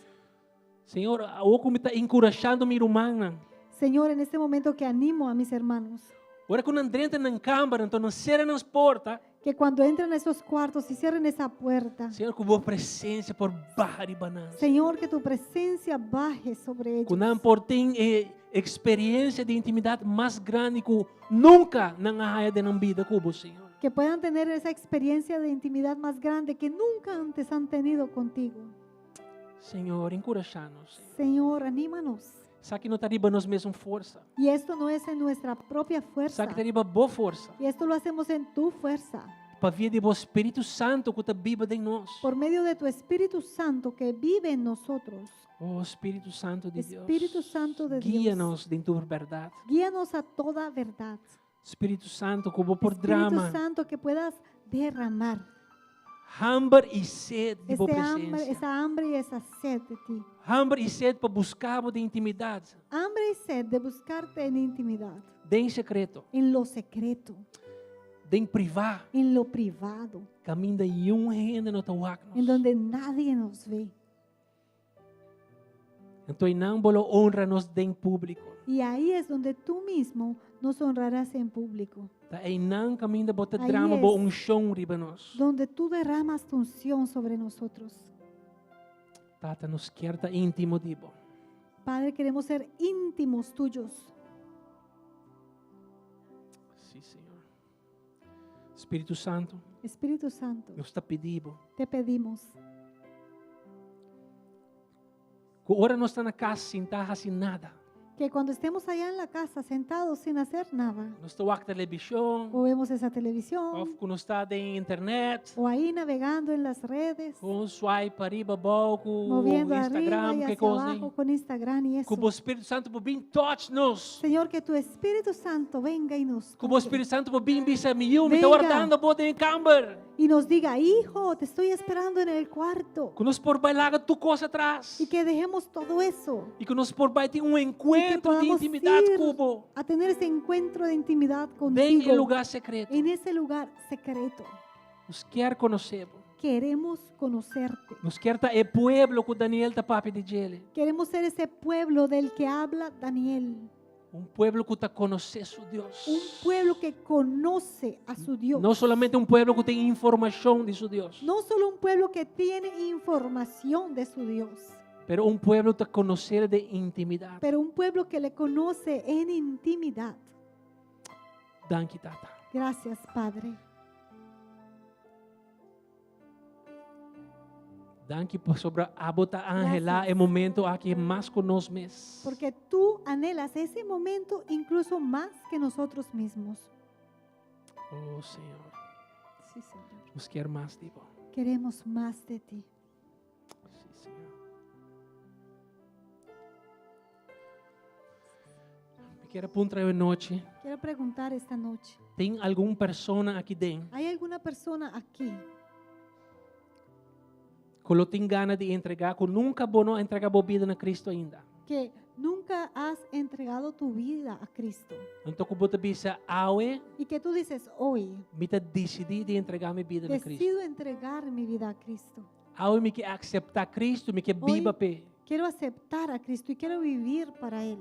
Senhor, o como está encorajando minha irmã. Señor, en este momento que animo a mis hermanos, Ora quando entra na câmara, então não cerra nas portas. que cuando entren a esos cuartos y cierren esa puerta, Senhor, com boa presença por barra e banana. Señor, que tu presencia baje sobre ellos. Que não por tem experiência de intimidade mais grande que nunca na área de vida como Senhor. Que puedan tener esa experiencia de intimidad más grande que nunca antes han tenido contigo. Senhor, encoraja-nos. Señor, anímanos. Sabe que não está riba nós mesmos força. Y esto no es en nuestra propia fuerza. Sabe que está riba boa força. Y esto lo hacemos en tu fuerza, Para via de o Espírito Santo que está viva em nós. por medio de tu Espíritu Santo que vive en nosotros. Oh Espírito Santo de Deus. Espíritu Santo de Dios. Guia-nos em tua verdade. Guíanos a toda verdad. Espírito Santo, como por Espíritu drama, Santo, que puedas derramar hambre e sede de boa presença. esa hambre y esa sed de ti. Hambre e sede para buscar de intimidade, Hambre y sed de buscarte en intimidad, de em secreto, en lo secreto, de em privar, en lo privado, caminho e renda no teu en donde nadie nos ve. Então, não bolo honra nos em público. Y ahí es donde tú mismo nos honrarás en público, Tá aí não caminho de botar Aí drama, es. bo unção riba nós. donde tú derramas tu unción sobre nosotros. Tata nos quer tá íntimo dibo. Padre, queremos ser íntimos tuyos. Sim, Senhor. Espírito Santo, Espíritu Santo, nos está pedindo. te pedimos Que ora nós está na casa sem estar assim nada. que cuando estemos allá en la casa sentados sin hacer nada, Nós está a televisão, o vemos esa ou televisión, que nós está em internet, o ahí navegando en las redes, com swipe arriba, pouco, moviendo arriba Instagram, y que hacia coisa. abajo con Instagram y Que o eso. Espírito Santo por bem touch nos. Señor, que tu Espíritu Santo venga y nos Que o toque Espírito Santo por bem bisa me está Venga. guardando bote em camber. y nos diga, hijo, te estoy esperando en el cuarto. Que nós por bailar tu coisa atrás. Y que dejemos todo eso. E que nós por vai ter Y que encontro de podamos intimidade ir cubo. a tener ese encuentro de intimidad Bem em contigo. lugar secreto. En ese lugar secreto. Nos quer conhecer. Queremos conocerte. Nos quer tá é pueblo que Daniel tá papi de ele. Queremos ser ese pueblo del que habla Daniel. Pueblo que tá conhecer su Deus. Un pueblo que conoce a su Dios. Não somente pueblo que tem informação de su Deus. No solo un pueblo que tiene información de su Dios, Pero pueblo que conhecer de intimidade. pero un pueblo que le conoce en intimidad. Danke, Tata. Gracias, Padre. Danke por sobre a bota Angela Gracias. é momento aqui mais conosco mesmo. Porque tú anhelas ese momento incluso más que nosotros mismos. Oh, Senhor. Sí, Señor. Nos quer mais, tipo. Queremos más de ti. Sim, Senhor. Me quero apontar hoje noite. Quiero preguntar esta noche, Tem alguma pessoa aqui dentro ¿hay alguna persona aquí que não tem ganas de entregar, que nunca bono entregar a vida na Cristo ainda? que nunca has entregado tu vida a Cristo? Então, que você bisa, awe, Y que tú dices, hoy me decidi de entregar minha vida na Cristo. decido entregar mi vida a Cristo. Awe, me que aceitar Cristo, me que viva pe. Quiero aceptar a Cristo y quiero vivir para Él.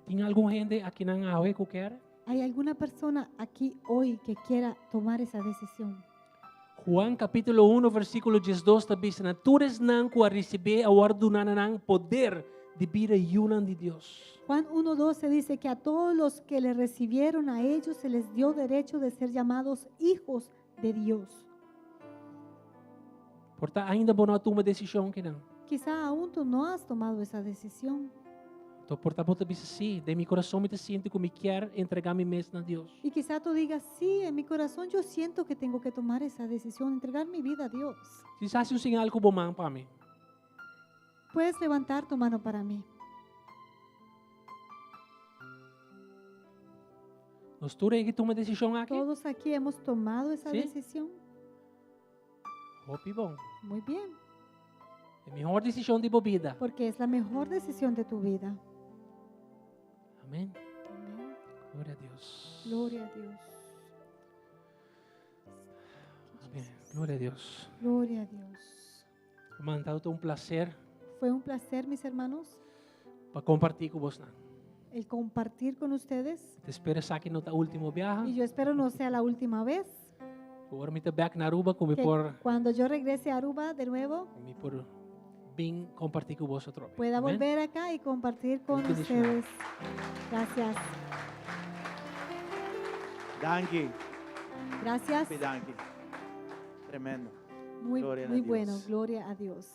Tem alguma gente aqui na awe que quer? ¿Hay alguna persona aquí hoy que quiera tomar esa decisión? Juan capítulo 1, versículo 12 está dizendo: "Todos não que receber a ordenação poder de vida e una de Deus." Juan 1:12 dice que a todos los que le recibieron a ellos se les dio derecho de ser llamados hijos de Dios. Portanto, ainda não toma decisão que não. Quizá aún tú no has tomado esa decisión. Então, portanto, você diz sim, de meu coração me sinto que me quer entregar me mesmo a Deus. Y quizá tú digas, sí, en mi corazón yo siento que tengo que tomar esa decisión, entregar mi vida a Dios. Se hace um sinal que bom para mim. Puedes levantar tu mano para mí. Nós todos que toma decisão aqui. Todos aquí hemos tomado esa Sí. decisión. Hope bom. Muy bien, É a melhor decisão de vida. porque es la mejor decisión de tu vida. Amém. Amén. Glória a Deus. Gloria a Dios. Amém. Glória a Deus. Gloria a Dios. Mandado um prazer Fue un placer, mis hermanos, para compartilhar com você. el compartir con ustedes. Te espero aqui no último Y viaje. yo espero no sea la última vez. Agora me back na Aruba como Que por cuando yo regrese a Aruba de nuevo, me por bem compartilhar com você outra vez. pueda Amém? volver acá y compartir con Bendición. ustedes. Gracias. Danke. Gracias. Danke. Tremendo. Muy, Gloria a muy Dios. bueno. Gloria a Dios.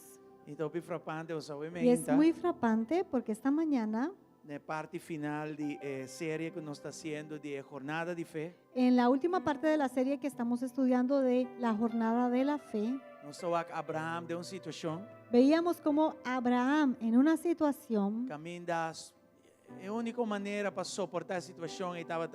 Então, é frappante, Y es obviamente, muy frapante porque esta mañana, na parte final de série que nós está haciendo de Jornada de Fé, en la última parte de la serie que estamos estudiando de la jornada de la fe, nós estamos Abraham de uma situação, veíamos como Abraham en una situación caminho das A única maneira para suportar a situação é estava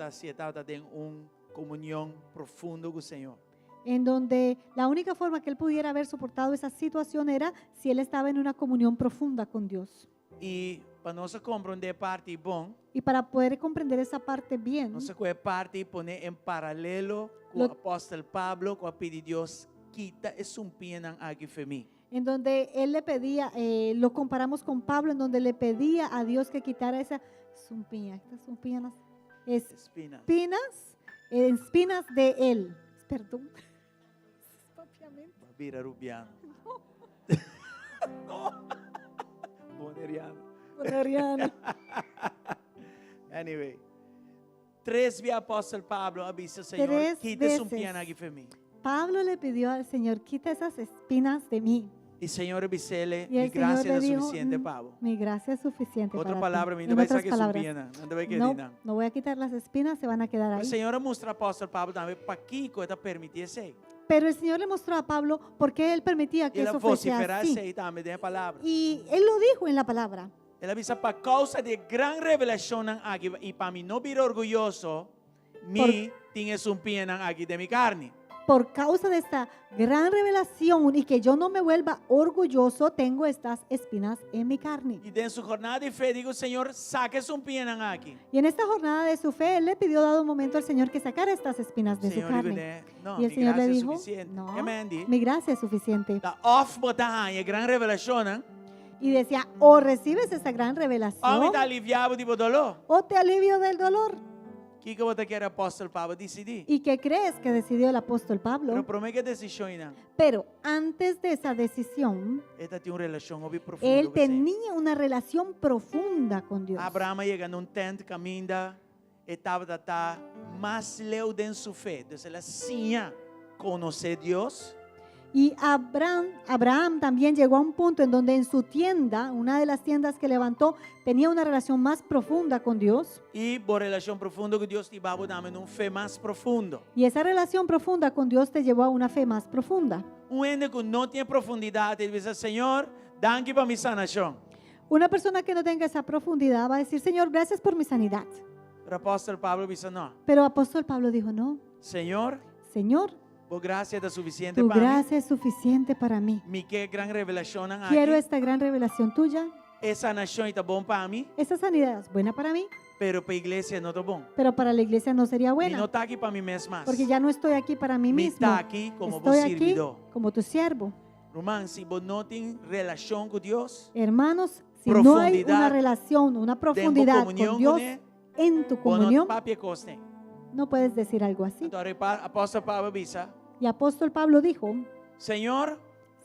em uma comunhão profunda com o Senhor. en donde la única forma que él pudiera haber soportado esa situación era si él estaba en una comunión profunda con Dios. E para nós compreender parte bom, Y para poder comprender esa parte bien, nós parte e poner em paralelo com Lo- o apóstolo Pablo, com a pedir Deus, quita esse pena aqui para mim. en donde él le pedía, lo comparamos con Pablo, en donde le pedía a Dios que quitara esa zumpiña, estas zumpiñas, Espina. espinas de él. Perdón. Propiamente. Vira rubiano. No. Boneriano. Anyway. 3 vezes apóstolo Pablo avisa Senhor, 3 quita esse veces. pena aqui para mim. Pablo le pidió al Señor, quita esas espinas de mí. E Senhor avisele, Y mi el Señor gracia le é dijo, suficiente, Pablo. mi gracia es suficiente Outra para palavra, ti. não En vai otras sair palabras, pena, não vai querer no, não. no voy a quitar las espinas, se van a quedar O ahí. Senhor mostra ao apóstolo Pablo também para que coisa permitir isso. Pero el Señor le mostró a Pablo por qué él permitía que Ele eso fuese vociferar isso así. aí também, tem a palavra. Y él lo dijo en la palabra. Ele avisa para causa de grande revelação aqui e para mim não vir orgulhoso, me tinha um pena aqui de minha carne. Por causa de esta gran revelación y que yo no me vuelva orgulloso, tengo estas espinas en mi carne. E dentro sua jornada de fé, digo, Senhor, saque um pena aqui. Y en esta jornada de su fe, él le pidió dado un momento al Señor que sacara estas espinas de su Senhor, digo, carne. não, Y el mi Señor le graça é dijo, suficiente. no, Amém, di? mi gracia es suficiente. Da off botar a grande revelação, Y decía, o recibes esta gran ou me revelación está aliviado de dolor. o te alivio del dolor. Que você quer apóstolo Pablo decidir? ¿Y qué crees que decidió el apóstol Pero Pablo? promete que decisão não. Pero antes de esa decisión, Esta tem uma relação muito profunda. él com Senhor. tenía una relación profunda con Dios. Abraão chega num tent, caminha, estava mais leu dentro sua fé. Então, ela tinha conhecer Deus. Y Abraham también llegó a un punto en donde en su tienda, una de las tiendas que levantó, tenía una relación más profunda con Dios. E por relação profunda com Deus, te vai dar uma fé mais profunda. Y esa relación profunda con Dios te llevó a una fe más profunda. Ende que não tem profundidade, ele diz, Senhor, danke para minha sanação. Una persona que no tenga esa profundidad va a decir, Señor, gracias por mi sanidad. O apóstolo Pablo diz, não, Pero apóstol Pablo dijo, no, Senhor, Señor, por graça é suficiente tu para mim. gracia es suficiente para mí. Me quer grande revelação Quiero aqui. esta gran revelación tuya. Essa sanação está bom para mim, Esa sanidad es buena para mí, pero para a igreja não está bom. pero para la iglesia no sería E não buena, está aqui para mim mesmo mais. porque ya no estoy aquí para mí Me mismo. está aqui como Estoy vos aquí servidor. como tu siervo. Román, se você não tem relação com Deus, Hermanos, si no hay Profundidad. una relación, una tem profundidad comunhão con com Dios Ele, en tu ou não comunión, papia coste. no puedes decir algo así. Então, o apóstolo Pablo diz, Y apóstol Pablo dijo, Senhor,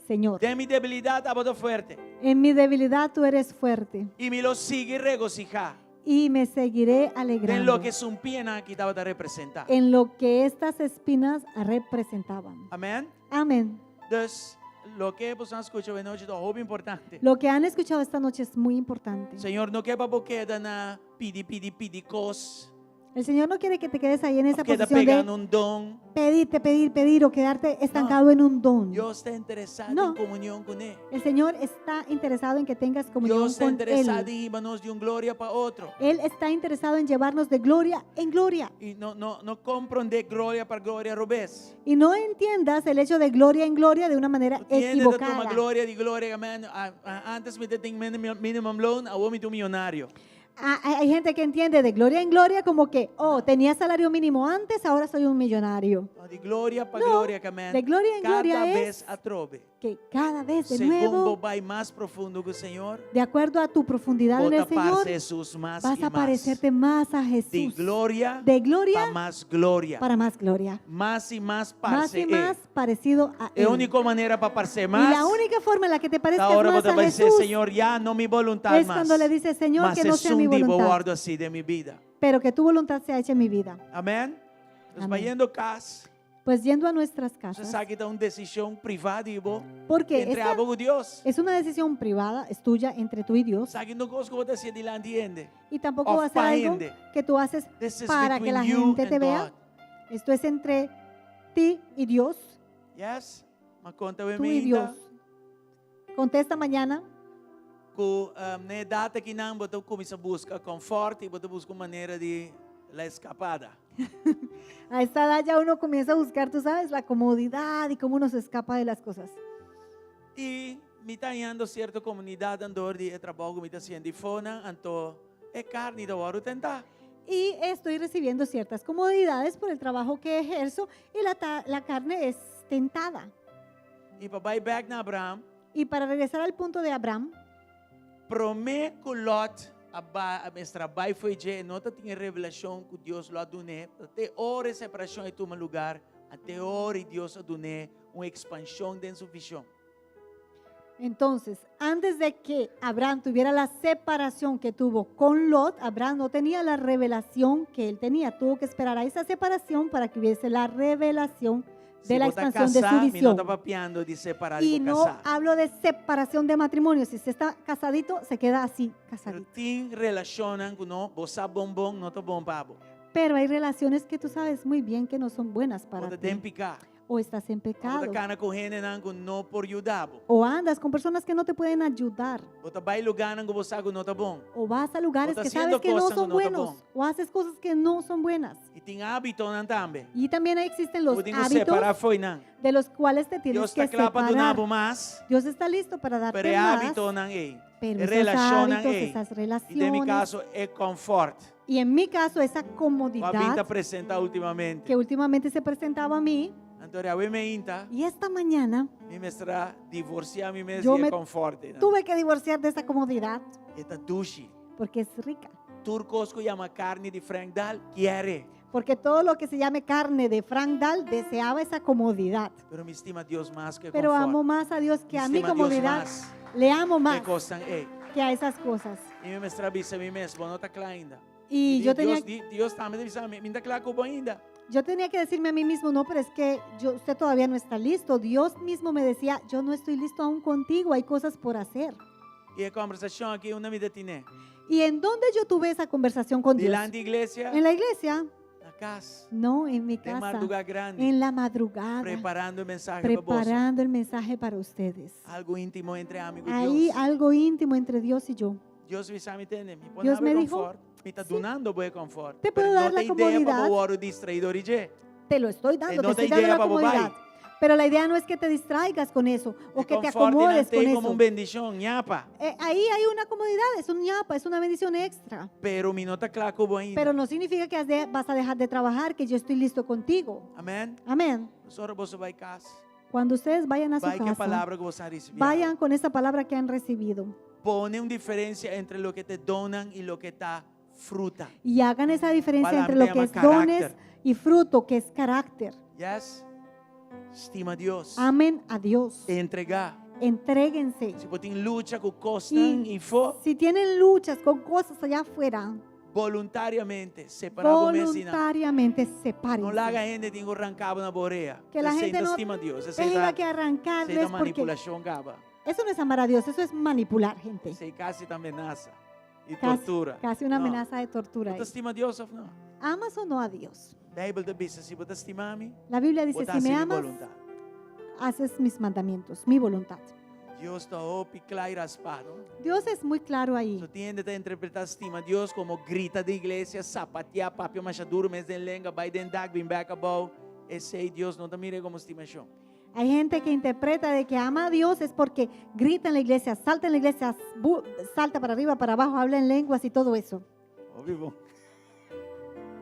Señor, de mi debilidad a voto fuerte, en mi debilidad tú eres fuerte y me lo sigue regocijar y me seguiré en alegrando lo que su pena que estaba a representar. en lo que estas espinas representaban. Amém? Amén. Dus, lo que você escuta hoje noite é muito importante. Lo que han escuchado esta noche es muy importante. Senhor, não quer para queda na pedir cos, El Señor no quiere que te quedes ahí en esa queda posición pegando de dom. pedir o quedarte estancado en un don. Deus está interessado No. em comunhão com Ele. El Señor está interesado en que tengas comunión Deus está con interessado Él. em irmãos de glória para outro. Él está interesado en llevarnos de gloria en gloria. E não compreender glória para glória revés. Y no entiendas el hecho de gloria en gloria de una manera Tiene de tomar equivocada. glória de glória, amém. Antes me tem minimum loan, agora me milionário. Hay gente que entiende de gloria en gloria como que, oh, tenía salario mínimo antes, ahora soy un millonario. De glória para No, glória, amém. de glória em glória Cada é vez a trove. Que cada vez de Segundo nuevo, vai mais profundo que o Senhor, de acuerdo a tu profundidad en el bota para Señor, Jesus mais vas e a mais. parecerte más a De Jesús. glória De gloria para mais glória. para más gloria. Mais e mais Más parce y más parecido a É Él. a única maneira para parecer Y mais. la única forma en la que te parezcas Ahora más você a vai dizer, Jesús Senhor, já não me vontade es mais. cuando le dices, Señor, Mas que no é sea mi um dia voluntad, guardo assim de minha vida. pero que tu voluntad sea hecha en mi vida. Amém? Nós Amém. vai indo casa. Pues yendo a nuestras Você casas, sabe que é uma decisão privada e boa. porque Entre esta abo com Deus. es una decisión privada, es tuya, entre tú y Dios, Sabe que não gosto que você hacer delante de Ele. y tampoco Of va a ser algo find. que tú haces This is para que between la you gente te and vea. God. Esto es entre ti y Dios, Yes? Mas conta tú y bem Dios. Contesta mañana, ku ne data kinang boto kumisa busca conforto e boto busca maneira de la escapada. A esta edad ya uno comienza a buscar, tú sabes, la comodidad y cómo uno se escapa de las cosas. E me tá indo certa comunidade andor de trabalho me tá sendo de fona, anto é carne da hora tentar. Y estoy recibiendo ciertas comodidades por el trabajo que ejerzo y la carne es tentada. E para vai back na Abraham, Y para regresar al punto de Abraham, promete que Lot a mestra vai foi je, nota tinha revelação que Deus lá dune, até hora separação em toma lugar, até hora Deus dune uma expansão dentro da visão. entonces, antes de que Abraham tuviera la separación que tuvo con Lot, Abraham no tenía la revelación que él tenía. Tuvo que esperar a esa separación para que hubiese la revelación de la expansión de su Me não visión. tá papiando de separar Y e no casar. hablo de separación de matrimonio. Si se está casadito, se queda así, Pero casadito. tem relacionam com não, você bombom, não tá bom pabo. Pero hay relaciones que tú sabes muy bien que no son buenas para Você ti. tem picar. O estás en pecado. Você cana com gente não por ajudar. O andas con personas que no te pueden ayudar. Você vai lugar que você não tá bom. O vas a lugares O que estás sabes que no haciendo son cosas que no buenos. están O haces cosas que no son buenas. E tem hábito também. Y también existen los Podemos separar hábitos foi não. de los cuales te tienes Deus que está clapa do separar. nabo mais. Dios está listo para darte Pero más, hábito não é. pero esos Relacionan hábitos, ei. esas E de mi relaciones, caso é conforto. y en mi caso esa O a comodidad pinta apresenta ultimamente. que últimamente se presentaba a mí, Então a me inta, y esta mañana me mestra divorciar me mesmo Yo e me conforto. tuve que divorciar de esa comodidad Eta dushi. porque es rica. Turcos que llama carne de Frank Dal, quiere. Porque todo lo que se llame carne de Frank Dahl deseaba esa comodidad. Pero me estima Dios más que Pero confort. amo más a Dios que a mi Estima Dios comodidad. más Le amo más que costan, que a esas cosas. E me mestra bisa a mim mesmo, não tá claro ainda. Y yo tenía, Dios tá me dizendo, me tá claro como ainda. yo tenía que decirme a mí mismo, no, pero es que usted todavía no está listo. Dios mismo me decía, yo no estoy listo aún contigo, hay cosas por hacer. E a conversação aqui, uma me detine. ¿Y en dónde yo tuve esa conversación con Dios? Delante da igreja, ¿En la iglesia? na casa, No, en mi tem casa. madrugada grande, En la madrugada. preparando o mensaje para vos. Preparando el mensaje para ustedes. Algo íntimo entre amigos Ahí Dios. algo íntimo entre Dios y yo. Dios me sabe entender, me põe Dios me dijo, confort, me está donando buen confort. Te puedo Pero dar no la tem ideia para comodidad. o hora distraidor y je. Te lo estoy dando, no te te estoy dando idea la pa' bobai. comodidad. Pero la idea no es que te distraigas con eso o que te Confort acomodes con tem como eso. bendición, ñapa. Ahí hay una comodidad, es un ñapa, es una bendición extra. Pero me nota claro como ainda. Pero no significa que vas a dejar de trabajar, que yo estoy listo contigo. Amém? Amén. Nosotros você vai casa. Cuando ustedes vayan a su Vai que a casa, palavra que você recebeu. vayan con esa palabra que han recibido Pone una diferencia entre lo que te donan y lo que está fruta. y hagan esa diferencia Palabra entre lo llama que es carácter. dones y fruto, que es carácter. Yes? Estima a Dios. Amen a Dios. Entregar. Entréguense. Se você tem luta com costan e for, Si tienen luchas con cosas allá afuera, voluntariamente, separado mesina. voluntariamente Não sepárense. larga a gente tengo arrancado na boreia. Que la gente no estima a Deus. Essa tenga é que da arrancarles porque manipulação, gaba. eso no es amar a Dios, eso es manipular gente. Essa é casi da amenaça e Casi, tortura. casi una No. amenaza de tortura. Você ahí. estima a Deus ou não? ¿Amas o no a Dios? A Bíblia diz, se você estima a mim, La Biblia dice, você si me hace amas, voluntad. haces mis mandamientos, mi voluntad. Deus está opi claro raspado. Dios es muy claro ahí. Você tiende a interpretar estima a Deus como grita da igreja, sapatear, papel machaduro, mas em lenga, vai dentro dag, bem back about. Esse aí Deus não te mira como estimação. Hay gente que interpreta de que ama a Dios es porque grita en la iglesia, salta en la iglesia, salta para arriba, para abajo, habla en lenguas y todo eso. Óbvio.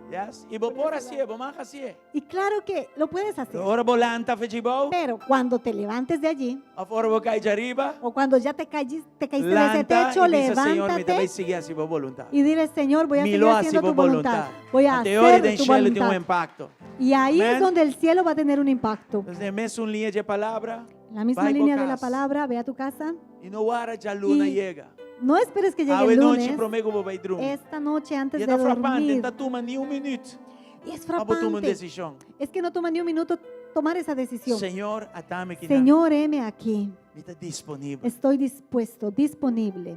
Yes? E vou por assim, vou mais assim. Y claro que lo puedes hacer, Ora volanta, fechibou. pero cuando te levantes de allí, Afora vou cair de arriba. o cuando ya te caíste de ese Lanta techo, e diz, Senhor, me vai levántate seguir assim, vou voluntar. y dile, Señor, voy a Me seguir lo haciendo hace tu por voluntad. voluntad. Voy a Até hoje hacer tem tu cielo tem voluntad. impacto. Y ahí Amén. es donde el cielo va a tener un impacto. Então, mesmo uma linha de palavra, La misma Vai por línea de la casa. palabra, ve a tu casa. e no hora de a luna Y chega. No esperes que llegue A el noite lunes. prometo que vai dormir. Esta noche antes E de está frappante, dormir. não toma nem minuto. Y es Para tomar uma frapante. decisão. Es que no toma ni un minuto tomar esa decisión. Senhor, atame aqui. Señor, heme aquí. Me está disponível. Estoy dispuesto, disponible.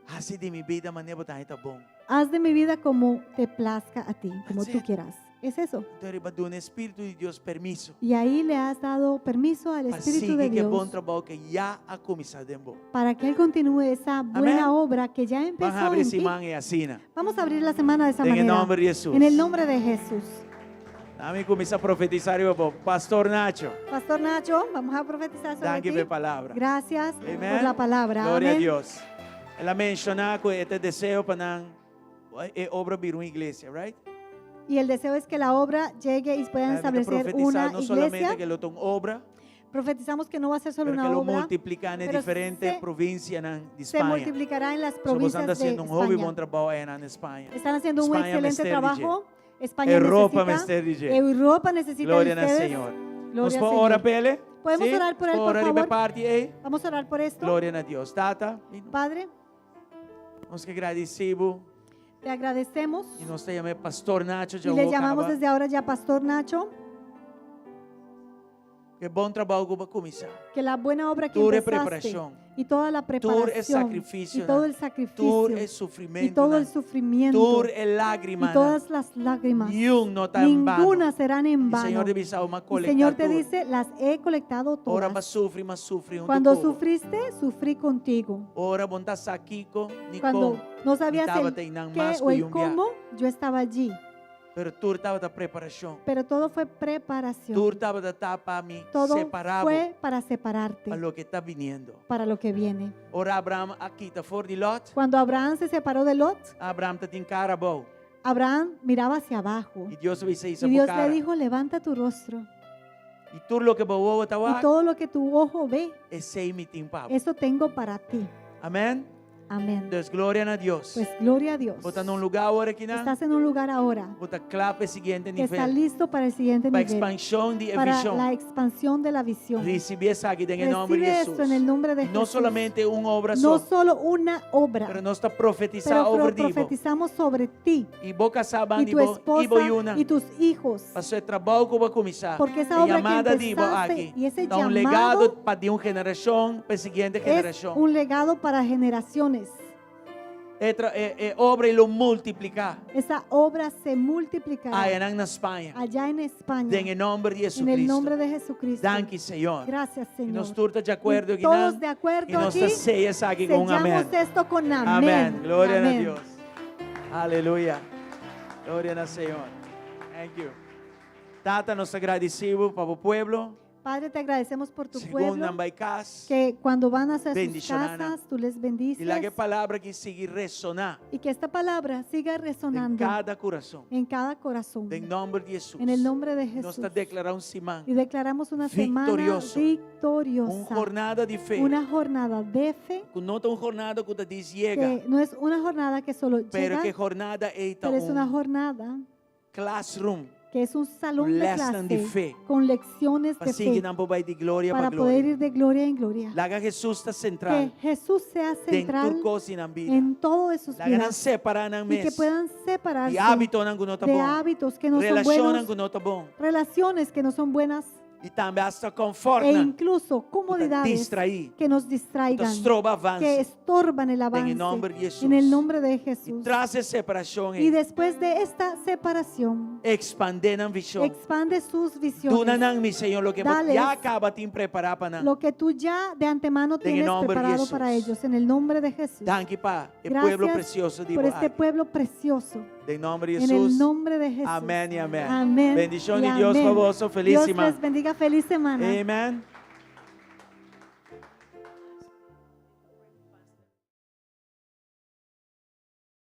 Assim de minha vida, maneira botar está bom. Haz de mi vida como te plazca a ti, como That's tú it. quieras. Es eso. Então, riba do Espírito de Deus permisso. Y ahí le has dado permiso al Para Espíritu de seguir que bom Dios trabalho que já a começado em bom. para que Él continúe esa buena obra que ya Vamos empezó abrir en essa ti. mão e assina. Vamos a abrir la semana de esa En el manera. nombre de Jesús. En el nombre de Jesús. Amém. Começa a profetizar e eu Pastor Nacho. Pastor Nacho, vamos a profetizar sobre Danke ti. pela palavra. Gracias Amen. por la palabra. Glória a Amén. Deus. Ela mencionou que este desejo para a obra vir uma igreja, right? Y el deseo es que la obra llegue y puedan establecer Profetizar una não solamente iglesia. que lo tenga obra, Profetizamos que no va a ser solo pero que una lo obra, multiplica en pero diferentes se- provincias de se Espanha. multiplicará en las Somos provincias andando de haciendo un hobby buen España. trabajo allá en España. Están haciendo un España excelente me trabajo. España Europa me necesita, está diciendo. Europa necesita Glória de ao ustedes. Senhor. Gloria Vamos al por Señor. orar por ele? ¿Podemos Sim? orar por él, por Orar de favor? parte aí. Vamos a orar por esto. Glória a Deus. Tata, Padre, nós que agradecemos te agradecemos e nós te chamamos Pastor Nacho y le llamamos Jauh. desde ahora ya Pastor Nacho, Que bom trabalho que vai começar. que la buena obra que Toda empezaste preparación. y toda la preparación sacrificio, y todo el Todo sacrificio é y sofrimento. todo el sufrimiento Todo é lágrima. y todas las lágrimas, Nenhum não está em vano. ninguna serán en O vano. Senhor te dice, uma El Señor te colecta dice, las he colectado Ora, mas todas. sofre um Cuando do povo. sufriste, sufrí contigo. Ora, bom tá aqui com Cuando no sabías estaba el teniendo qué más o el cuyunguear. cómo, yo estaba allí. Pero tu estava da preparação. Pero todo fue Tu preparación. estava da tapa me Todo separado fue para separarte, para lo que está viniendo. para lo que viene. Ora, Abraham aqui está fora de Lot. Cuando Abraham se separó de Lot, Abraham está em cara boa. Abraham miraba hacia abajo. E Deus vai sair Y essa Dios cara. le dijo, levanta tu rostro. E tudo lo que boa estava Y todo lo que tu ojo ve, é sei me timpava. eso tengo para ti. Amém? Amén. Deus, glória a Deus. Pues gloria a Dios. Bota num lugar agora aqui, né? Estás en un lugar ahora Bota clave seguinte que está nível. listo para el siguiente Para nivel, expansão de para visão. la expansión de la visión. Recibe essa aqui em nome de Recibe Jesus. esto en el nombre de Não Jesús. solamente uma obra No só, solo una obra, pero nós está profetizando pero over divo. profetizamos sobre ti E boca saban y tu divo, esposa ibo yuna. y tus hijos. Pastor, o trabalho que vai começar. Porque esa É obra que chamada divo empezaste aqui. y ese Dá um llamado legado para de uma geração para a seguinte Es geração. un legado para generaciones. É obra e lo multiplicar. Esa obra se multiplicará Aí na Espanha. allá en España, Em nome de en el nombre Jesucristo. de Jesucristo. Danke, Senhor. Gracias, E Señor. nós todos de acordo Y aqui, todos não? de E acuerdo nós aquí, ceias aqui com um amém. sellamos esto con amén. Amém. Glória a Amén. Deus. Aleluia. Glória ao Senhor. Thank you. Tata, nós agradecemos para o povo. Padre, te agradecemos por tu Segundo, pueblo, não vai casa. que cuando van hacia sus Bendicionana. casas, tú les bendices E lá que palavra que sigue ressonar y que esta palabra siga em resonando cada coração. en cada corazón. Em nome de Jesus. En el nombre de Nós Jesús. está declarando um semana. Y declaramos una semana Victorioso. victoriosa. Uma jornada de fé. Una jornada de fe, Que não é uma jornada que te diz chega. que no es una jornada que solo Pero llega, que jornada é pero es una um jornada classroom. que es un salón de Lesson de clase fe. con lecciones de Assim que fe não vai de glória para para poder glória. ir de gloria en gloria. Lá que Jesus está Que central. Jesús sea central Dentro coisa na vida. en todo de sus Lá que não vidas separar na y que mesa. puedan separarse E hábito não que não tá de bom. hábitos que no son Relacionam buenos, que não tá bom. relaciones que no son buenas E também hasta e confortam. incluso comodidades Distrair. que nos distraigan, Estroba que avance. estorban el avance Em nome de Jesus. en el nombre de E Jesús. traz separação. Y después de esta separación, Expandir a visão. expande sus Duna visiones, nang mi Senhor lo que Dales já acaba de preparar para lo que tú ya de antemano tienes nombre de preparado Jesús. para ellos, en el nombre de Jesús. Danke pa, el Gracias pueblo precioso de por este Iboac. pueblo precioso, En nombre de en el Jesús. nombre de Jesús. Amén y amén. Amén Bendición y de Dios amén. para vos. Feliz Dios semana. les bendiga, feliz semana. Amen.